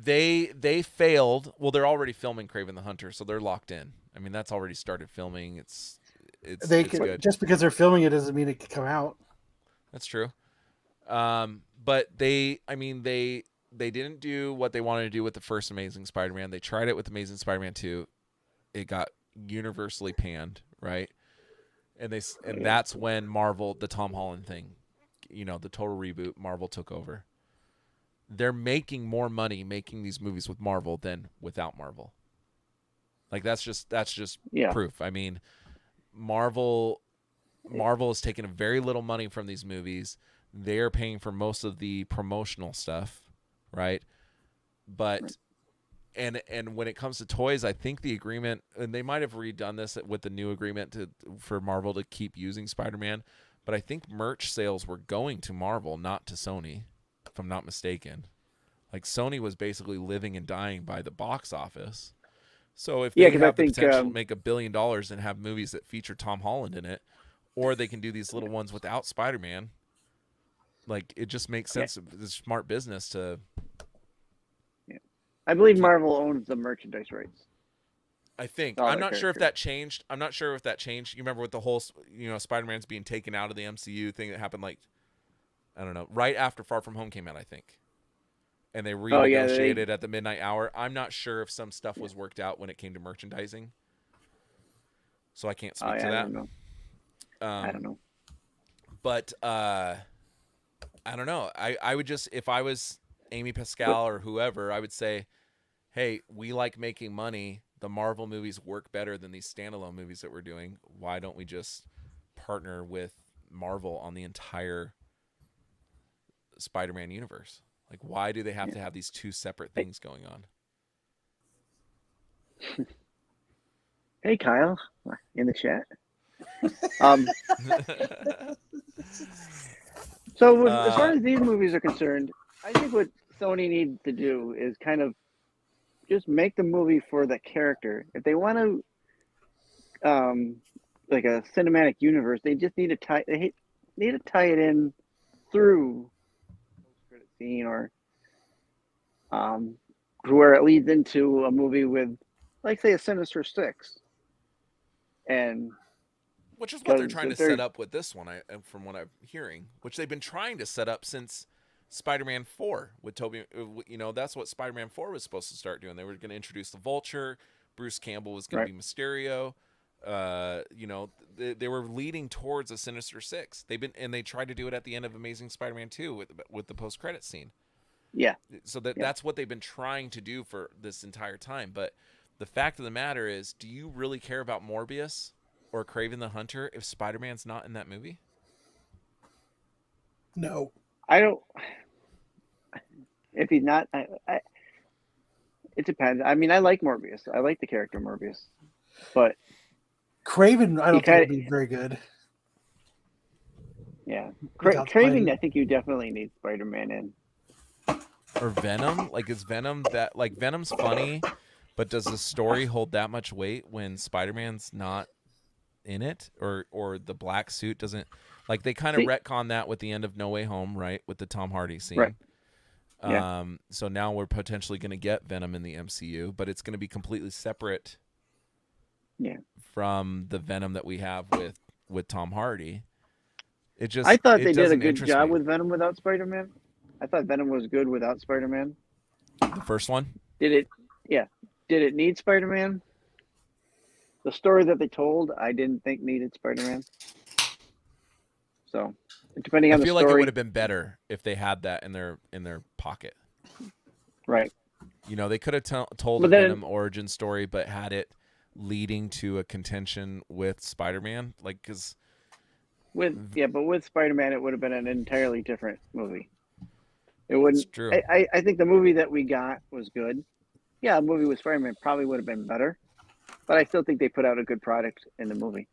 They failed. Well, they're already filming Kraven the Hunter, so they're locked in. I mean, that's already started filming. It's good. Just because they're filming it doesn't mean it can come out. That's true. But they didn't do what they wanted to do with the first Amazing Spider-Man. They tried it with Amazing Spider-Man 2. It got universally panned, right? And that's when Marvel, the Tom Holland thing, you know, the total reboot, Marvel took over. They're making more money making these movies with Marvel than without Marvel. Like that's just proof. I mean, Marvel has taken very little money from these movies. They're paying for most of the promotional stuff, right? But and when it comes to toys, I think the agreement, and they might have redone this with the new agreement for Marvel to keep using Spider-Man, but I think merch sales were going to Marvel, not to Sony, if I'm not mistaken. Like Sony was basically living and dying by the box office. So if they have the potential to make $1 billion and have movies that feature Tom Holland in it, or they can do these little ones without Spider-Man, like it just makes sense. It's smart business to. Yeah, I believe Marvel owns the merchandise rights. I think. I'm not sure if that changed. You remember with the whole, Spider-Man's being taken out of the MCU thing that happened, like, I don't know, right after Far From Home came out, I think. And they renegotiated at the midnight hour. I'm not sure if some stuff was worked out when it came to merchandising. So I can't speak to that. I don't know. I don't know. But I don't know. I would just, if I was Amy Pascal or whoever, I would say, hey, we like making money. The Marvel movies work better than these standalone movies that we're doing. Why don't we just partner with Marvel on the entire Spider-Man universe? Like, why do they have to have these two separate things going on? Hey, Kyle, in the chat. So as far as these movies are concerned, I think what Sony needs to do is kind of just make the movie for the character. If they want to, like a cinematic universe, they just need to tie it in through post-credit scene or where it leads into a movie with, like, say, a Sinister Six, and which is what they're trying to set up with this one, from what I'm hearing, which they've been trying to set up since Spider-Man 4 with Tobey. You know, that's what Spider-Man 4 was supposed to start doing. They were going to introduce the Vulture. Bruce Campbell was going to be Mysterio. You know, they were leading towards a Sinister Six. They tried to do it at the end of Amazing Spider-Man 2 with the post-credit scene. Yeah. So that's what they've been trying to do for this entire time. But the fact of the matter is, do you really care about Morbius or Kraven the Hunter if Spider-Man's not in that movie? No. I don't. If he's not, it depends. I mean, I like Morbius. I like the character Morbius, but Kraven, I don't think would be very good. Yeah, Kraven. I think you definitely need Spider-Man in. Or Venom. Like, is Venom that, like, Venom's funny, but does the story hold that much weight when Spider-Man's not in it, or the black suit doesn't? Like, they kind of retcon that with the end of No Way Home, right? With the Tom Hardy scene. Right. Yeah. So now we're potentially going to get Venom in the MCU, but it's going to be completely separate. Yeah. From the Venom that we have with Tom Hardy. I thought they did a good job with Venom without Spider-Man. I thought Venom was good without Spider-Man. The first one? Did it? Yeah. Did it need Spider-Man? The story that they told, I didn't think needed Spider-Man. So, depending on the story, I feel like it would have been better if they had that in their pocket. Right. You know, they could have told a Venom origin story, but had it leading to a contention with Spider-Man, like, because with Spider-Man, it would have been an entirely different movie. It wouldn't. It's true. I think the movie that we got was good. Yeah, a movie with Spider-Man probably would have been better, but I still think they put out a good product in the movie.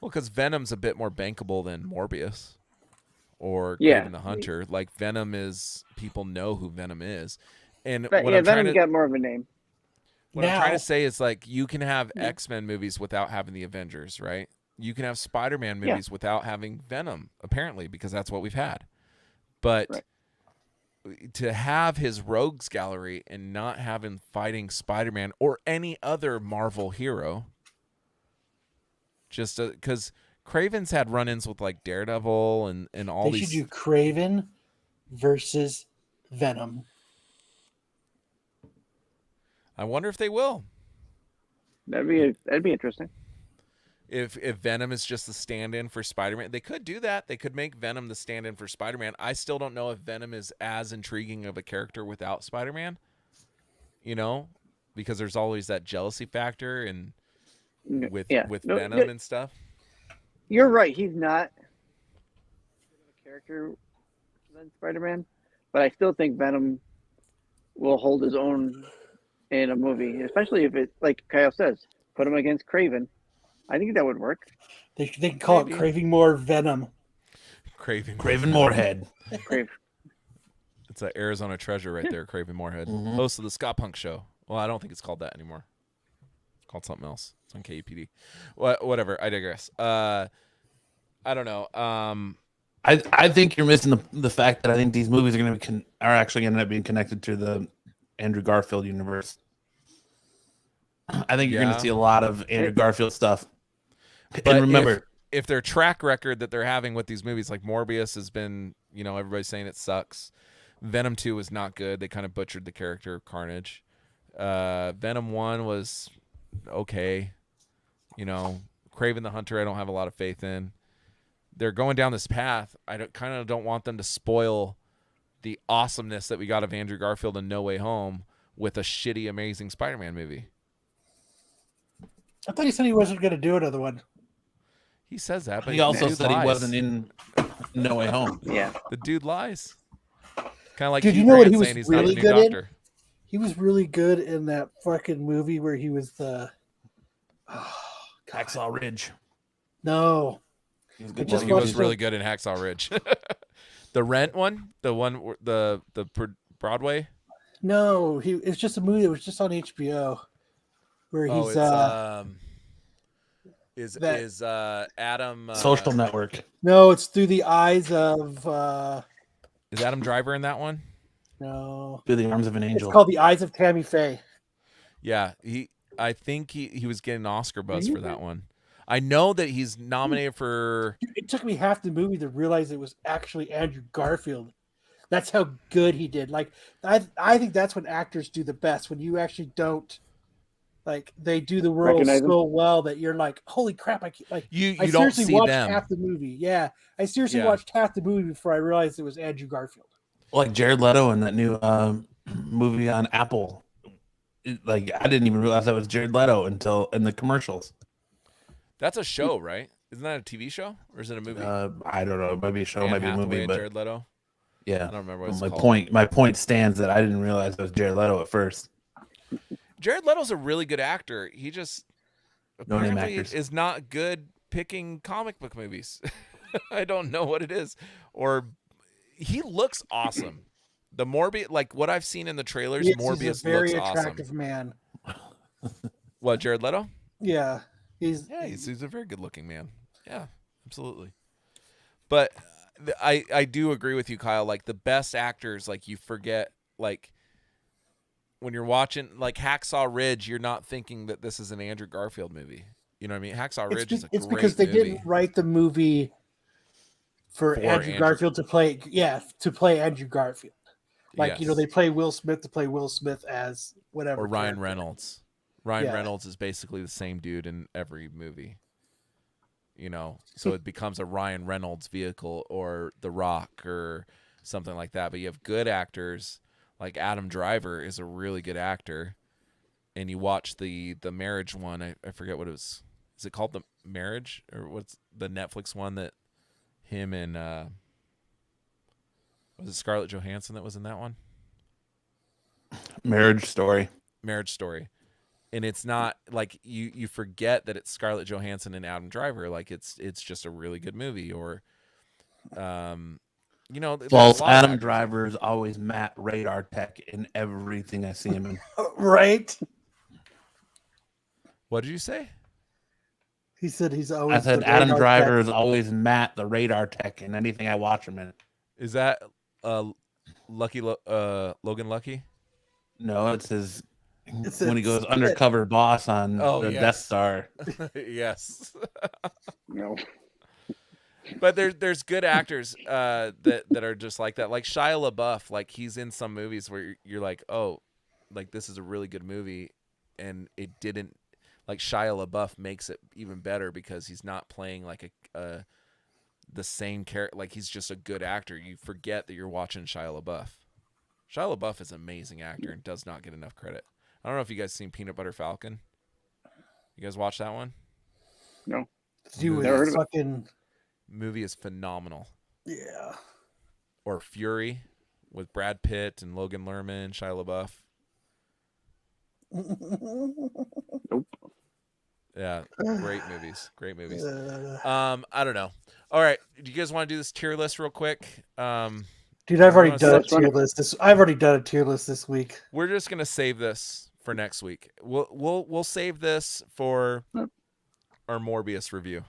Well, because Venom's a bit more bankable than Morbius or Kraven the Hunter. Like, Venom is, people know who Venom is, and Venom's got more of a name. What I'm trying to say is, like, you can have X-Men movies without having the Avengers, right? You can have Spider-Man movies without having Venom, apparently, because that's what we've had. But to have his rogues gallery and not have him fighting Spider-Man or any other Marvel hero, just because Kraven's had run-ins with, like, Daredevil and all these. They should do Kraven versus Venom. I wonder if they will. That'd be interesting. If Venom is just the stand-in for Spider-Man, they could do that. They could make Venom the stand-in for Spider-Man. I still don't know if Venom is as intriguing of a character without Spider-Man. You know, because there's always that jealousy factor and with Venom and stuff. You're right. He's not a character than Spider-Man, but I still think Venom will hold his own in a movie, especially if it, like Kyle says, put him against Kraven. I think that would work. They can call it Craving More Venom. Craven Moorhead. It's an Arizona treasure right there, Craven Moorhead. Host of the Scott Punk Show. Well, I don't think it's called that anymore. It's called something else. It's on KUPD. Whatever. I digress. I don't know. I think you're missing the fact that I think these movies are actually going to end up being connected to the Andrew Garfield universe. I think you're going to see a lot of Andrew Garfield stuff. But and remember, if their track record that they're having with these movies, like Morbius has been, you know, everybody's saying it sucks. Venom 2 was not good. They kind of butchered the character of Carnage. Venom 1 was okay. You know, Kraven the Hunter, I don't have a lot of faith in. they're going down this path. I kind of don't want them to spoil the awesomeness that we got of Andrew Garfield in No Way Home with a shitty, Amazing Spider-Man movie. I thought he said he wasn't going to do another one. He says that, but He also said lies. he wasn't in No Way Home. Yeah. The dude lies. Kind of like Dude, Hugh you know what Grant he was saying he's really not the good new in? doctor. He was really good in that fucking movie where he was the... Hacksaw Ridge. No. He was, I good. just He was watched really good in Hacksaw Ridge. The Rent one, the Broadway. No, it's just a movie that was just on HBO where he's is Adam Social Network. no, it's through the eyes of is Adam Driver in that one? no. Through the Arms of an It's Angel. called The Eyes of Tammy Faye. Yeah, I think he was getting an Oscar buzz for that one. I know that he's nominated for. It took me half the movie to realize it was actually Andrew Garfield. That's how good he did. Like I think that's when actors do the best, when you actually don't like they do the role Recognize so well that you're like, holy crap! I You I don't seriously see watched them. half the movie. Yeah, I seriously Yeah. watched half the movie before I realized it was Andrew Garfield. Like Jared Leto in that new movie on Apple. Like I didn't even realize that was Jared Leto until in the commercials. That's a show, right? Isn't that a TV show or is it a movie? I don't know. It might be a show, Anne might be a Hathaway movie, and but Jared Leto. yeah. I don't remember what it's my called. My point stands that I didn't realize it was Jared Leto at first. Jared Leto's a really good actor. He just No name apparently actors. is not good picking comic book movies. I don't know what it is. Or he looks awesome. The Morbius, like what I've seen in the trailers, Yes, Morbius he's a very looks attractive awesome. man. What, Jared Leto? Yeah, He's a very good looking man. Yeah, absolutely. But I do agree with you, Kyle. Like the best actors, like you forget, like when you're watching like Hacksaw Ridge, you're not thinking that this is an Andrew Garfield movie. You know what I mean? Hacksaw Ridge is a it's great because they movie. didn't write the movie for Andrew Garfield to play. Yeah, to play Andrew Garfield. Like Yes. they play Will Smith to play Will Smith as whatever. Or Ryan character. Reynolds. Ryan Yeah. Reynolds is basically the same dude in every movie. So it becomes a Ryan Reynolds vehicle or The Rock or something like that. But you have good actors, like Adam Driver is a really good actor. And you watch the Marriage one. I forget what it was. Is it called The Marriage? Or what's the Netflix one that him and was it Scarlett Johansson that was in that one? Marriage Story. Marriage Story. And it's not like you forget that it's Scarlett Johansson and Adam Driver. Like it's just a really good movie. Or, there's False. a lot of Adam actors. Driver is always Matt Radar Tech in everything I see him in. Right? What did you say? He said he's always. I said the Adam radar Driver tech. is always Matt the Radar Tech in anything I watch him in. Is that Logan Lucky? No, it's his It's when he a goes skit. undercover boss on the yes. Death Star. Yes. No. But there's good actors that are just like that. Like Shia LaBeouf, like he's in some movies where you're like, oh, like this is a really good movie, and it didn't. Like Shia LaBeouf makes it even better because he's not playing like the same character. Like he's just a good actor. You forget that you're watching Shia LaBeouf. Shia LaBeouf is an amazing actor and does not get enough credit. I don't know if you guys seen Peanut Butter Falcon. You guys watch that one? No. He was Never heard of it. fucking. Movie is phenomenal. Yeah. Or Fury with Brad Pitt and Logan Lerman, Shia LaBeouf. Nope. Yeah, great movies. Great movies. I don't know. All right, do you guys want to do this tier list real quick? Dude, I've already done a tier list. I've already done a tier list this week. We're just gonna save this for next week. We'll save this for our Morbius review.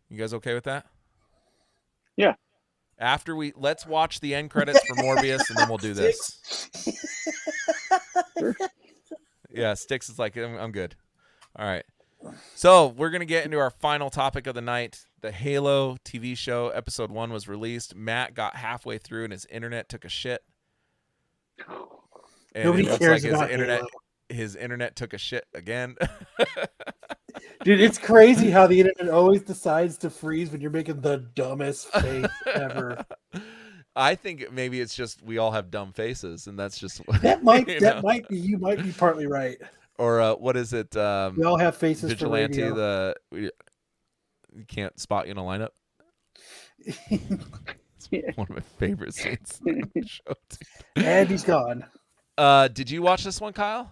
You guys okay with that? Yeah. After let's watch the end credits for Morbius and then we'll do this. Yeah, Sticks is like, I'm good. All right. So we're going to get into our final topic of the night. The Halo TV show episode 1 was released. Matt got halfway through and his internet took a shit. And Nobody it looks cares like about his internet. Halo. His internet took a shit again. Dude, it's crazy how the internet always decides to freeze when you're making the dumbest face ever. I think maybe it's just we all have dumb faces, and that's just That might might be, you might be partly right. Or what is it? We all have faces Vigilante. for radio. You can't spot you in a lineup. It's one of my favorite scenes in the show, dude. And he's gone. Did you watch this one, Kyle?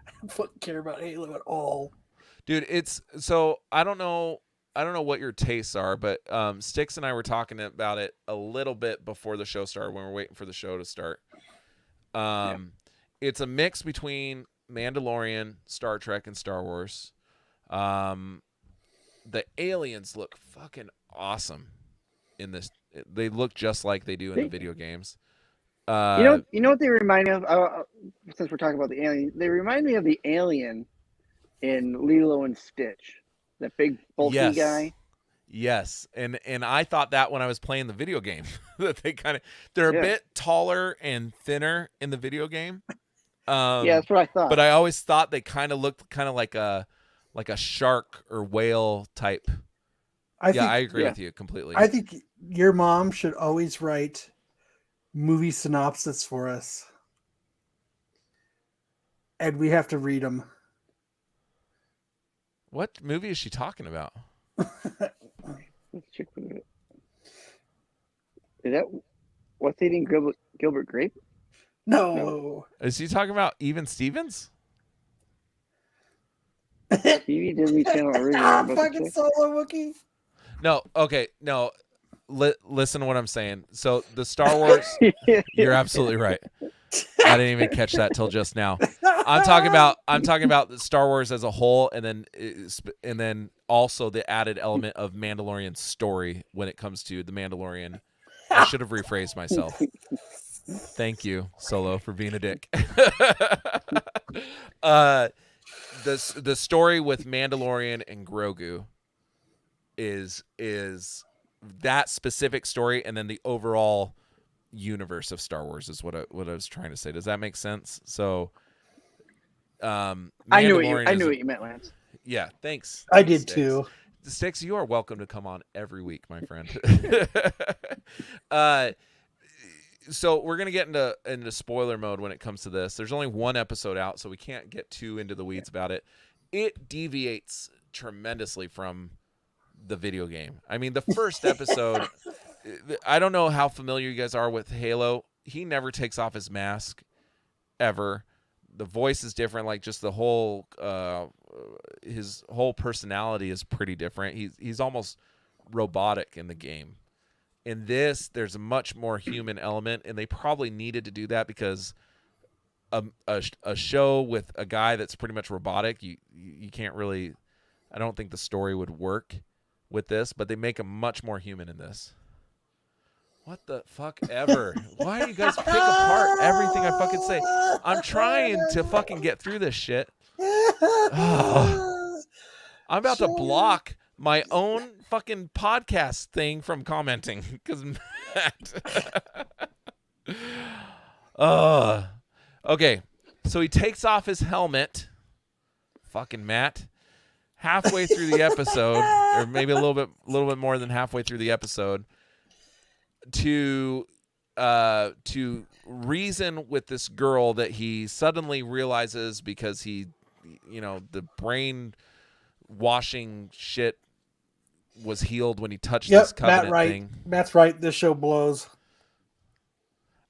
I don't fucking care about Halo at all. Dude, it's so I don't know what your tastes are, but Styx and I were talking about it a little bit before the show started when we were waiting for the show to start. It's a mix between Mandalorian, Star Trek, and Star Wars. The aliens look fucking awesome in this. They look just like they do in the video games. You know what they remind me of? Since we're talking about the alien, they remind me of the alien in Lilo and Stitch, that big bulky guy. Yes, and I thought that when I was playing the video game, that they're a bit taller and thinner in the video game. Yeah, that's what I thought. But I always thought they kind of looked kind of like a shark or whale type. I agree with you completely. I think your mom should always write movie synopsis for us, and we have to read them. What movie is she talking about? Let's check with it. Is that What's Eating Gilbert Grape? No. Is he talking about Even Stevens? TV Disney Channel original. Fucking Solo Wookie. No. Okay. No. Listen to what I'm saying. So the Star Wars, you're absolutely right. I didn't even catch that till just now. I'm talking about the Star Wars as a whole, and then also the added element of Mandalorian story when it comes to the Mandalorian. I should have rephrased myself. Thank you, Solo, for being a dick. The story with Mandalorian and Grogu is that specific story, and then the overall universe of Star Wars is what I was trying to say. Does that make sense? So, I knew what you meant, Lance. Yeah, thanks. I did too. Styx, you are welcome to come on every week, my friend. So we're gonna get into spoiler mode when it comes to this. There's only one episode out, so we can't get too into the weeds about it. It deviates tremendously from the video game. I mean, the first episode, I don't know how familiar you guys are with Halo. He never takes off his mask ever. The voice is different. Like just the whole, his whole personality is pretty different. He's almost robotic in the game. In this, there's a much more human element, and they probably needed to do that because a show with a guy that's pretty much robotic, you can't really. I don't think the story would work with this, but they make him much more human in this. What the fuck ever? Why do you guys pick apart everything I fucking say? I'm trying to fucking get through this shit. Oh. I'm about to block my own fucking podcast thing from commenting because Matt. Okay, so he takes off his helmet. Fucking Matt. Halfway through the episode, or maybe a little bit more than halfway through the episode, to reason with this girl that he suddenly realizes because he, the brain washing shit was healed when he touched this covenant thing. Matt's right. This show blows.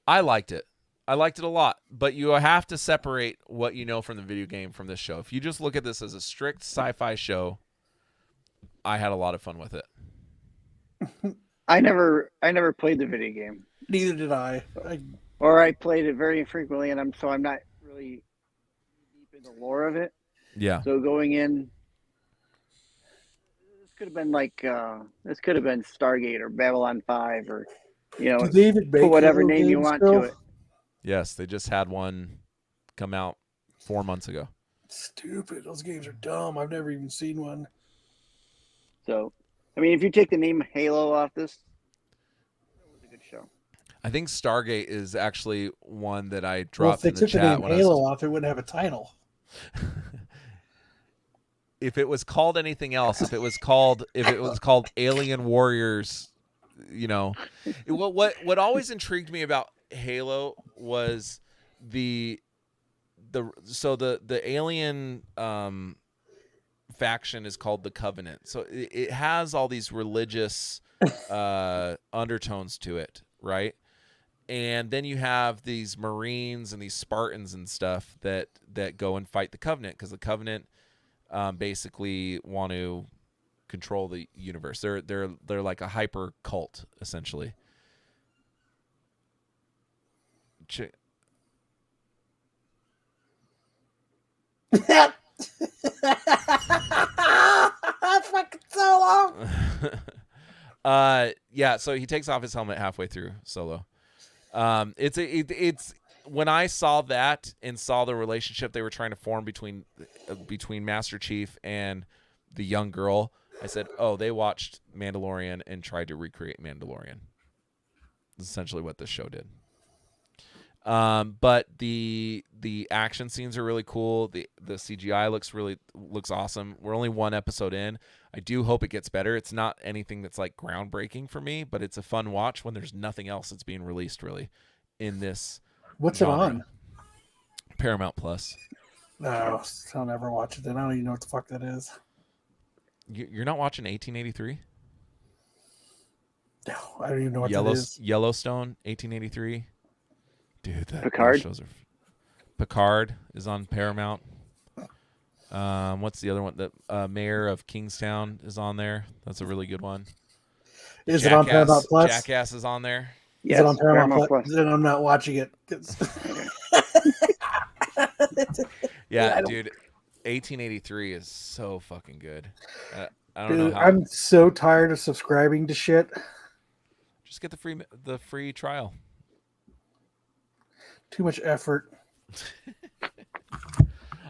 I liked it. I liked it a lot, but you have to separate what you know from the video game from this show. If you just look at this as a strict sci-fi show, I had a lot of fun with it. I never played the video game. Neither did I. Or I played it very infrequently, and I'm not really deep in the lore of it. Yeah. So going in, this could have been Stargate or Babylon 5 or put whatever name you want to it. Yes, they just had one come out 4 months ago. Stupid. Those games are dumb. I've never even seen one. So, I mean, if you take the name Halo off this, it was a good show. I think Stargate is actually one that I dropped in the chat. If they took the name Halo off, it wouldn't have a title. if it was called anything else, if it was called Alien Warriors, you know, what always intrigued me about Halo was the alien faction is called the Covenant. So it has all these religious undertones to it, right? And then you have these Marines and these Spartans and stuff that go and fight the Covenant, because the Covenant basically want to control the universe. They're like a hyper cult, essentially. Fucking Solo. Yeah. So he takes off his helmet halfway through Solo. It's when I saw that and saw the relationship they were trying to form between Master Chief and the young girl, I said, "Oh, they watched Mandalorian and tried to recreate Mandalorian." That's essentially what this show did. But the action scenes are really cool. The CGI looks awesome. We're only one episode in. I do hope it gets better. It's not anything that's like groundbreaking for me, but it's a fun watch when there's nothing else that's being released really in this. What's genre. it on? Paramount Plus. No, I'll never watch it. Then I don't even know what the fuck that is. You're not watching 1883? No, I don't even know what that is. Yellowstone, 1883. Dude, Picard? those shows are... Picard is on Paramount. What's the other one? The Mayor of Kingstown is on there. That's a really good one. Is it on Paramount Plus? Jackass is on there. Yes, is it on Paramount Plus? Then I'm not watching it. Yeah, dude. 1883 is so fucking good. I don't Dude, know how. I'm so tired of subscribing to shit. Just get the free trial. Too much effort.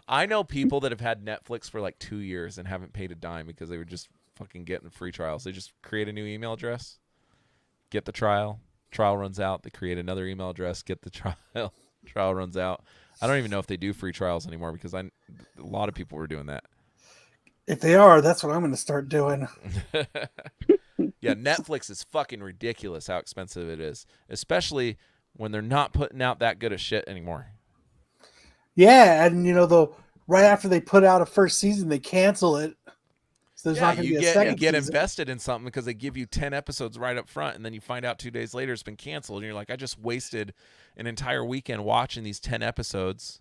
I know people that have had Netflix for like 2 years and haven't paid a dime because they were just fucking getting free trials. They just create a new email address, get the trial runs out. They create another email address, get the trial runs out. I don't even know if they do free trials anymore because a lot of people were doing that. If they are, that's what I'm going to start doing. Yeah, Netflix is fucking ridiculous how expensive it is, especially when they're not putting out that good of shit anymore. Yeah, and right after they put out a first season, they cancel it. So there's not going to be a second you get season. invested in something because they give you 10 episodes right up front, and then you find out 2 days later it's been canceled, and you're like, I just wasted an entire weekend watching these 10 episodes.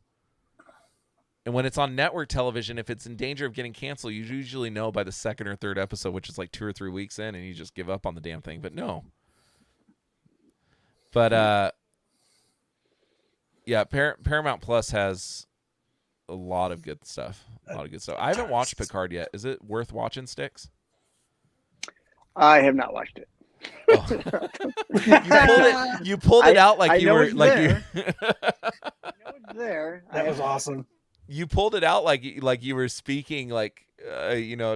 And when it's on network television, if it's in danger of getting canceled, you usually know by the second or third episode, which is like 2 or 3 weeks in, and you just give up on the damn thing. But no. But yeah, Paramount Plus has a lot of good stuff. I haven't watched Picard yet. Is it worth watching, Sticks? I have not watched it. Oh. You pulled it out like you were like you. I know it's there. That was awesome. You pulled it out like you were speaking, like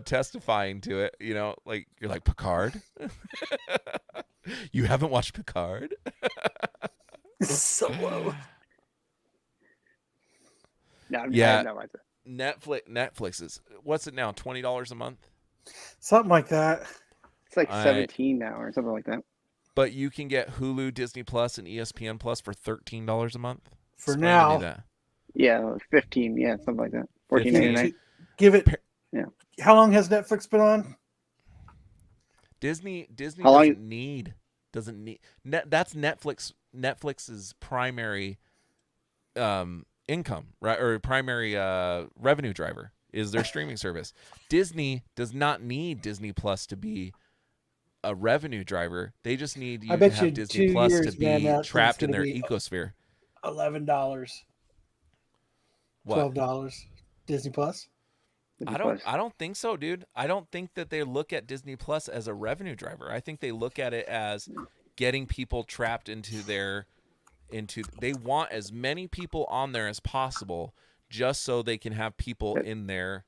testifying to it. Like you're like, Picard. You haven't watched Picard? So low. No, yeah. No, Netflix is, what's it now? $20 a month? Something like that. It's like 17 now or something like that. But you can get Hulu, Disney Plus, and ESPN Plus for $13 a month. For now. Yeah, 15. Yeah, something like that. $14.99. Give it. Yeah. How long has Netflix been on? Disney doesn't need. That's Netflix's primary income, right? Or primary revenue driver is their streaming service. Disney does not need Disney Plus to be a revenue driver. They just need you to have Disney Plus to be trapped in their ecosphere. $11. $12. Disney Plus. I don't think so, dude. I don't think that they look at Disney Plus as a revenue driver. I think they look at it as getting people trapped into they want as many people on there as possible just so they can have people in their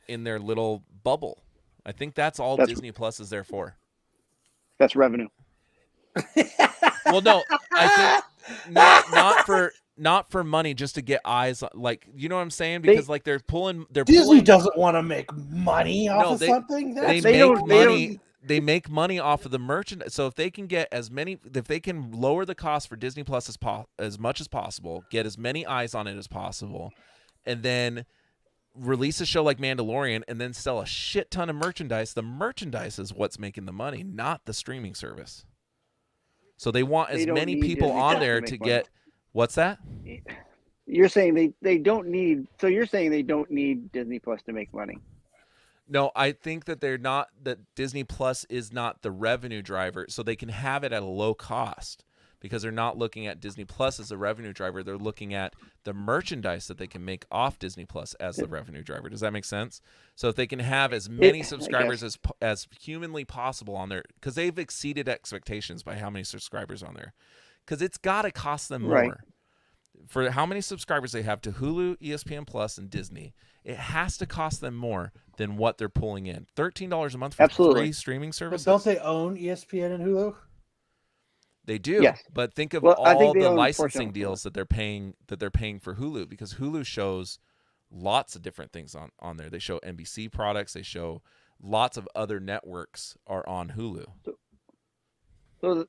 little bubble. I think that's all Disney Plus is there for. That's revenue. Well, no, I think for money, just to get eyes. Like, you know what I'm saying? Because like they're pulling. Disney doesn't want to make money off of something. They make money off of the merchandise. So if they can get if they can lower the cost for Disney Plus as much as possible, get as many eyes on it as possible, and then release a show like Mandalorian and then sell a shit ton of merchandise, the merchandise is what's making the money, not the streaming service. So they want as many people on there to get. What's that? You're saying they don't need. So you're saying they don't need Disney Plus to make money. No, I think that that Disney Plus is not the revenue driver, so they can have it at a low cost because they're not looking at Disney Plus as a revenue driver. They're looking at the merchandise that they can make off Disney Plus as the revenue driver. Does that make sense? So if they can have as many subscribers as humanly possible on there, because they've exceeded expectations by how many subscribers on there, because it's got to cost them more. Right. For how many subscribers they have to Hulu, ESPN Plus, and Disney, it has to cost them more than what they're pulling in. $13 a month for three streaming services. But don't they own ESPN and Hulu? They do. Yes. But think of I think all they the own licensing deals that they're paying for Hulu, because Hulu shows lots of different things on there. They show NBC products. They show lots of other networks are on Hulu. So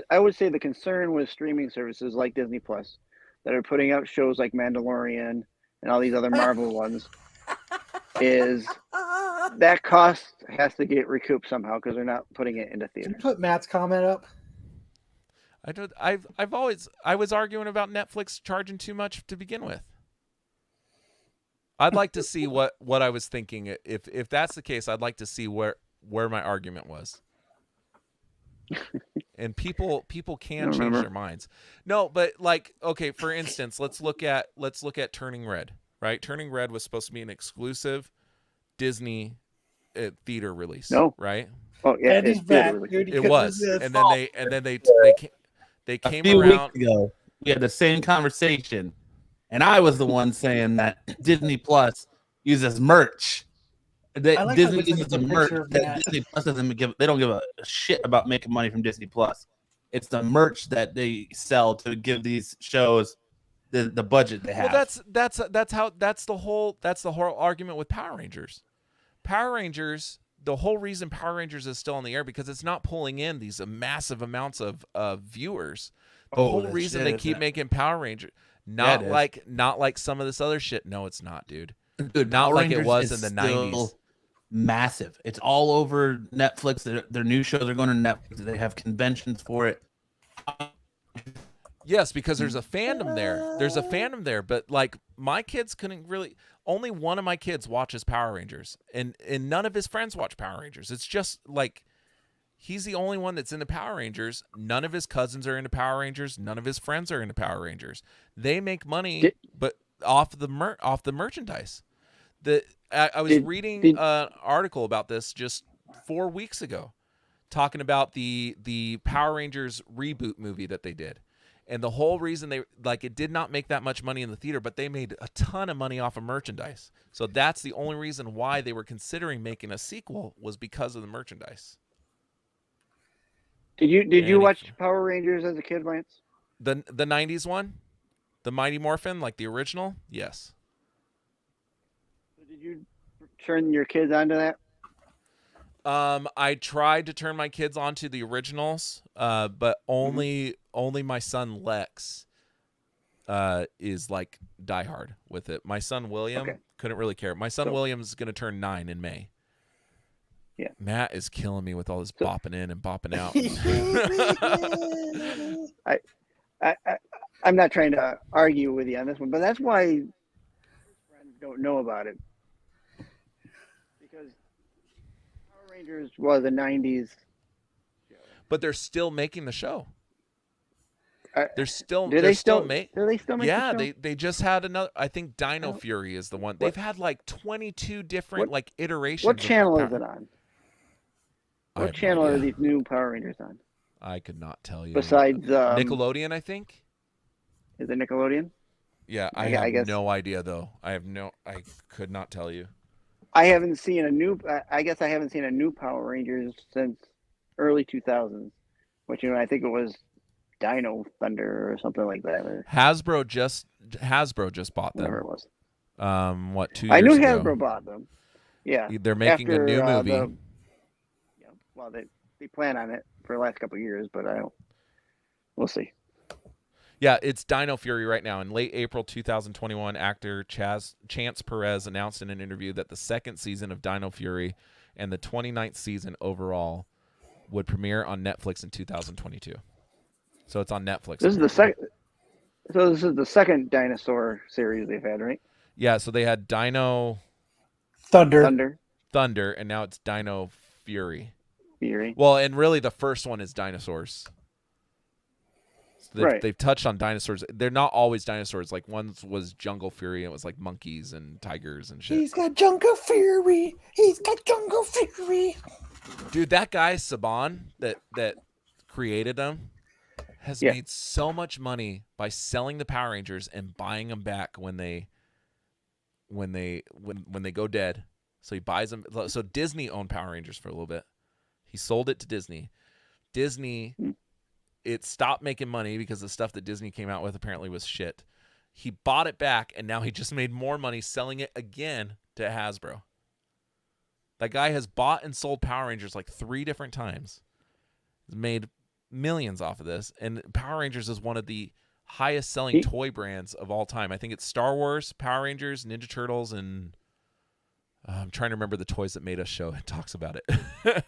I would say the concern with streaming services like Disney Plus that are putting out shows like Mandalorian and all these other Marvel ones is that cost has to get recouped somehow because they're not putting it into theaters. Can you put Matt's comment up? I was arguing about Netflix charging too much to begin with. I'd like to see what I was thinking. If that's the case, I'd like to see where my argument was. And people can change their minds. No, but like, okay, for instance, let's look at Turning Red, right? Turning Red was supposed to be an exclusive Disney theater release. No. Right? Oh yeah, it was. And then they came a few around. Weeks ago, we had the same conversation, and I was the one saying that Disney Plus uses merch. Disney uses the merch that Disney Plus doesn't give. They don't give a shit about making money from Disney Plus. It's the merch that they sell to give these shows the budget they have. Well, that's the whole argument with Power Rangers. Power Rangers. The whole reason Power Rangers is still on the air because it's not pulling in these massive amounts of viewers. The whole reason they keep making Power Rangers, not like some of this other shit. No, it's not, dude. Dude, not Power like Rangers it was in the 90s. Massive. It's all over Netflix. Their new shows are going to Netflix. They have conventions for it. Yes, because there's a fandom there. But like my kids couldn't really. Only one of my kids watches Power Rangers, and none of his friends watch Power Rangers. It's just like he's the only one that's into Power Rangers. None of his cousins are into Power Rangers. None of his friends are into Power Rangers. They make money, but off the merchandise. I was reading an article about this just 4 weeks ago, talking about the Power Rangers reboot movie that they did. And the whole reason it did not make that much money in the theater, but they made a ton of money off of merchandise. So that's the only reason why they were considering making a sequel was because of the merchandise. Did you watch Power Rangers as a kid, Lance? The 90s one? The Mighty Morphin, like the original? Yes. Did you turn your kids onto that? I tried to turn my kids onto the originals, but only my son Lex is like diehard with it. My son William couldn't really care. My son William's going to turn 9 in May. Yeah, Matt is killing me with all this bopping in and bopping out. I'm not trying to argue with you on this one, but that's why friends don't know about it. Because Power Rangers was a 90s show. But they're still making the show. They're still Do they still make the show? they just had another. I think Dino Fury is the one. They've had like 22 different iterations. What channel is it on? What channel are these new Power Rangers on? I could not tell you. Besides Nickelodeon, I think. Is it Nickelodeon? Yeah, I guess. No idea though. I could not tell you. I haven't seen a new. I guess I haven't seen a new Power Rangers since early 2000s, which I think it was Dino Thunder or something like that. Or Hasbro just bought them. whatever it was. 2 years I knew ago? Hasbro bought them. Yeah, They're making a new movie. Well, they plan on it for the last couple of years, but we'll see. Yeah, it's Dino Fury right now. In late April 2021, actor Chance Perez announced in an interview that the second season of Dino Fury and the 29th season overall would premiere on Netflix in 2022. So it's on Netflix. This is the second. So this is the second dinosaur series they've had, right? Yeah, so they had Dino Thunder. and now it's Dino Fury. Fury. Well, and really the first one is dinosaurs. So they've touched on dinosaurs. They're not always dinosaurs. Like one was Jungle Fury, and it was like monkeys and tigers and shit. He's got Jungle Fury. He's got Jungle Fury. Dude, that guy Saban that created them has made so much money by selling the Power Rangers and buying them back when they go dead. So he buys them. So Disney owned Power Rangers for a little bit. He sold it to Disney. It stopped making money because the stuff that Disney came out with apparently was shit. He bought it back, and now he just made more money selling it again to Hasbro. That guy has bought and sold Power Rangers like 3 different times. He's made millions off of this, and Power Rangers is one of the highest selling toy brands of all time. I think it's Star Wars, Power Rangers, Ninja Turtles, and I'm trying to remember the Toys That Made Us show. It talks about it.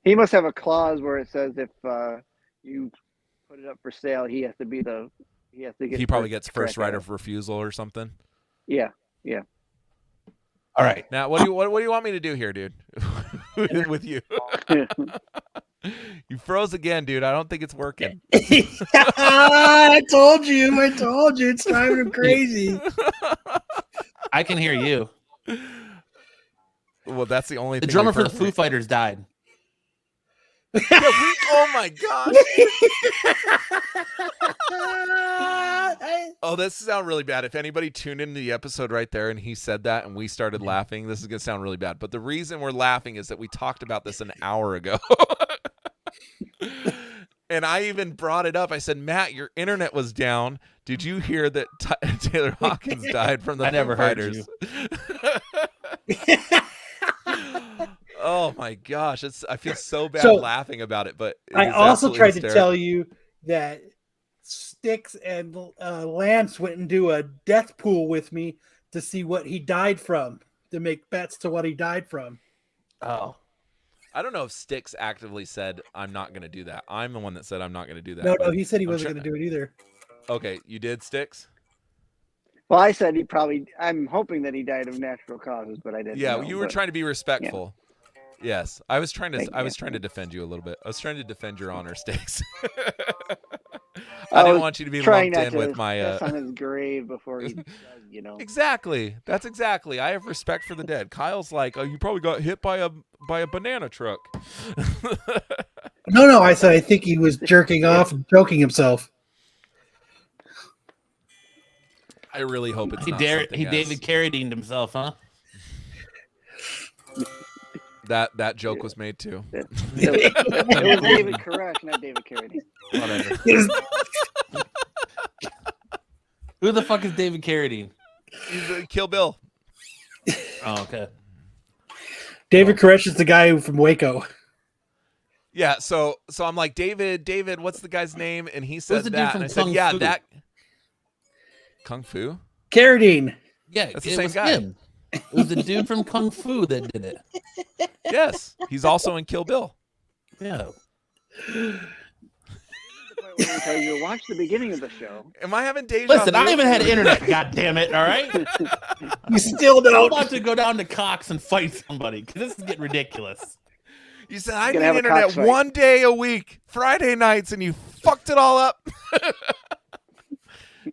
He must have a clause where it says if you put it up for sale, he has to get. He probably gets first right of refusal or something. Yeah. All right. Now, what do you want me to do here, dude? With you, you froze again, dude. I don't think it's working. I told you. It's driving him crazy. I can hear you. Well, that's the only The thing. drummer for the Foo Fighters died. Oh my gosh. Oh, this sounds really bad. If anybody tuned into the episode right there and he said that and we started laughing, this is going to sound really bad. But the reason we're laughing is that we talked about this an hour ago. And I even brought it up. I said, Matt, your internet was down. Did you hear that Taylor Hawkins died from the Foo Fighters? Oh my gosh, I feel so bad laughing about it, but I also tried to tell you that Styx and Lance went and do a death pool with me to see what he died from, to make bets to what he died from. Oh. I don't know if Styx actively said, I'm not going to do that. I'm the one that said I'm not going to do that. No, he said he wasn't going to do it either. Okay, you did, Styx? Well, I said I'm hoping that he died of natural causes, but I didn't. Yeah, know, you were trying to be respectful. Yeah. Yes, I was trying to defend you a little bit. I was trying to defend your honor, Styx. I didn't want you to be lumped in with my on his grave before he does, Exactly. That's exactly. I have respect for the dead. Kyle's like, "Oh, you probably got hit by a banana truck." No, I said I think he was jerking off and choking himself. I really hope it's he not David Carradine himself, huh? That joke was made too. It was David Koresh, not David Carradine. Whatever. Who the fuck is David Carradine? He's Kill Bill. Oh, okay. David Koresh is the guy from Waco. Yeah, so I'm like, David, what's the guy's name? And he said that, and I said, Kung Fu? that Kung Fu. Carradine. Yeah, That's the same guy. Him. It was the dude from Kung Fu that did it. Yes, he's also in Kill Bill. Yeah. You watch the beginning of the show. Am I having deja vu? Listen, I haven't had internet. God damn it! All right. You still don't. I'm about to go down to Cox and fight somebody because this is getting ridiculous. You said I need internet one day a week, Friday nights, and you fucked it all up.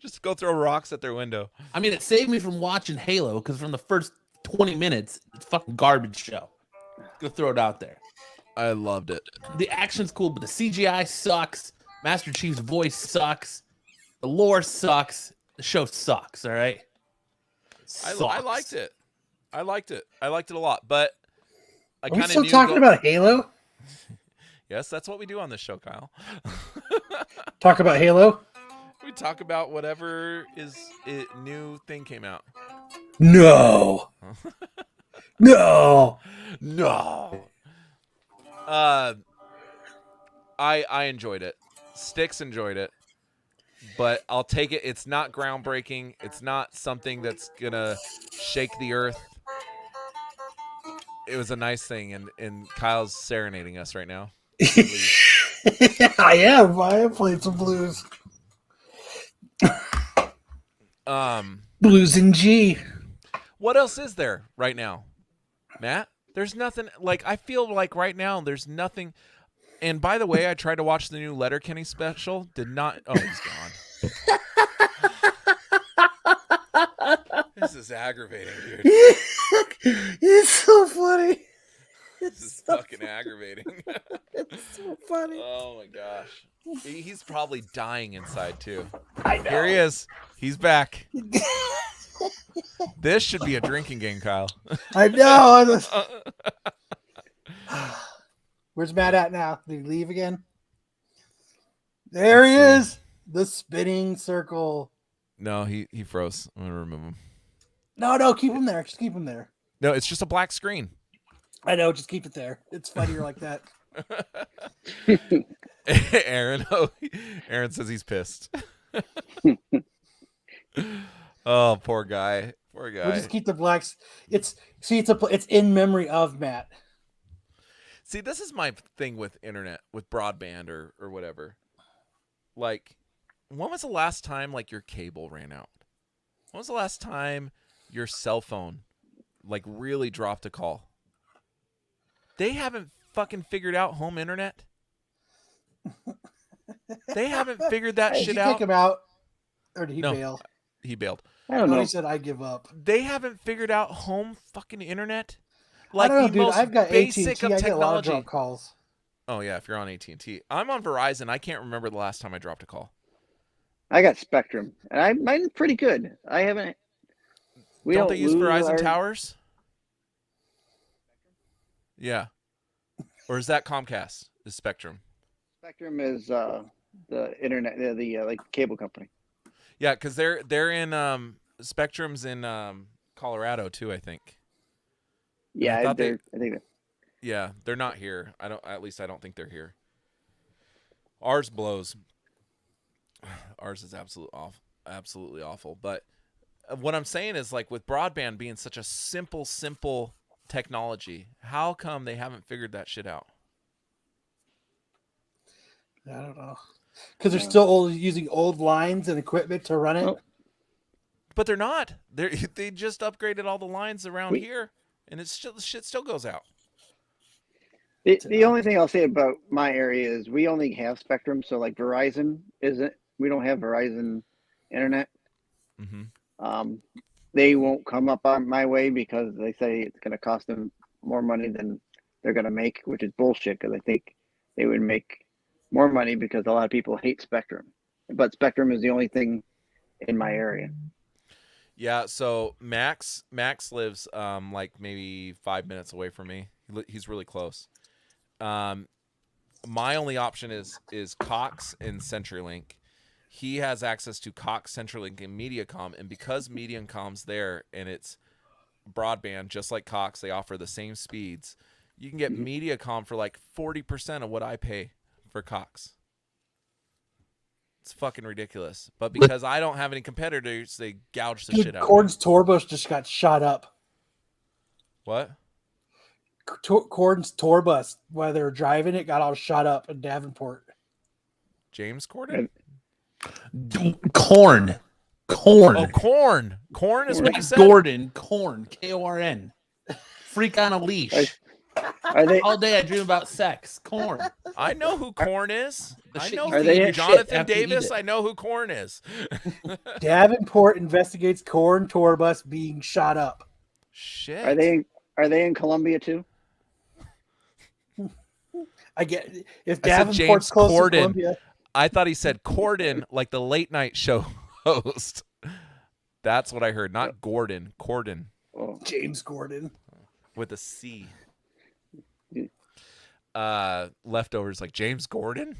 Just go throw rocks at their window. I mean, it saved me from watching Halo because from the first 20 minutes, it's a fucking garbage show. Go throw it out there. I loved it. The action's cool, but the CGI sucks. Master Chief's voice sucks. The lore sucks. The show sucks. All right. I liked it. I liked it a lot, but I Are we kind of still talking about Halo? Yes, that's what we do on this show, Kyle. Talk about Halo? We talk about whatever new thing came out. No. No. No. I enjoyed it. Sticks enjoyed it. But I'll take it. It's not groundbreaking. It's not something that's gonna shake the earth. It was a nice thing, and Kyle's serenading us right now. I am playing some blues. Blues in G. What else is there right now, Matt? There's nothing. Like, I feel like right now there's nothing. And by the way, I tried to watch the new Letterkenny special. Did not. Oh, he's gone. This is aggravating, dude. It's so funny. This is fucking aggravating. It's so funny. Oh my gosh. He's probably dying inside too. I know. Here he is. He's back. This should be a drinking game, Kyle. I know. Where's Matt at now? Did he leave again? There he is. The spinning circle. No, he froze. I'm gonna remove him. No, keep him there. Just keep him there. No, it's just a black screen. I know, just keep it there. It's funnier like that. Aaron says he's pissed. Oh, poor guy. Poor guy. We'll just keep the blacks. It's in memory of Matt. See, this is my thing with internet, with broadband or whatever. Like, when was the last time like your cable ran out? When was the last time your cell phone like really dropped a call? They haven't fucking figured out home internet. They haven't figured that shit Did you out. kick him out, or did he bail? He bailed. I don't know. He said, "I give up." They haven't figured out home fucking internet. Like, I don't know, the dude. most I've got basic AT&T. of I get a lot of technology. drop calls. Oh yeah, if you're on AT&T. I'm on Verizon. I can't remember the last time I dropped a call. I got Spectrum, and mine's pretty good. I haven't. Don't they use Verizon towers? Yeah. Or is that Comcast? Is Spectrum? Spectrum is the internet, the like cable company. Yeah, because they're in Spectrum's in Colorado too, I think. Yeah, I think yeah, they're not here. At least I don't think they're here. Ours blows. Ours is absolutely awful. But what I'm saying is, like, with broadband being such a simple technology, how come they haven't figured that shit out? I don't know. Because they're still using old lines and equipment to run it. Oh. But they're not. They just upgraded all the lines around here, and shit still goes out. The only thing I'll say about my area is we only have Spectrum, so like Verizon isn't. We don't have Verizon internet. Mm-hmm. They won't come up on my way because they say it's going to cost them more money than they're going to make, which is bullshit. Because I think they would make more money because a lot of people hate Spectrum, but Spectrum is the only thing in my area. Yeah, so Max lives like maybe 5 minutes away from me. He's really close. My only option is Cox and CenturyLink. He has access to Cox, CenturyLink, and Mediacom, and because Mediacom's there and it's broadband, just like Cox, they offer the same speeds. You can get Mediacom for like 40% of what I pay for Cox. It's fucking ridiculous. But because I don't have any competitors, they gouge the shit out of me. Cord's tour bus just got shot up. What? Cordon's tour bus, while they were driving it, got all shot up in Davenport. James Corden? Corn. Oh, corn. Corn is what you said? Gordon. Corn. Korn. Freak on a leash. Are they all day? I dream about sex. Corn. I know who Corn is. I know Jonathan Davis. I know who Corn is. Davenport investigates Corn tour bus being shot up. Shit. Are they in Columbia too? I get if I said Davenport's James close Corden. to Columbia. I thought he said Corden, like the late night show host. That's what I heard. Not Gordon. Corden. Oh. James Corden with a C. leftovers like James Gordon.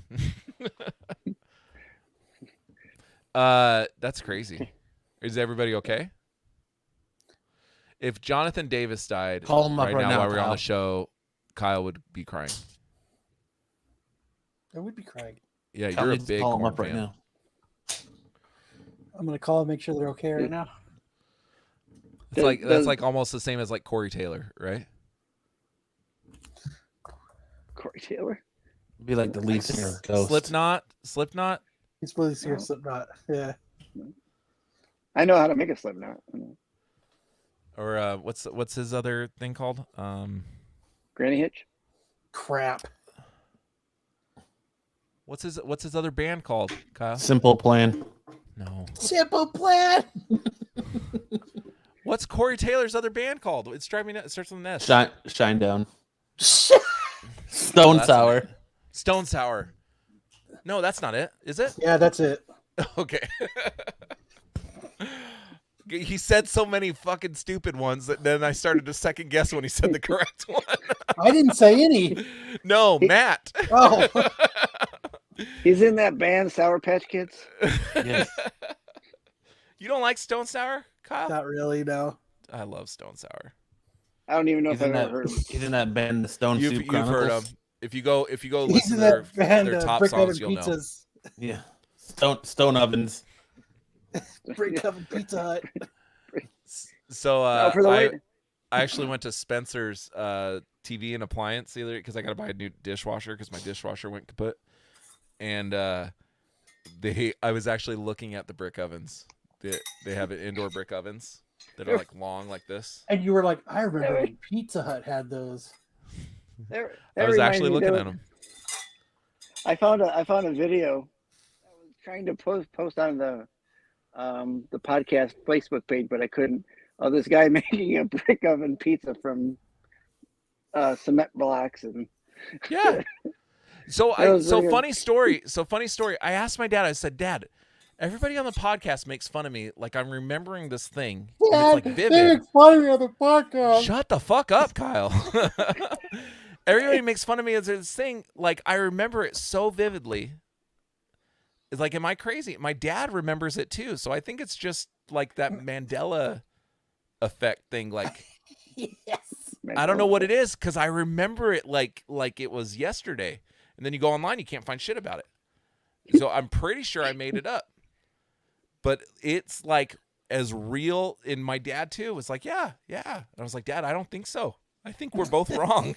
That's crazy. Is everybody okay? If Jonathan Davis died Call him up right right now now, while we're on Kyle. the show, Kyle would be crying. I would be crying. Yeah, Kyle you're a needs to big call him Korn up right fan. now. I'm gonna call and make sure they're okay right now. It's like that's like almost the same as like Corey Taylor, right? Corey Taylor. Be like the lead singer of Ghost. Slipknot. He's really serious Slipknot. Yeah. I know how to make a Slipknot. Or what's his other thing called? Granny Hitch. Crap. What's his other band called, Kyle? Simple Plan. No. Simple Plan. What's Corey Taylor's other band called? It's driving me nuts. It starts with an S. Shine Down. Shit. Stone that's Sour. not it. Stone Sour. No, that's not it. Is it? Yeah, that's it. Okay. He said so many fucking stupid ones that then I started to second guess when he said the correct one. I didn't say any. No, Matt. Oh. He's in that band Sour Patch Kids. Yes. You don't like Stone Sour, Kyle? Not really, no. I love Stone Sour. I don't even know He's if in I've that. ever heard of him. He's in that band, the Stone Soup You've Chronicles. heard them. If you go He's listen in to that band, their top Brick songs, Oven you'll know. Pizzas. Yeah. Stone Ovens. Brick Oven Pizza Hut. So Oh, for the I wait. actually went to Spencer's TV and appliance the other because I got to buy a new dishwasher because my dishwasher went kaput, and I was actually looking at the brick ovens. They have indoor brick ovens that are like long like this. And you were like, I remember when Pizza Hut had those. That I was reminds actually me, looking there at was- them. I found a video. I was trying to post on the podcast Facebook page, but I couldn't. Oh, this guy making a brick oven pizza from cement blocks and Yeah. So That was really good. funny story. So funny story. I asked my dad. I said, Dad, everybody on the podcast makes fun of me like I'm remembering this thing. And it's like They vivid. make fun of me on the podcast. Shut the fuck up, Kyle. Everybody makes fun of me as this thing. Like I remember it so vividly. It's like, am I crazy? My dad remembers it too. So I think it's just like that Mandela effect thing. Like Yes. I don't know what it is because I remember it like it was yesterday. And then you go online, you can't find shit about it. So I'm pretty sure I made it up. But it's like as real in my dad too. Was like, yeah. And I was like, Dad, I don't think so. I think we're both wrong.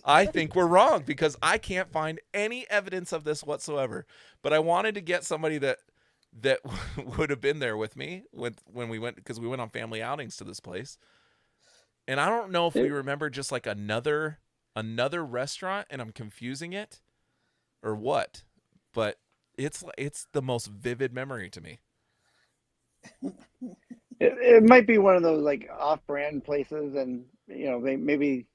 I think we're wrong because I can't find any evidence of this whatsoever. But I wanted to get somebody that would have been there with me when we went, because we went on family outings to this place. And I don't know if we remember just like another restaurant and I'm confusing it or what, but it's the most vivid memory to me. It might be one of those like off-brand places, and maybe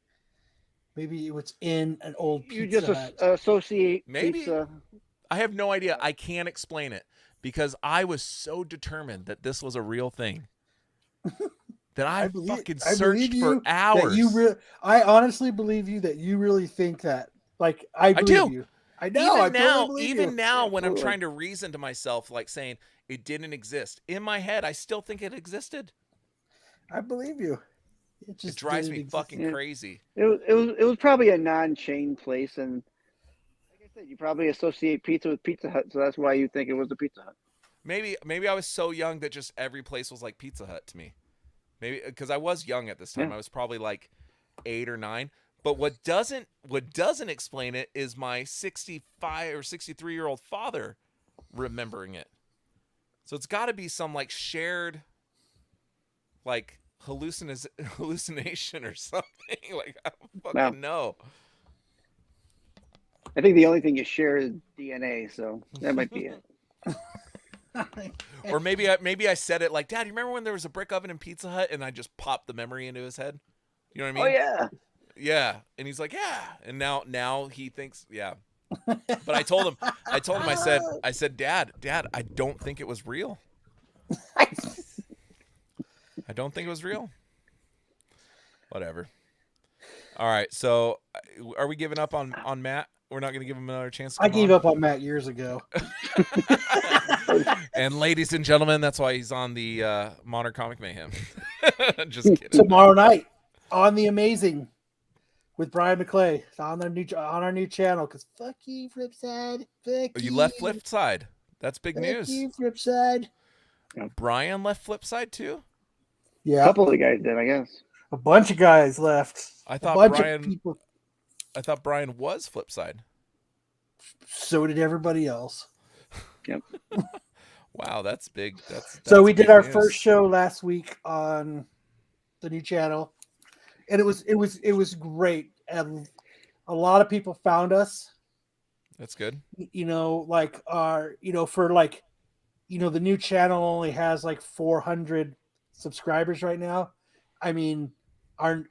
Maybe it was in an old you Pizza just Hut. associate Maybe. pizza. I have no idea. I can't explain it because I was so determined that this was a real thing that I fucking searched for hours. I honestly believe you that you really think that. Like I believe do. you. I know. Even now, when I'm Absolutely. trying to reason to myself, like saying it didn't exist in my head, I still think it existed. I believe you. It just drives didn't me exist. fucking Yeah. crazy. It was probably a non-chain place, and like I said, you probably associate pizza with Pizza Hut, so that's why you think it was a Pizza Hut. Maybe I was so young that just every place was like Pizza Hut to me. Maybe because I was young at this time. Yeah. I was probably like 8 or 9. But what doesn't explain it is my 65 or 63-year-old father remembering it. So it's got to be some like shared like hallucination or something. Like I don't fucking know. I think the only thing you share is DNA, so that might be it. Or maybe I said it like, Dad, you remember when there was a brick oven in Pizza Hut and I just popped the memory into his head? You know what I mean? Oh yeah. Yeah. And he's like, yeah. And now he thinks, yeah. But I told him, I said, Dad, I don't think it was real. I don't think it was real. Whatever. All right. So, are we giving up on Matt? We're not going to give him another chance to I come gave on? up on Matt years ago. And ladies and gentlemen, that's why he's on the Modern Comic Mayhem. Just kidding. Tomorrow night on The Amazing with Brian McClay on our new channel. Because fuck you, Flipside. Fuck You left Flipside. That's big fuck news. you, Flipside. Brian left Flipside too? A Yeah, couple of the guys did, I guess. a bunch of guys left. I A thought bunch Brian of people. I thought Brian was Flipside. So did everybody else. Yep. Wow, that's big. That's So we did our news. first show last week on the new channel, and it was great. And a lot of people found us. That's good. You know, like the new channel only has like 400 subscribers right now. I mean, our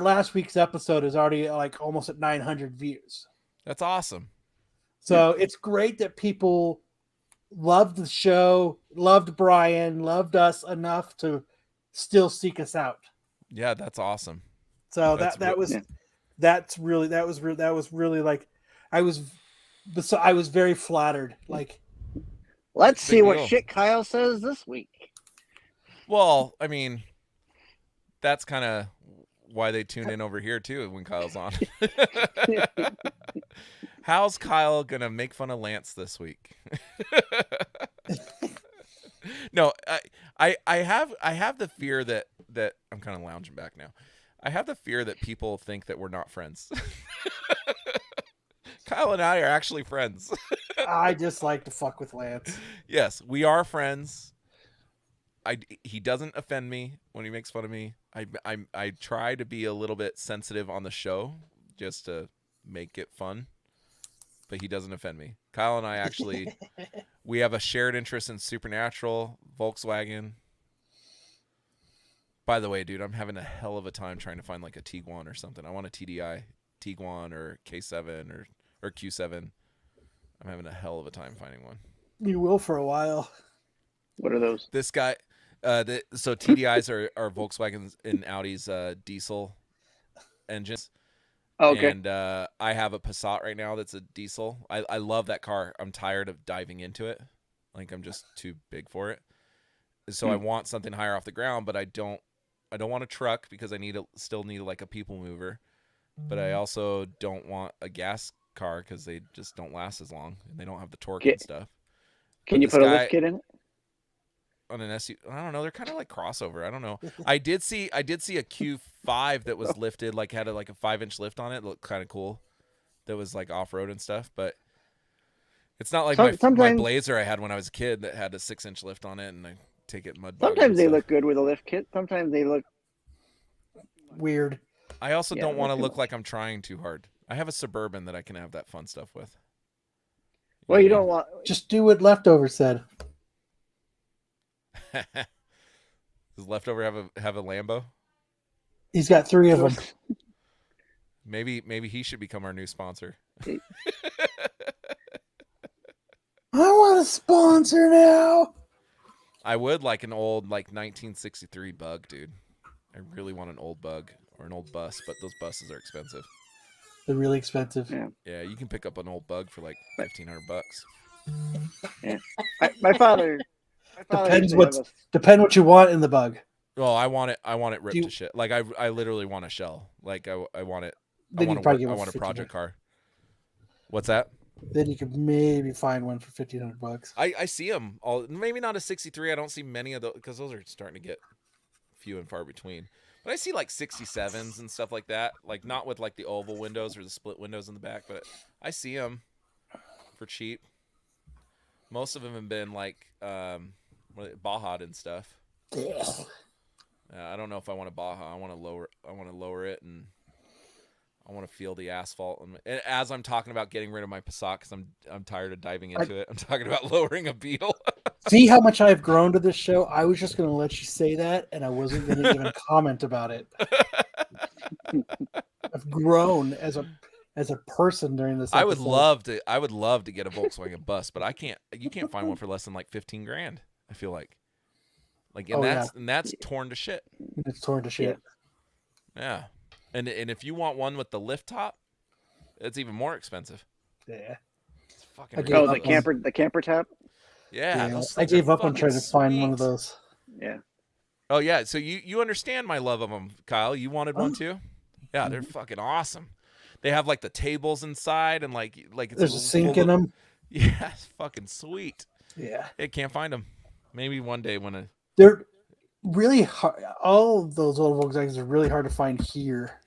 last week's episode is already like almost at 900 views. That's awesome. So it's great that people loved the show, loved Brian, loved us enough to still seek us out. Yeah, that's awesome. So That's that was really like I was very flattered. Like, Let's Big see what deal. shit Kyle says this week. Well, I mean, that's kind of why they tune in over here too when Kyle's on. How's Kyle gonna make fun of Lance this week? No, I have the fear that I'm kind of lounging back now. I have the fear that people think that we're not friends. Kyle and I are actually friends. I just like to fuck with Lance. Yes, we are friends. He doesn't offend me when he makes fun of me. I try to be a little bit sensitive on the show just to make it fun, but he doesn't offend me. Kyle and I actually we have a shared interest in Supernatural, Volkswagen. By the way, dude, I'm having a hell of a time trying to find like a Tiguan or something. I want a TDI Tiguan or K7 or Q7. I'm having a hell of a time finding one. You will for a while. What are those? This guy, so TDIs are Volkswagens and Audi's diesel engines. Oh, okay. And I have a Passat right now that's a diesel. I love that car. I'm tired of diving into it. Like I'm just too big for it. So I want something higher off the ground, but I don't want a truck because I still need like a people mover. But I also don't want a gas car because they just don't last as long and they don't have the torque and stuff. Can you put a lift kit in it? On an SUV, I don't know. They're kind of like crossover. I don't know. I did see a Q5 that was lifted, like had a 5-inch lift on it. It looked kind of cool. That was like off road and stuff, but it's not like my Blazer I had when I was a kid that had a 6-inch lift on it, and I take it mud. Sometimes they look good with a lift kit. Sometimes they look Weird. I also don't want to look like I'm trying too hard. I have a Suburban that I can have that fun stuff with. Well, you don't want. Just do what Leftover said. Does Leftover have a Lambo? He's got 3 of them. Maybe he should become our new sponsor. I want a sponsor now. I would like an old 1963 Bug, dude. I really want an old Bug or an old bus, but those buses are expensive. They're really expensive. Yeah, you can pick up an old Bug for like $1,500. Yeah. My father. Depends what you want in the Bug. Well, I want it ripped to shit. Like I literally want a shell. Like I want it. I Then want you I want a project car. What's that? Then you could maybe find one for $1,500. I see them all. Maybe not a 63. I don't see many of those because those are starting to get few and far between. But I see like 67s and stuff like that. Like not with like the oval windows or the split windows in the back, but I see them for cheap. Most of them have been like Baha'd and stuff. I don't know if I want a Baja. I want to lower it, and I want to feel the asphalt. And as I'm talking about getting rid of my Passat because I'm tired of diving into it, I'm talking about lowering a Beetle. See how much I've grown to this show? I was just going to let you say that, and I wasn't going to even comment about it. I've grown as a person during this episode. I would love to get a Volkswagen bus, but you can't find one for less than like $15,000. I feel like that's torn to shit. It's torn to shit. Yeah. And if you want one with the lift top, it's even more expensive. Yeah. It's fucking the camper top. Yeah, I gave up on trying to find one of those. Yeah. Oh yeah, so you understand my love of them, Kyle. You wanted one too? Yeah, they're fucking awesome. They have like the tables inside and like it's there's a sink in them. Yeah, it's fucking sweet. Yeah. I can't find them. Maybe one day when they're really hard. All of those old Volkswagens are really hard to find here.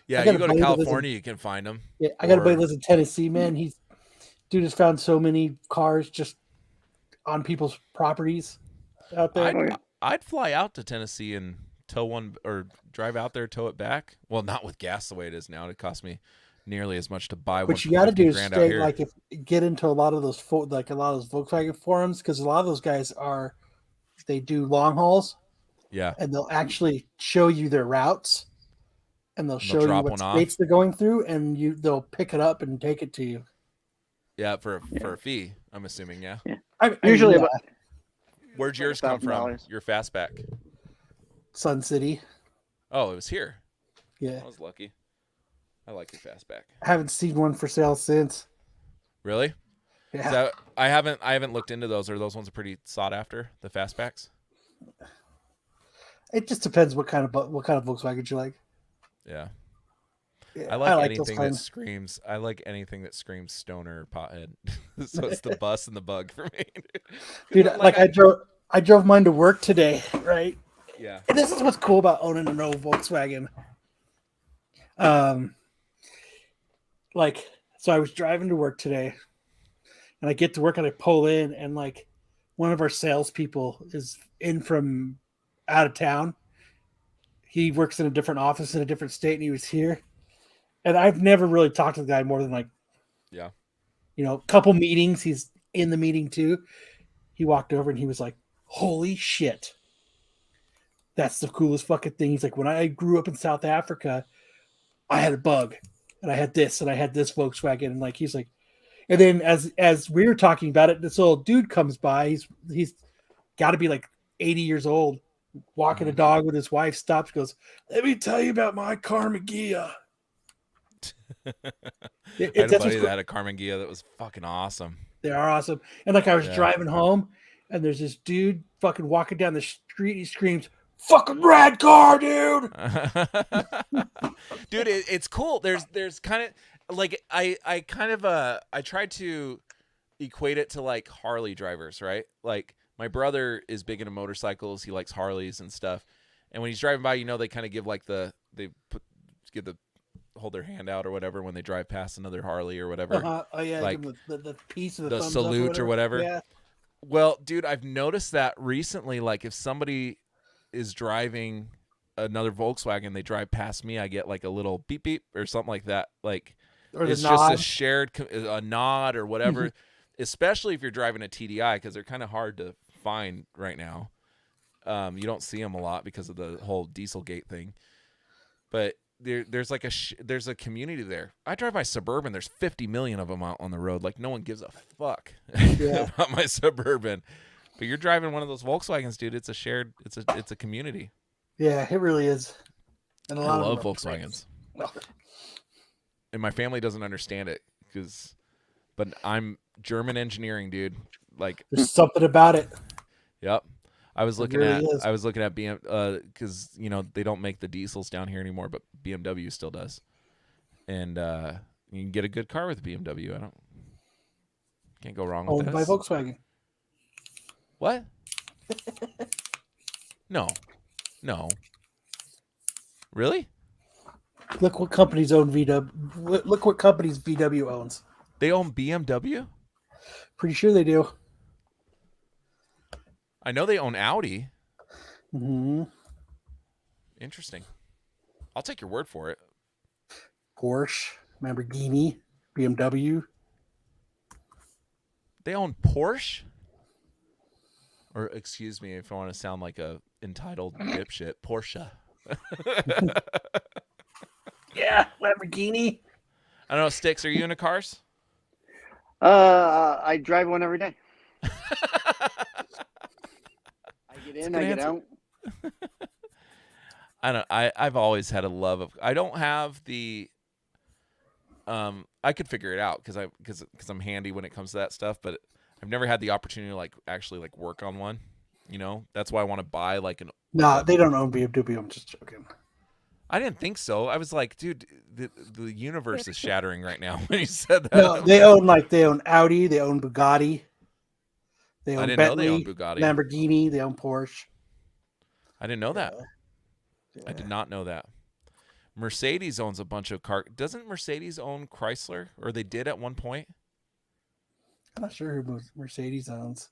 Yeah, you go to California, you can find them. Yeah, I got a buddy lives in Tennessee, man. Dude has found so many cars just on people's properties out there. I'd fly out to Tennessee and tow one or drive out there, tow it back. Well, not with gas the way it is now. It costs me nearly as much to buy one. What you got to do is stay, like, get into a lot of those Volkswagen forums, because a lot of those guys they do long hauls. Yeah, and they'll actually show you their routes, and they'll show you what states they're going through, and they'll pick it up and take it to you. Yeah, for a fee, I'm assuming. Yeah. Usually. Where'd yours come from? Your fastback? Sun City. Oh, it was here. Yeah, I was lucky. I like your fastback. I haven't seen one for sale since. Really? Yeah. I haven't looked into those. Are those ones pretty sought after? The fastbacks? It just depends what kind of Volkswagen you like. Yeah. Yeah, I like anything that screams. I like anything that screams stoner pothead. So it's the bus and the bug for me, dude. I drove mine to work today, right? Yeah. And this is what's cool about owning an old Volkswagen. So I was driving to work today, and I get to work and I pull in, and like one of our salespeople is in from out of town. He works in a different office in a different state, and he was here. And I've never really talked to the guy more than a couple meetings. He's in the meeting too. He walked over and he was like, "Holy shit. That's the coolest fucking thing." He's like, "When I grew up in South Africa, I had a bug and I had this Volkswagen." And like, he's like, and then as we were talking about it, this old dude comes by. He's got to be like 80 years old, walking a dog with his wife, stops, goes, "Let me tell you about my Carmagia." I had a buddy that had a Carmagia that was fucking awesome. They are awesome. And like, I was driving home, and there's this dude fucking walking down the street. He screams, "Fucking rad car, dude!" Dude, it's cool. There's kind of like I tried to equate it to like Harley drivers, right? Like, my brother is big into motorcycles. He likes Harleys and stuff. And when he's driving by, they kind of give like hold their hand out or whatever when they drive past another Harley or whatever. Oh yeah, like the piece of the salute or whatever. Yeah. Well, dude, I've noticed that recently. Like, if somebody is driving another Volkswagen, they drive past me, I get like a little beep beep or something like that. Like, or it's just a shared nod or whatever. Especially if you're driving a TDI, because they're kind of hard to find right now. You don't see them a lot because of the whole Dieselgate thing. But there's like there's a community there. I drive my Suburban. There's 50 million of them out on the road. Like, no one gives a fuck about my Suburban. But you're driving one of those Volkswagens, dude. It's a shared. It's a community. Yeah, it really is. And I love Volkswagens. And my family doesn't understand it but I'm German engineering, dude. Like, there's something about it. Yep. I was looking at BM because they don't make the diesels down here anymore, but BMW still does, and you can get a good car with BMW. Can't go wrong with that. Owned by Volkswagen. What? No. Really? Look what companies own VW. Look what companies VW owns. They own BMW? Pretty sure they do. I know they own Audi. Mm-hmm. Interesting. I'll take your word for it. Porsche, Lamborghini, BMW. They own Porsche? Or, excuse me if I want to sound like a entitled dipshit, Porsche. Yeah, Lamborghini. I don't know, Sticks, are you into cars? I drive one every day. I get in, I get out. I've always had a love of. I don't have the. I could figure it out because I'm handy when it comes to that stuff, but I've never had the opportunity to actually work on one. That's why I want to buy No, they don't own BMW. I'm just joking. I didn't think so. I was like, dude, the universe is shattering right now when you said that. No, they own Audi, they own Bugatti, they own I didn't Bentley, know they own Bugatti, Lamborghini, they own Porsche. I didn't know that. Yeah. I did not know that. Mercedes owns a bunch of car. Doesn't Mercedes own Chrysler, or they did at one point? I'm not sure who Mercedes owns.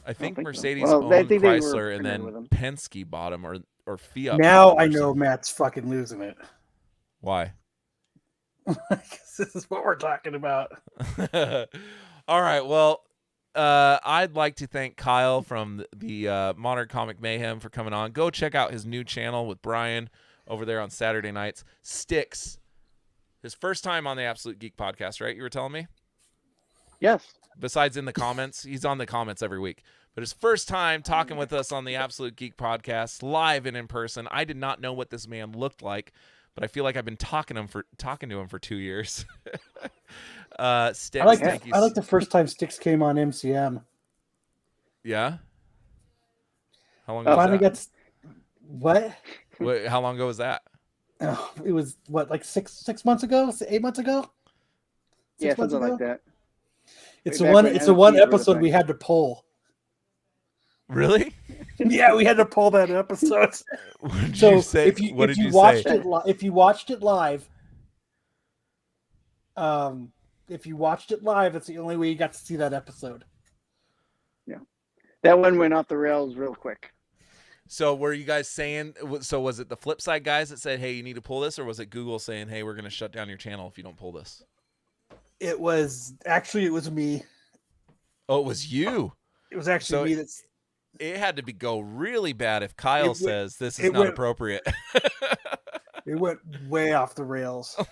I think Mercedes so. owned Chrysler, and then Penske bought them, or Fiat. Now I know Matt's fucking losing it. Why? Because this is what we're talking about. All right. Well, I'd like to thank Kyle from the Modern Comic Mayhem for coming on. Go check out his new channel with Brian over there on Saturday nights. Sticks. His first time on the Absolute Geek Podcast, right? You were telling me? Yes. Besides in the comments. He's on the comments every week. But his first time talking with us on the Absolute Geek Podcast, live and in person. I did not know what this man looked like, but I feel like I've been talking to him for 2 years. Sticks, I like the first time Sticks came on MCM. Yeah? How long ago was that? What? Wait, how long ago was that? Oh, it was like 6 months ago, 8 months ago. Yeah, something like that. It's the one episode we had to pull. Really? Yeah, we had to pull that episode. What did you say? If you watched it live, if you watched it live, that's the only way you got to see that episode. Yeah, that one went off the rails real quick. So were you guys saying? So was it the flip side guys that said, "Hey, you need to pull this," or was it Google saying, "Hey, we're going to shut down your channel if you don't pull this"? It was me. Oh, it was you. It was actually me. It had to go really bad if Kyle says this is not appropriate. It went way off the rails.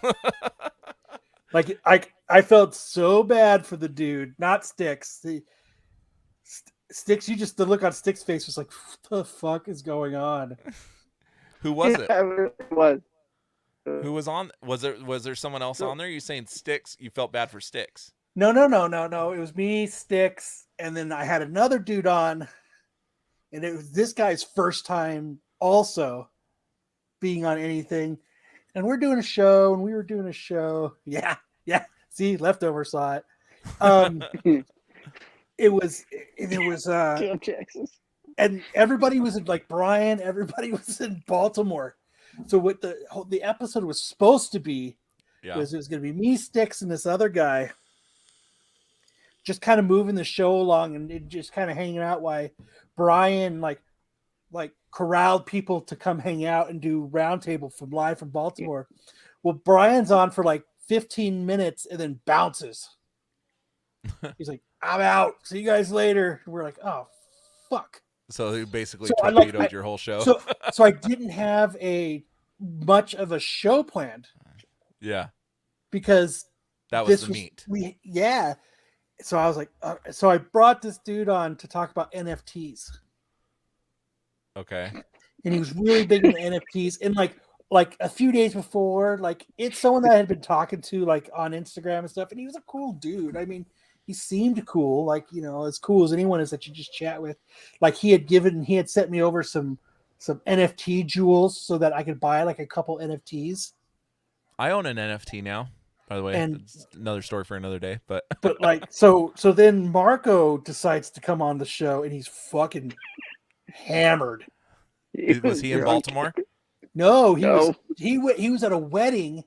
I felt so bad for the dude, not Sticks. Sticks, the look on Sticks' face was like, what the fuck is going on? Who was it? It was. Who was on? Was there someone else on there? You saying Sticks? You felt bad for Sticks? No. It was me, Sticks, and then I had another dude on, and it was this guy's first time also being on anything. And we were doing a show. Yeah. See, Leftover saw it. It was and everybody was in Brian. Everybody was in Baltimore. So what the episode was supposed to be was it was going to be me, Sticks, and this other guy, just kind of moving the show along and just kind of hanging out while Brian corralled people to come hang out and do roundtable live from Baltimore. Well, Brian's on for 15 minutes and then bounces. He's like, "I'm out. See you guys later." And we're like, "Oh, fuck." So he basically torpedoed your whole show. So I didn't have much of a show planned. Yeah. Because that was the meat. So I was like, so I brought this dude on to talk about NFTs. Okay. And he was really big into NFTs. And like a few days before, it's someone that I had been talking to on Instagram and stuff. And he was a cool dude. I mean, he seemed cool, as cool as anyone is that you just chat with. He had sent me over some NFT jewels so that I could buy a couple NFTs. I own an NFT now, by the way. And it's another story for another day, but so then Marco decides to come on the show and he's fucking hammered. Was he in Baltimore? No, he was at a wedding.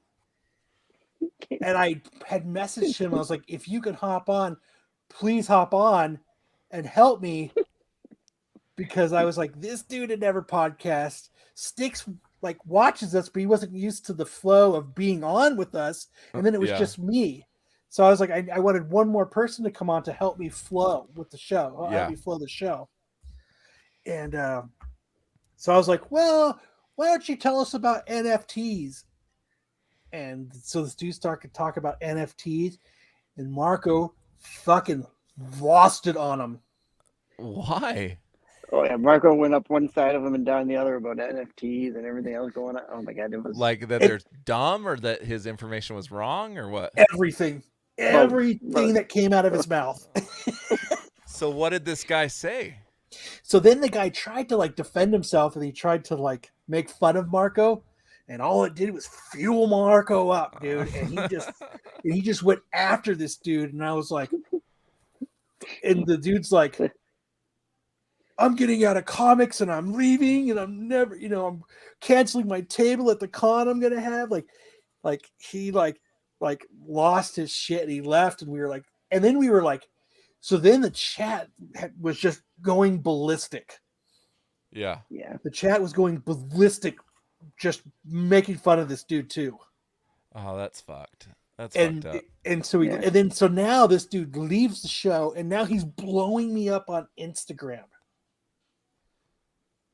And I had messaged him. I was like, if you could hop on, please hop on and help me. Because I was like, this dude had never podcast. Sticks watches us, but he wasn't used to the flow of being on with us. And then it was just me. So I was like, I wanted one more person to come on to help me flow with the show. Help me flow the show. And so I was like, well, why don't you tell us about NFTs? And so this dude started to talk about NFTs, and Marco fucking lost it on him. Why? Oh yeah, Marco went up one side of him and down the other about NFTs and everything else going on. Oh my god, it was like that they're dumb or that his information was wrong or what? Everything that came out of his mouth. So what did this guy say? So then the guy tried to like defend himself, and he tried to like make fun of Marco, and all it did was fuel Marco up, dude. And he just went after this dude, and I was like, and the dude's like, I'm getting out of comics and I'm leaving and I'm never, I'm canceling my table at the con I'm gonna have. Like he lost his shit and he left, and we were like, so then the chat was just going ballistic. Yeah. The chat was going ballistic, just making fun of this dude too. Oh, that's fucked. That's fucked up. And so now this dude leaves the show, and now he's blowing me up on Instagram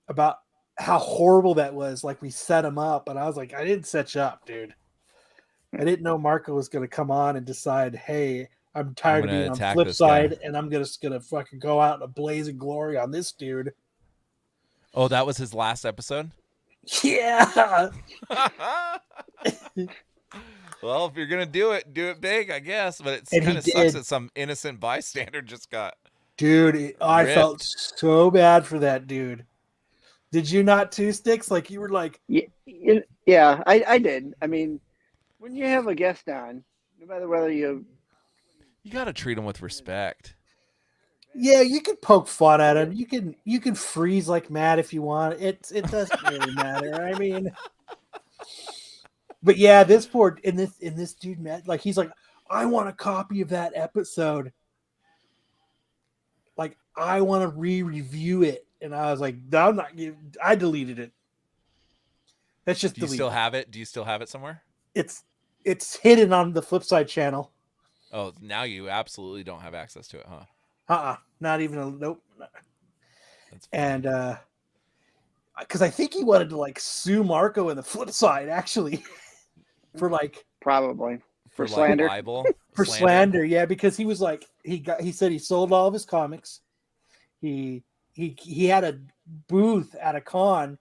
about how horrible that was. Like, we set him up, and I was like, I didn't set you up, dude. I didn't know Marco was going to come on and decide, hey, I'm tired of being on the flip side, and I'm just going to fucking go out in a blaze of glory on this dude. Oh, that was his last episode? Yeah. Well, if you're going to do it big, I guess. But it kind of sucks that some innocent bystander just got Dude, I felt so bad for that dude. Did you not too, Sticks? Like, you were like... Yeah, I did. I mean, when you have a guest on, no matter whether you got to treat him with respect. Yeah, you can poke fun at him. You can freeze like Matt if you want. It doesn't really matter. I mean, but yeah, this dude, Matt, like, he's like, I want a copy of that episode. Like, I want to re-review it. And I was like, no, I'm not giving. I deleted it. That's just. Do you still have it? Do you still have it somewhere? It's hidden on the Flipside channel. Oh, now you absolutely don't have access to it, huh? Not even a nope. That's funny. And because I think he wanted to like sue Marco in the flip side, actually, for like probably for like slander, libel, for slander. Yeah, because he was like he said he sold all of his comics. He had a booth at a con.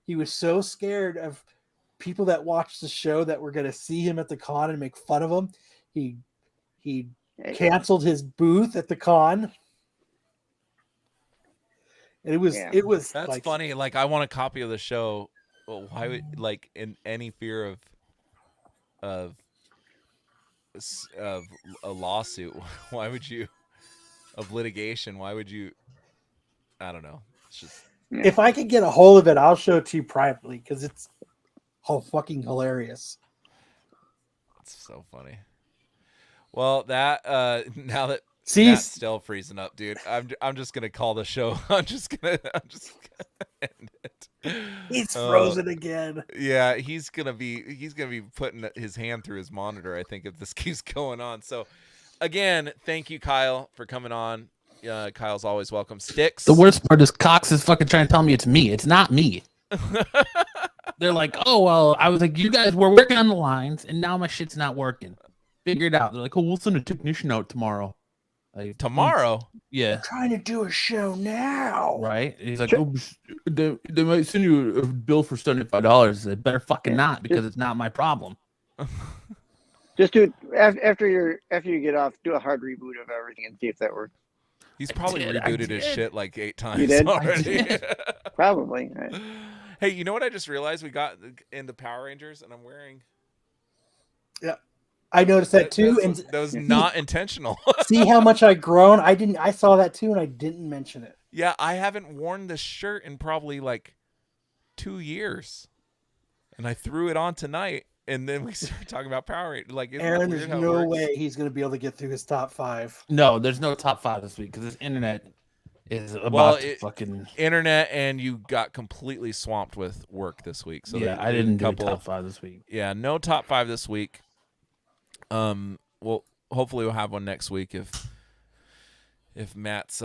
He was so scared of people that watched the show that were going to see him at the con and make fun of him. He canceled his booth at the con. And it was that's like, funny. Like, I want a copy of the show. Well, why would, like, in any fear of a lawsuit? Why would you, of litigation? Why would you? I don't know. It's just, if I could get a hold of it, I'll show it to you privately because it's fucking hilarious. It's so funny. Well, that now that See, Matt's still freezing up, dude. I'm just gonna call the show. I'm just gonna end it. He's frozen again. Yeah, he's gonna be putting his hand through his monitor, I think, if this keeps going on. So, again, thank you, Kyle, for coming on. Kyle's always welcome. Sticks. The worst part is Cox is fucking trying to tell me it's me. It's not me. They're like, oh well, I was like, you guys were working on the lines, and now my shit's not working. Figure it out. They're like, oh, we'll send a technician out tomorrow. Like, tomorrow? Yeah. I'm trying to do a show now. Right? He's like, oh, they might send you a bill for $75. They better fucking not, because it's not my problem. Just do it after you get off. Do a hard reboot of everything and see if that works. He's probably rebooted his shit like 8 times You did? already. Probably. Right. Hey, you know what I just realized? We got in the Power Rangers, and I'm wearing. Yeah, I noticed that too. That was not intentional. See how much I grown? I saw that too, and I didn't mention it. Yeah, I haven't worn this shirt in probably like 2 years, and I threw it on tonight. And then we started talking about Power Rangers. Like, Aaron, there's no way he's going to be able to get through his top 5. No, there's no top 5 this week because this internet is about fucking internet, and you got completely swamped with work this week. So yeah, I didn't do top 5 this week. Yeah, no top 5 this week. Well, hopefully we'll have one next week if Matt's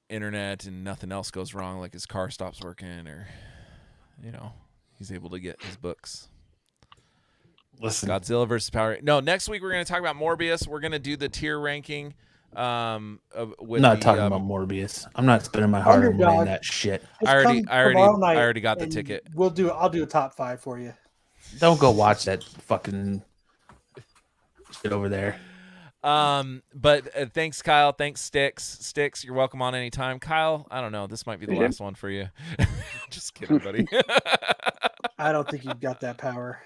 internet and nothing else goes wrong, like his car stops working, or he's able to get his books. Listen, Godzilla versus Power. No, next week we're going to talk about Morbius. We're going to do the tier ranking With I'm not talking about Morbius. I'm not spending my hard-earned money on that shit. I already got the ticket. I'll do a top 5 for you. Don't go watch that fucking shit over there. But thanks, Kyle. Thanks, Sticks. You're welcome on anytime. Kyle, I don't know. This might be the last one for you. Just kidding, buddy. I don't think you've got that power.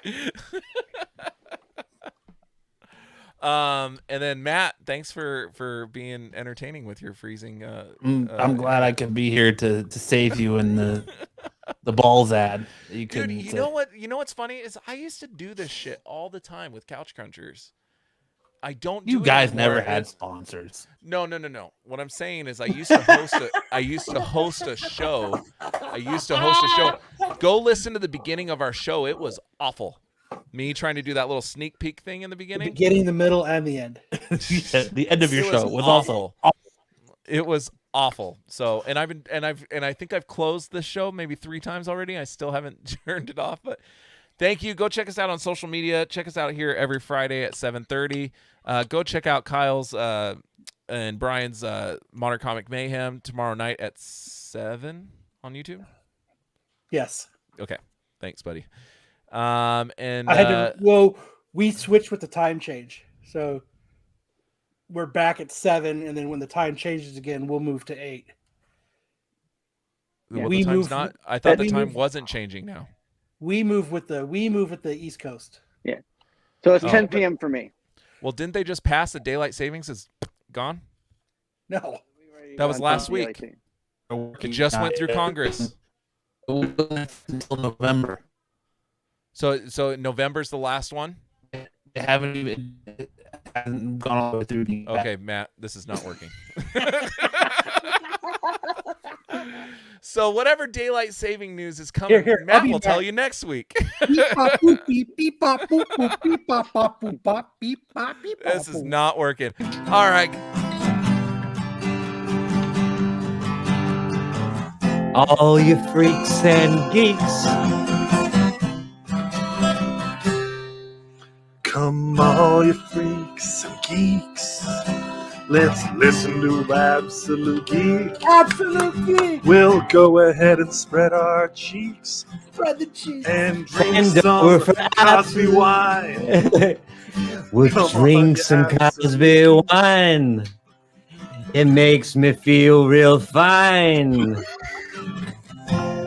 And then Matt, thanks for being entertaining with your freezing. I'm glad I could be here to save you in the balls ad. Dude, you know what? You know what's funny is I used to do this shit all the time with Couch Crunchers. I don't. You guys never had sponsors. No. What I'm saying is I used to host a show. Go listen to the beginning of our show. It was awful. Me trying to do that little sneak peek thing in the beginning. The beginning, the middle, and the end. The end of your show was awful. It was awful. So, and I think I've closed this show maybe 3 times already. I still haven't turned it off, but thank you. Go check us out on social media. Check us out here every Friday at 7:30. Go check out Kyle's and Brian's Modern Comic Mayhem tomorrow night at 7 on YouTube. Yes. Okay. Thanks, buddy. And I had to. We switched with the time change, so we're back at 7, and then when the time changes again, we'll move to 8. Well, the time's not. I thought the time wasn't changing now. We move with the East Coast. Yeah. So it's 10 p.m. for me. Well, didn't they just pass the daylight savings is gone? No. That was last week. It just went through Congress. Until November. So November's the last one? They haven't even gone all the way through. Okay, Matt, this is not working. So whatever daylight saving news is coming, Matt will tell you next week. This is not working. All right. All you freaks and geeks. Come all you freaks and geeks. Let's listen to Absolute Geek. Absolute Geek. We'll go ahead and spread our cheeks. Spread the cheeks. And drink some Cosby wine. We'll drink some Cosby wine. It makes me feel real fine.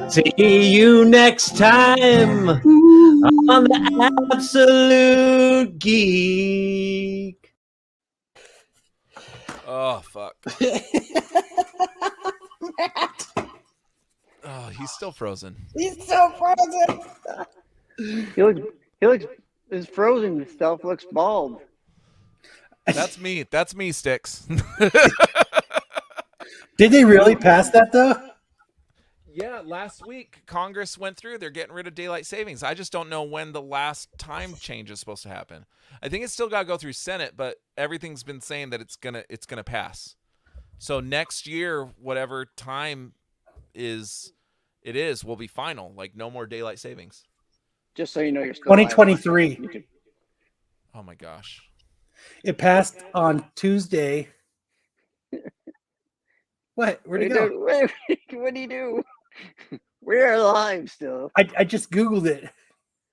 See you next time on the Absolute Geek. Oh, fuck. Matt. Oh, he's still frozen. He's so frozen. He looks his frozen self looks bald. That's me. That's me, Sticks. Did they really pass that though? Yeah, last week Congress went through. They're getting rid of daylight savings. I just don't know when the last time change is supposed to happen. I think it's still got to go through Senate, but everything's been saying that it's gonna pass. So next year, whatever time it is, will be final. Like no more daylight savings. Just so you know, you're still 2023. Oh my gosh! It passed on Tuesday. What? Where'd it go? What do you do? We're alive still. I just Googled it.